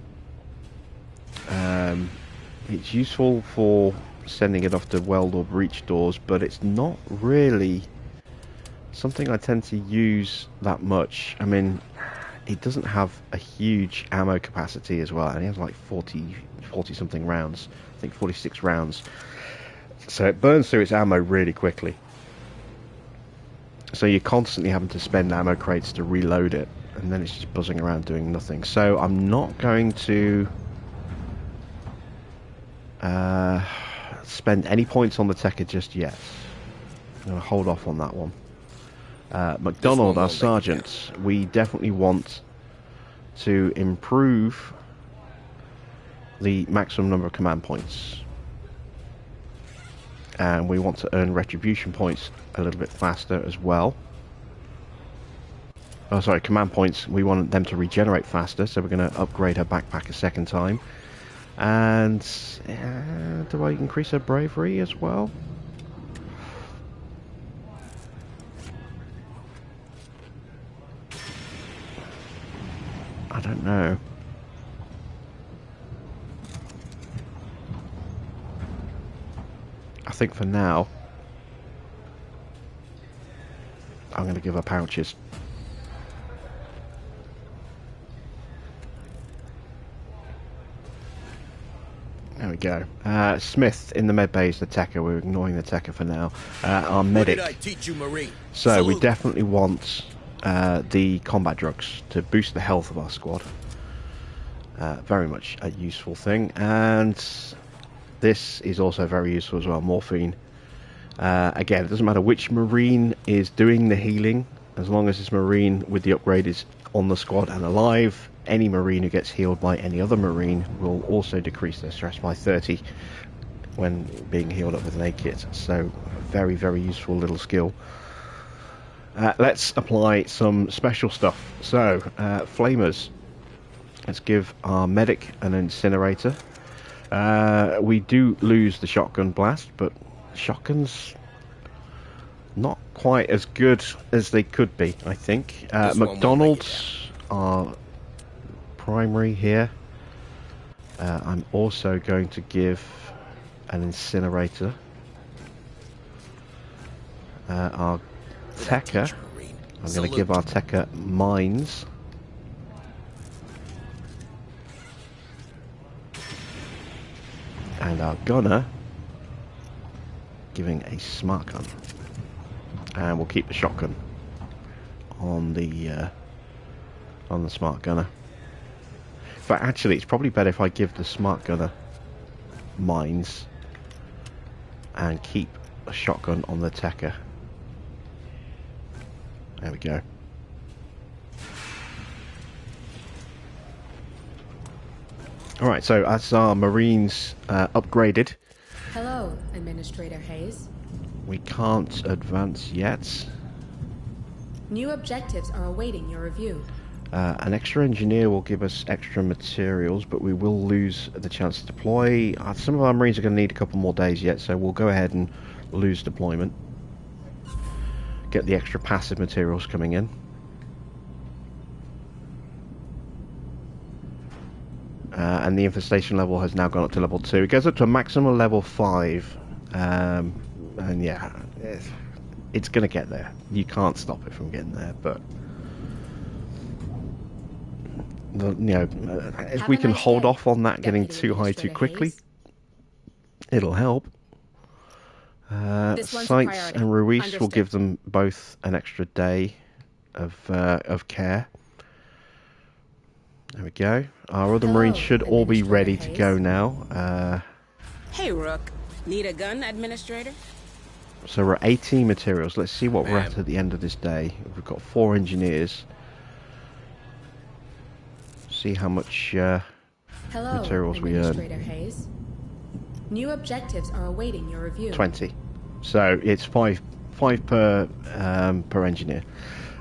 It's useful for sending it off to weld or breach doors, but it's not really something I tend to use that much. I mean, it doesn't have a huge ammo capacity as well, and it has like 40 something rounds. I think 46 rounds. So it burns through its ammo really quickly. So you're constantly having to spend ammo crates to reload it, and then it's just buzzing around doing nothing. So I'm not going to spend any points on the Tekka just yet. I'm going to hold off on that one. McDonald, our sergeant, we definitely want to improve the maximum number of command points, and we want to earn retribution points a little bit faster as well. Oh, sorry, command points. We want them to regenerate faster, so we're going to upgrade her backpack a second time. And do I increase her bravery as well? I don't know. I think for now, I'm going to give her pouches. There we go. Smith in the med bay is the Tekka. We're ignoring the Tekka for now. Our medic. What did I teach you, Marine? So Salute. we definitely want the combat drugs to boost the health of our squad. Very much a useful thing. And this is also very useful as well, morphine. Again, it doesn't matter which Marine is doing the healing, as long as this Marine with the upgrade is on the squad and alive. Any Marine who gets healed by any other Marine will also decrease their stress by 30 when being healed up with an aid kit. So, very, very useful little skill. Let's apply some special stuff. So, flamers. Let's give our medic an incinerator. We do lose the shotgun blast, but shotguns not quite as good as they could be, I think. McDonald's are primary here. I'm also going to give an incinerator. Our Tekka, I'm going to give our Tekka mines. And our gunner giving a smart gun. And we'll keep the shotgun on the smart gunner. But actually, it's probably better if I give the smart gunner mines and keep a shotgun on the Tekka. There we go. Alright, so as our Marines upgraded. Hello, Administrator Hayes. We can't advance yet. New objectives are awaiting your review. An extra engineer will give us extra materials, but we will lose the chance to deploy. Some of our Marines are going to need a couple more days yet, so we'll go ahead and lose deployment. Get the extra passive materials coming in. and the infestation level has now gone up to level 2. It goes up to a maximum level 5, and yeah, it's going to get there. You can't stop it from getting there, but if we can hold off on that getting too high too quickly, it'll help. Sites and Ruiz will give them both an extra day of care. There we go. Our other Marines should all be ready to go now. Hey, Rook. Need a gun, Administrator? So we're at 18 materials. Let's see what we're at the end of this day. We've got 4 engineers. See how much materials we earn. Hayes. New objectives are awaiting your review. 20. So it's 5 per engineer.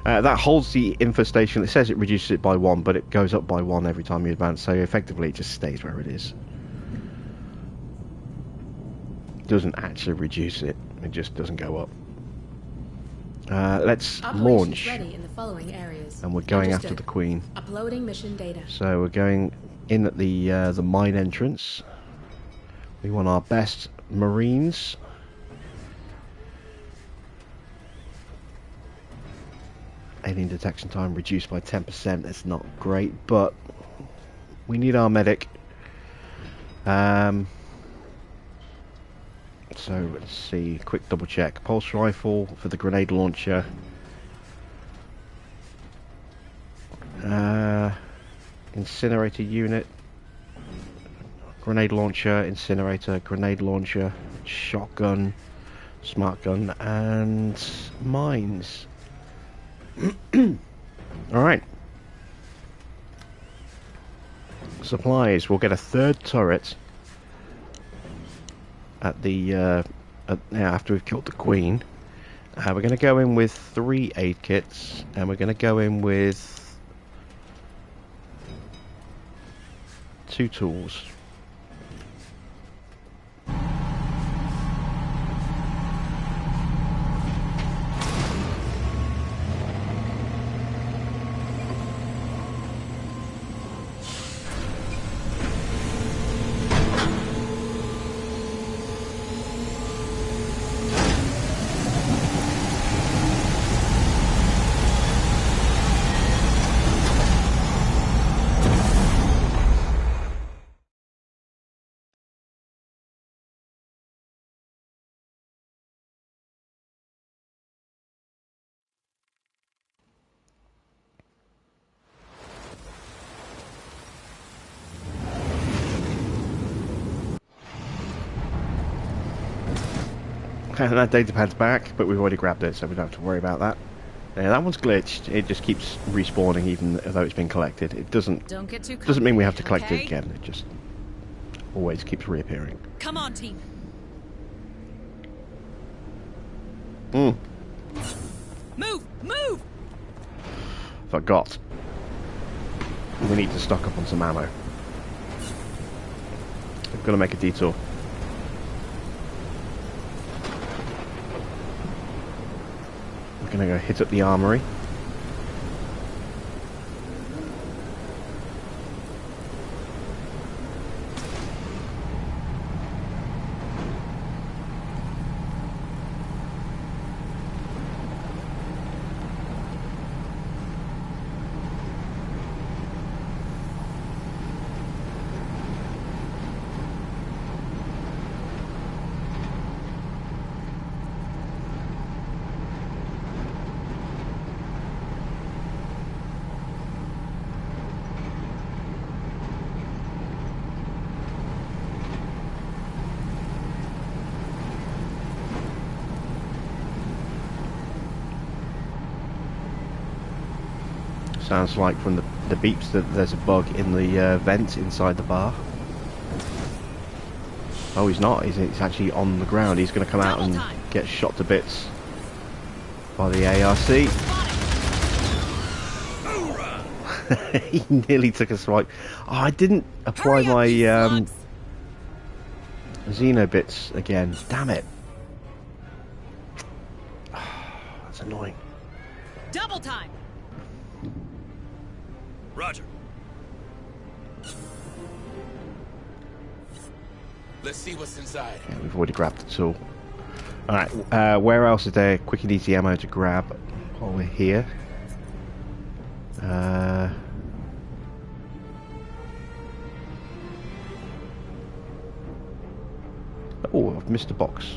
That holds the infestation. It says it reduces it by 1, but it goes up by 1 every time you advance. So effectively, it just stays where it is. It doesn't actually reduce it. It just doesn't go up. Let's launch. Ready in the following areas. And we're going after the Queen. Uploading mission data. So we're going in at the mine entrance. We want our best Marines. Alien detection time reduced by 10%. That's not great, but we need our medic. So let's see. Quick double check. Pulse rifle for the grenade launcher. Incinerator unit. Grenade launcher, incinerator, grenade launcher, shotgun, smart gun, and mines. Alright. Supplies. We'll get a 3rd turret at the after we've killed the Queen. We're going to go in with 3 aid kits, and we're going to go in with 2 tools. That data pad's back, but we've already grabbed it, so we don't have to worry about that. Yeah, that one's glitched. It just keeps respawning even though it's been collected. It doesn't mean we have to collect it again. It just always keeps reappearing. Come on, team. Move! Move! Forgot. We need to stock up on some ammo. We've got to make a detour. We're going to go hit up the armory. Sounds like from the beeps that there's a bug in the vent inside the bar. Oh, he's not. He's actually on the ground. He's going to come out and get shot to bits by the ARC. He nearly took a swipe. Oh, I didn't apply my Xeno bits again. Damn it. That's annoying. Double time. Roger. Let's see what's inside. Yeah, we've already grabbed the tool. Alright, where else is there quick and easy ammo to grab while we're here? Oh, I've missed a box.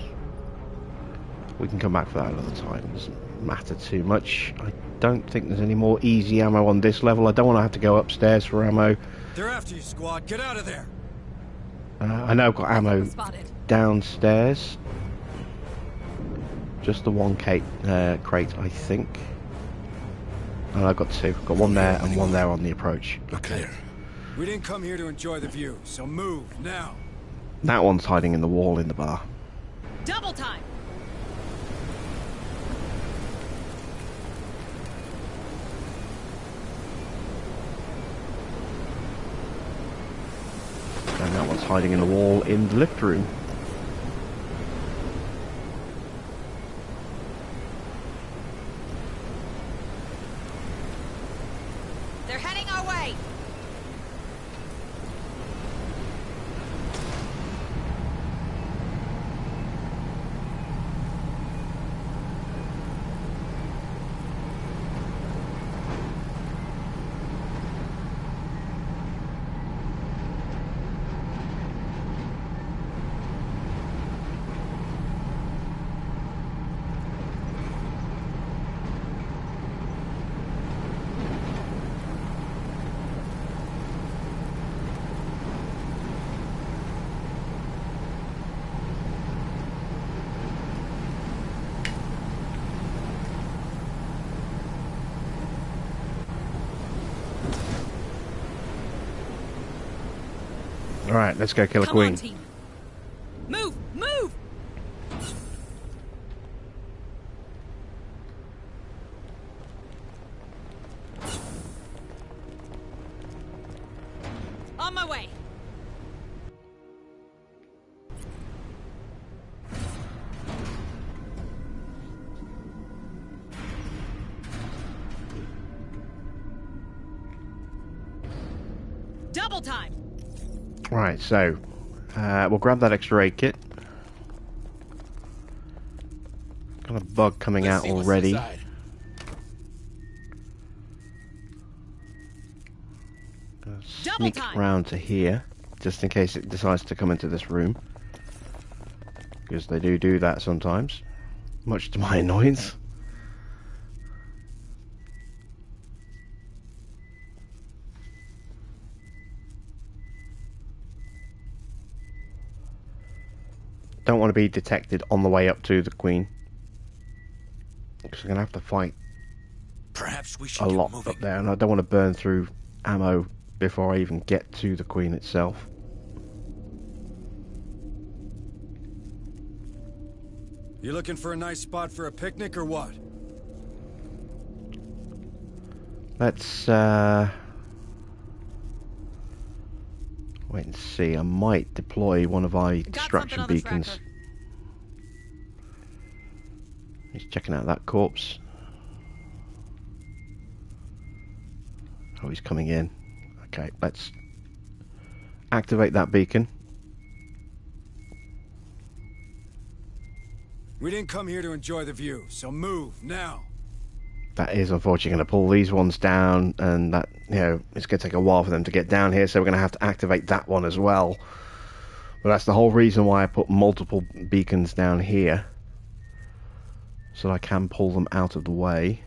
We can come back for that another time. It doesn't matter too much. I don't think there's any more easy ammo on this level. I don't want to have to go upstairs for ammo. They're after you, squad. Get out of there. I know I've got ammo downstairs. Just the one crate, I think. And I've got two. Got one there and one there on the approach. Okay. We didn't come here to enjoy the view, so move now. That one's hiding in the wall in the bar. Double time. And that one's hiding in the wall in the lift room. They're heading our way. Alright, let's go kill a queen. On, team. Move! Move! On my way. Double time. Right, so we'll grab that extra aid kit. Got a bug coming out already. Sneak round to here, just in case it decides to come into this room. Because they do that sometimes, much to my annoyance. Don't want to be detected on the way up to the Queen, because I'm going to have to fight Perhaps we should a lot up there, and I don't want to burn through ammo before I even get to the Queen itself. You looking for a nice spot for a picnic or what? Let's wait and see. I might deploy one of our distraction beacons. He's checking out that corpse. Oh, he's coming in. Okay, let's activate that beacon. We didn't come here to enjoy the view, so move now. That is unfortunately going to pull these ones down, and that, you know, it's going to take a while for them to get down here, so we're going to have to activate that one as well. But that's the whole reason why I put multiple beacons down here, so I can pull them out of the way.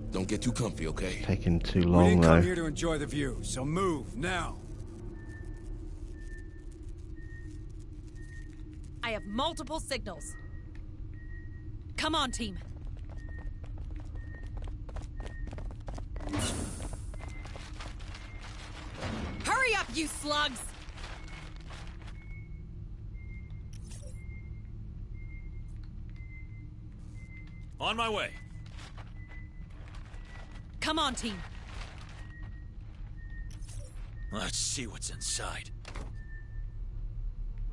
Don't get too comfy, okay? Taking too We long didn't though. come here to enjoy the view, so move now. I have multiple signals. Come on, team. Hurry up, you slugs! On my way. Come on, team. Let's see what's inside.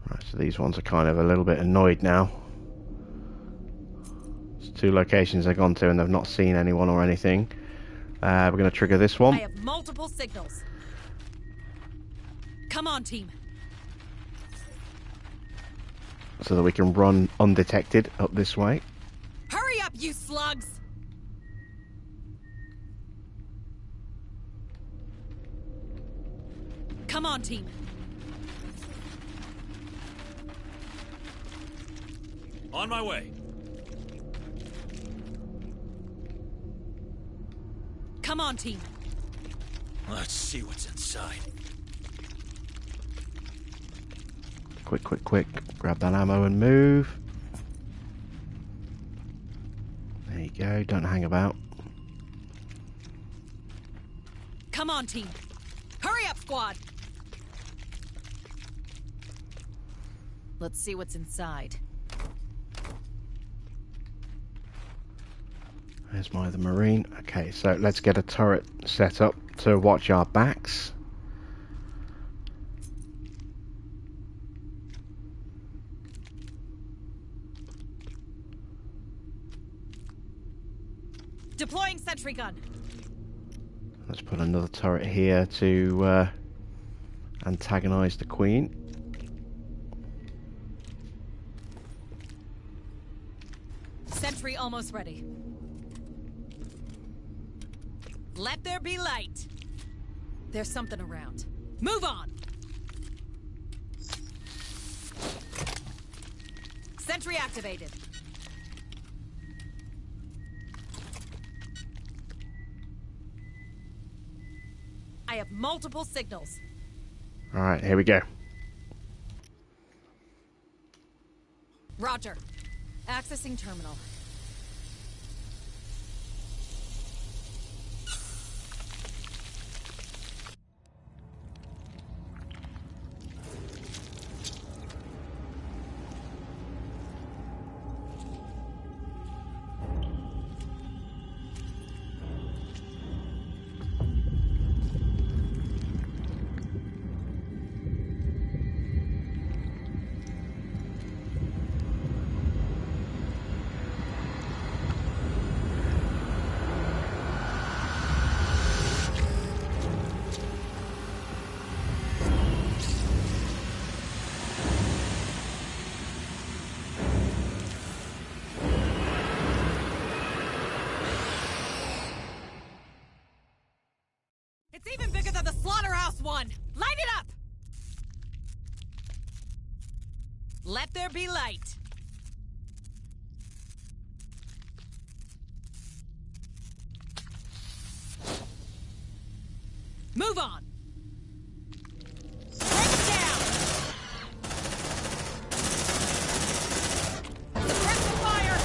Right, so these ones are kind of a little bit annoyed now. It's 2 locations they've gone to and they've not seen anyone or anything. We're going to trigger this one. I have multiple signals. Come on, team. So that we can run undetected up this way. Hurry up, you slugs! Come on, team. On my way. Come on, team. Let's see what's inside. Quick, quick, quick. Grab that ammo and move. There you go. Don't hang about. Come on, team. Hurry up, squad. Let's see what's inside. There's my other Marine. Okay, so let's get a turret set up to watch our backs. Deploying sentry gun. Let's put another turret here to antagonize the Queen. Sentry almost ready. Let there be light. There's something around. Move on. Sentry activated. I have multiple signals. All right, here we go. Roger. Accessing terminal. It's even bigger than the slaughterhouse one! Light it up! Let there be light. Move on! Break it down! Suppress the fire!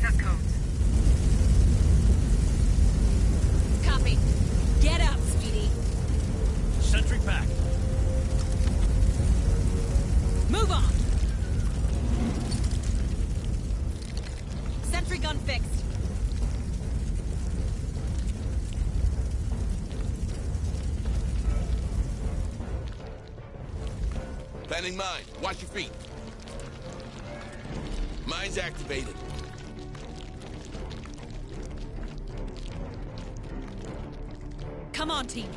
access codes. Copy. Get up, Speedy. Sentry pack. Move on. Sentry gun fixed. Planning mine. Watch your feet. Mine's activated. Come on, team.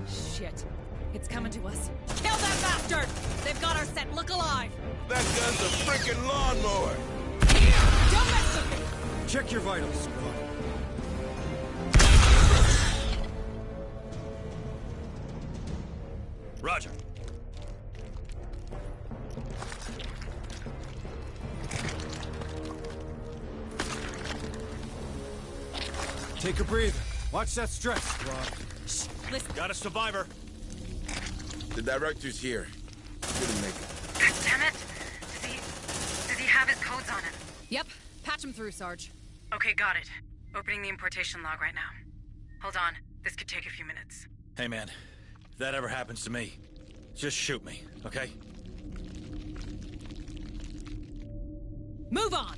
Shit. It's coming to us. Kill that bastard! They've got our set. Look alive! That gun's a freaking lawnmower! Don't mess with me! Check your vitals, squad. Roger. Take a breather. Watch that stretch, squad. Shh, listen. Got a survivor. The director's here. Couldn't make it. God damn it! Does he have his codes on him? Yep. Patch him through, Sarge. Okay, got it. Opening the importation log right now. Hold on. This could take a few minutes. Hey, man. If that ever happens to me, just shoot me, okay? Move on!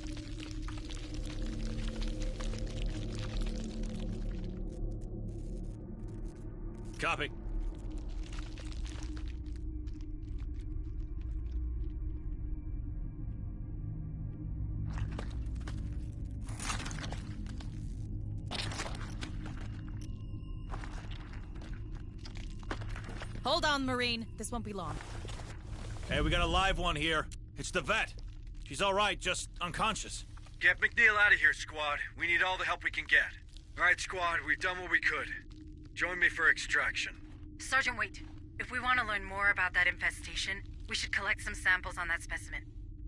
Copy. Hold on, Marine. This won't be long. Hey, we got a live one here. It's the vet. She's all right, just unconscious. Get McNeil out of here, squad. We need all the help we can get. All right, squad, we've done what we could. Join me for extraction. Sergeant, wait. If we want to learn more about that infestation, we should collect some samples on that specimen.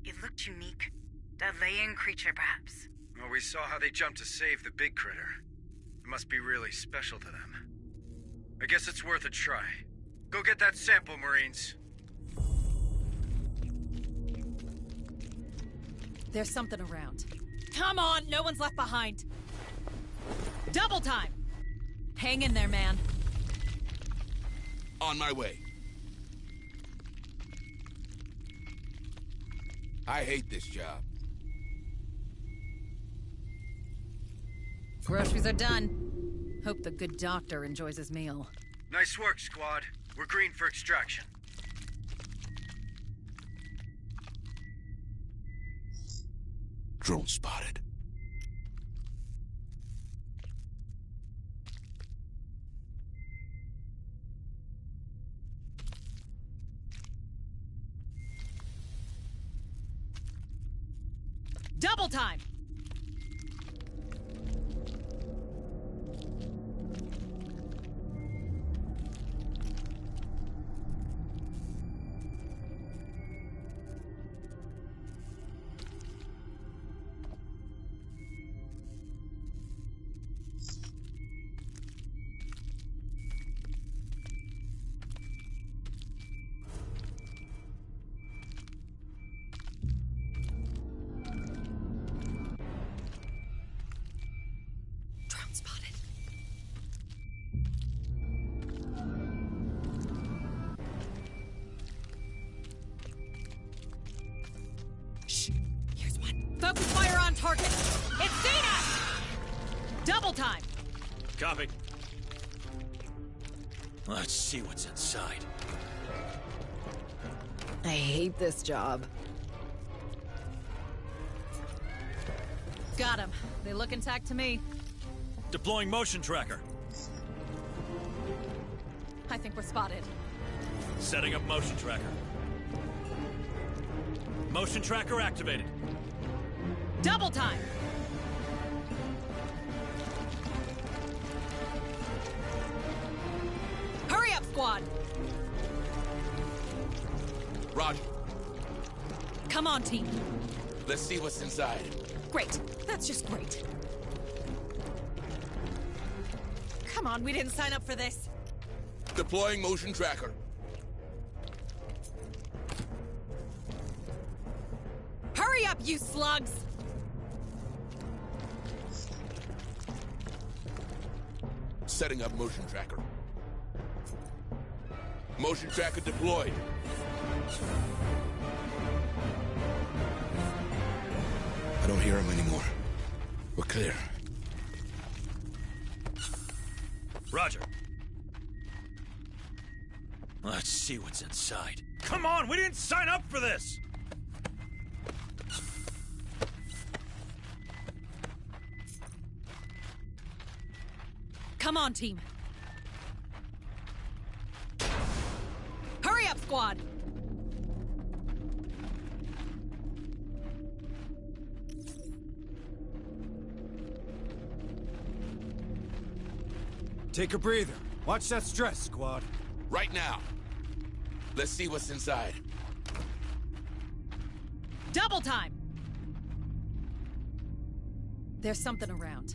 It looked unique. A Leyan creature, perhaps. Well, we saw how they jumped to save the big critter. It must be really special to them. I guess it's worth a try. Go get that sample, Marines. There's something around. Come on, no one's left behind. Double time! Hang in there, man. On my way. I hate this job. Groceries are done. Hope the good doctor enjoys his meal. Nice work, squad. We're green for extraction. Drone spotted. Double time! Focus fire on target! It's seen us! Double time! Copy. Let's see what's inside. I hate this job. Got him. They look intact to me. Deploying motion tracker. I think we're spotted. Setting up motion tracker. Motion tracker activated. Double time! Hurry up, squad! Roger. Come on, team. Let's see what's inside. Great. That's just great. Come on, we didn't sign up for this. Deploying motion tracker. you slugs! Setting up motion tracker. Motion tracker deployed. I don't hear him anymore. We're clear. Roger. Let's see what's inside. Come on, we didn't sign up for this! Come on, team. Hurry up, squad! Take a breather. Watch that stress, squad. Right now. Let's see what's inside. Double time! There's something around.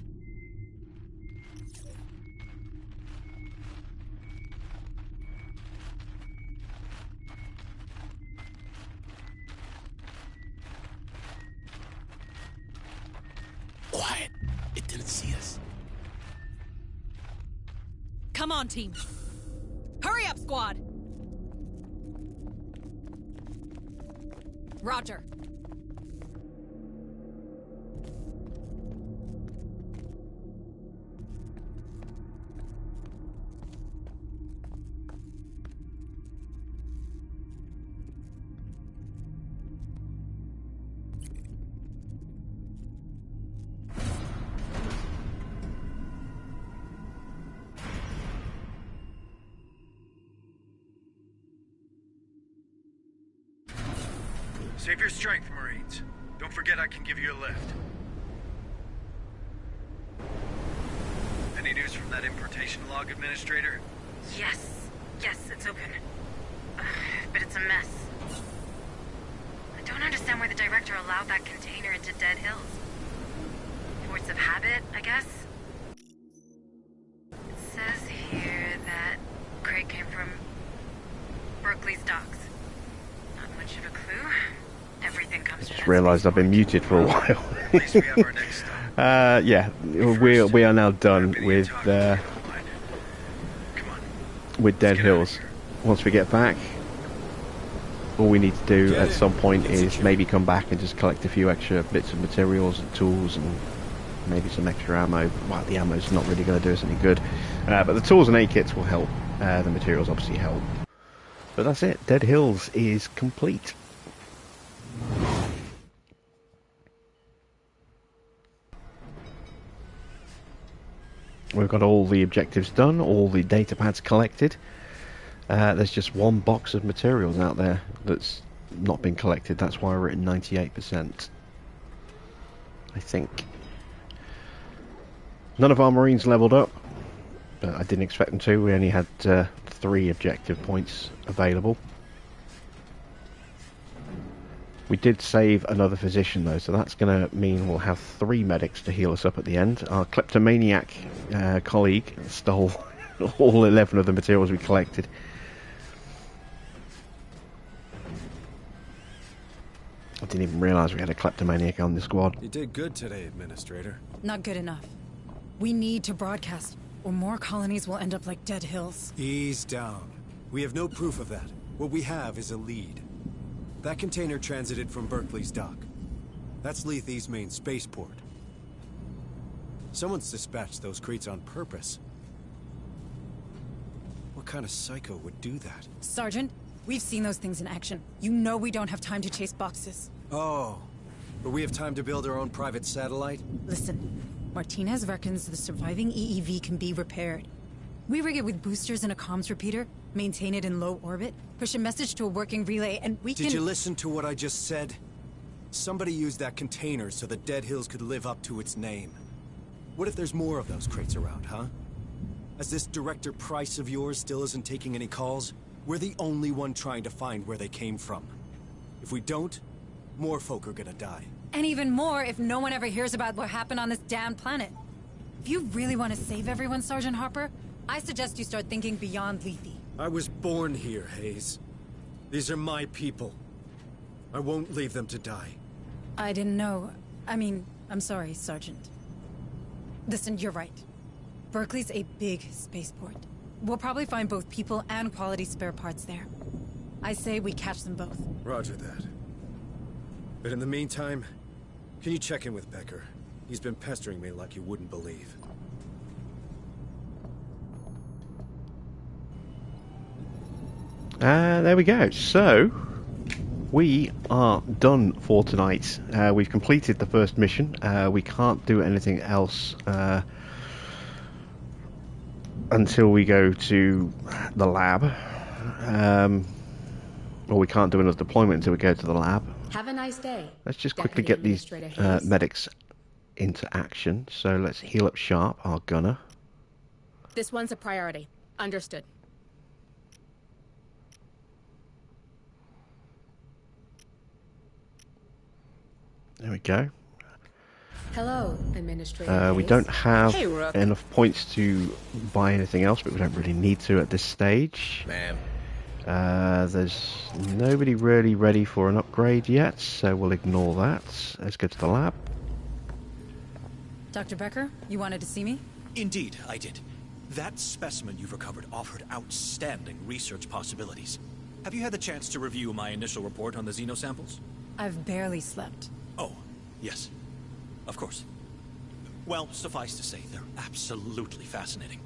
Quiet. It didn't see us. Come on, team. Hurry up, squad! Roger. Save your strength, Marines. Don't forget I can give you a lift. Any news from that importation log, Administrator? Yes. Yes, it's open. But it's a mess. I don't understand why the Director allowed that container into Dead Hills. Force of habit, I guess? It says here that crate came from Berkeley's docks. Not much of a clue. Everything comes from Just realised I've been muted for a while. At least we have our next stop. Yeah, we are now done with Dead Hills. Once we get back, all we need to do at some point is maybe come back and just collect a few extra bits of materials and tools and maybe some extra ammo. Well, the ammo's not really going to do us any good, but the tools and A-kits will help. The materials obviously help. But that's it. Dead Hills is complete. We've got all the objectives done, all the data pads collected. There's just one box of materials out there that's not been collected. That's why we're at 98%. I think. None of our Marines leveled up. I didn't expect them to. We only had 3 objective points available. We did save another physician though, so that's going to mean we'll have 3 medics to heal us up at the end. Our kleptomaniac colleague stole all 11 of the materials we collected. I didn't even realise we had a kleptomaniac on the squad. You did good today, Administrator. Not good enough. We need to broadcast, or more colonies will end up like Dead Hills. Ease down. We have no proof of that. What we have is a lead. That container transited from Berkeley's dock. That's Lethe's main spaceport. Someone's dispatched those crates on purpose. What kind of psycho would do that? Sergeant, we've seen those things in action. You know we don't have time to chase boxes. Oh, but we have time to build our own private satellite? Listen, Martinez reckons the surviving EEV can be repaired. We rig it with boosters and a comms repeater, maintain it in low orbit, push a message to a working relay, and we can— Did you listen to what I just said? Somebody used that container so that Dead Hills could live up to its name. What if there's more of those crates around, huh? As this Director Price of yours still isn't taking any calls, we're the only one trying to find where they came from. If we don't, more folk are gonna die. And even more if no one ever hears about what happened on this damn planet. If you really want to save everyone, Sergeant Harper, I suggest you start thinking beyond Lethe. I was born here, Hayes. These are my people. I won't leave them to die. I didn't know. I mean, I'm sorry, Sergeant. Listen, you're right. Berkeley's a big spaceport. We'll probably find both people and quality spare parts there. I say we catch them both. Roger that. But in the meantime, can you check in with Becker? He's been pestering me like you wouldn't believe. There we go. So, we are done for tonight. We've completed the first mission. We can't do anything else until we go to the lab. Or we can't do another deployment until we go to the lab. Have a nice day. Let's just quickly get these medics into action. So let's heal up Sharp, our gunner. This one's a priority. Understood. There we go. Hello, Administrator. We don't have Hey, Rook. enough points to buy anything else, but we don't really need to at this stage. Ma'am. There's nobody really ready for an upgrade yet, so we'll ignore that. Let's go to the lab. Dr. Becker, you wanted to see me? Indeed, I did. That specimen you've recovered offered outstanding research possibilities. Have you had the chance to review my initial report on the xenosamples? I've barely slept. Oh, yes. Of course. Well, suffice to say, they're absolutely fascinating.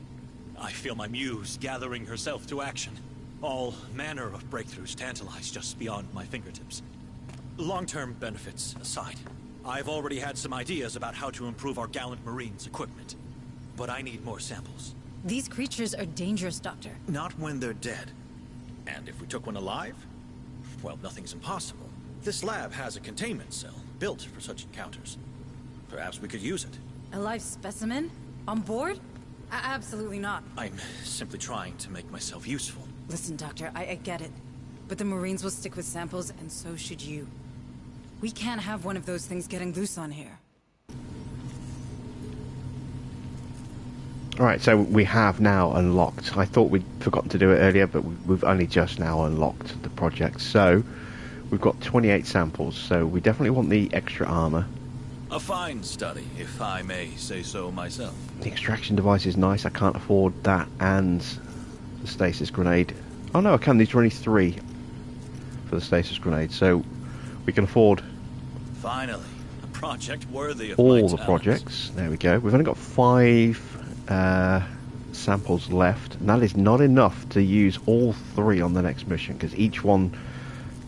I feel my muse gathering herself to action. All manner of breakthroughs tantalize just beyond my fingertips. Long-term benefits aside, I've already had some ideas about how to improve our gallant Marines' equipment. But I need more samples. These creatures are dangerous, Doctor. Not when they're dead. And if we took one alive? Well, nothing's impossible. This lab has a containment cell built for such encounters. Perhaps we could use it. A live specimen? On board? Absolutely not. I'm simply trying to make myself useful. Listen, Doctor, I get it. But the Marines will stick with samples, and so should you. We can't have one of those things getting loose on here. Alright, so we have now unlocked. I thought we'd forgotten to do it earlier, but we've only just now unlocked the project. So, we've got 28 samples, so we definitely want the extra armor. A fine study, if I may say so myself. The extraction device is nice. I can't afford that and the stasis grenade. Oh no, I can. These are only 3 for the stasis grenade, so we can afford Finally, a project worthy of all my the talents. projects. There we go. We've only got 5 samples left, and that is not enough to use all 3 on the next mission, because each one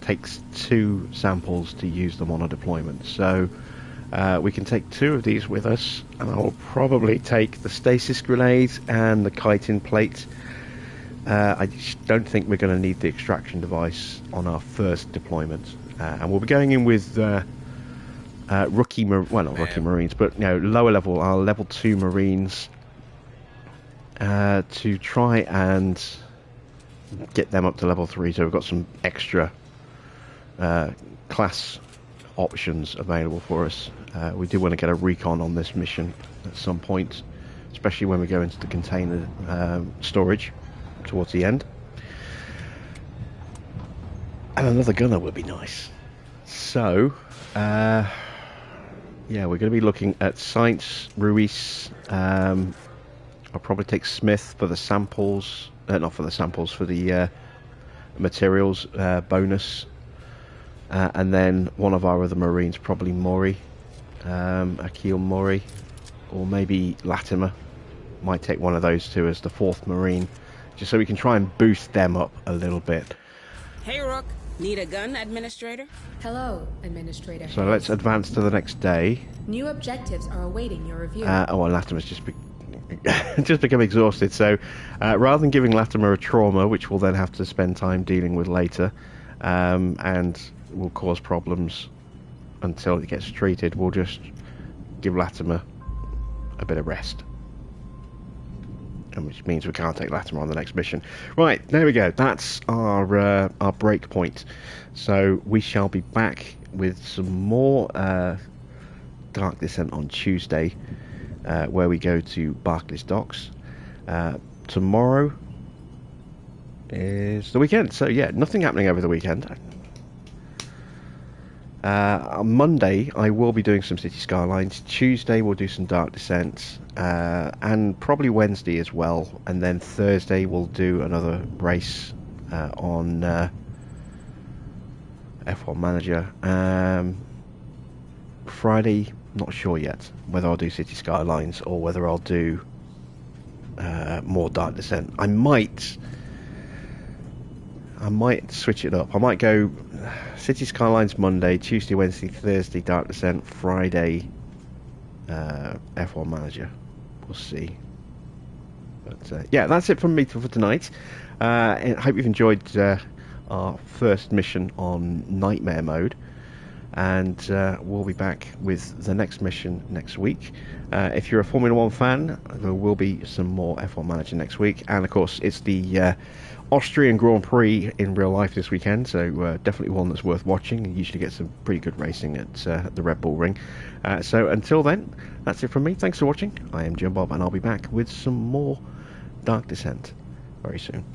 takes 2 samples to use them on a deployment. So we can take 2 of these with us, and I'll probably take the stasis grenade and the chitin plate. I just don't think we're going to need the extraction device on our first deployment, and we'll be going in with rookie Marines, but lower level, our level 2 Marines, to try and get them up to level 3. So we've got some extra class options available for us. We do want to get a recon on this mission at some point, especially when we go into the container storage towards the end. And another gunner would be nice. So yeah, we're going to be looking at Science, Ruiz. I'll probably take Smith for the samples, not for the samples, for the materials bonus. And then one of our other Marines, probably Mori, Akil Mori, or maybe Latimer. Might take one of those 2 as the 4th Marine, just so we can try and boost them up a little bit. Hey, Rook. Need a gun, Administrator? Hello, Administrator. So let's advance to the next day. New objectives are awaiting your review. Latimer's just just become exhausted. So rather than giving Latimer a trauma, which we'll then have to spend time dealing with later, and will cause problems until it gets treated, we'll just give Latimer a bit of rest. And which means we can't take Latimer on the next mission. Right, there we go. That's our break point. So we shall be back with some more Dark Descent on Tuesday, where we go to Barclays Docks. Tomorrow is the weekend, so yeah, nothing happening over the weekend. On Monday, I will be doing some City Skylines. Tuesday, we'll do some Dark Descent, and probably Wednesday as well. And then Thursday, we'll do another race on F1 Manager. Friday, not sure yet whether I'll do City Skylines or whether I'll do more Dark Descent. I might switch it up. I might go City Skylines Monday, Tuesday, Wednesday, Thursday, Dark Descent, Friday, F1 Manager. We'll see. But yeah, that's it from me for tonight. I hope you've enjoyed our first mission on Nightmare mode. And we'll be back with the next mission next week. If you're a Formula 1 fan, there will be some more F1 Manager next week. And of course, it's the Austrian Grand Prix in real life this weekend, so definitely one that's worth watching. You usually get some pretty good racing at the Red Bull Ring. So until then, that's it from me. Thanks for watching. I am Jim Bob, and I'll be back with some more Dark Descent very soon.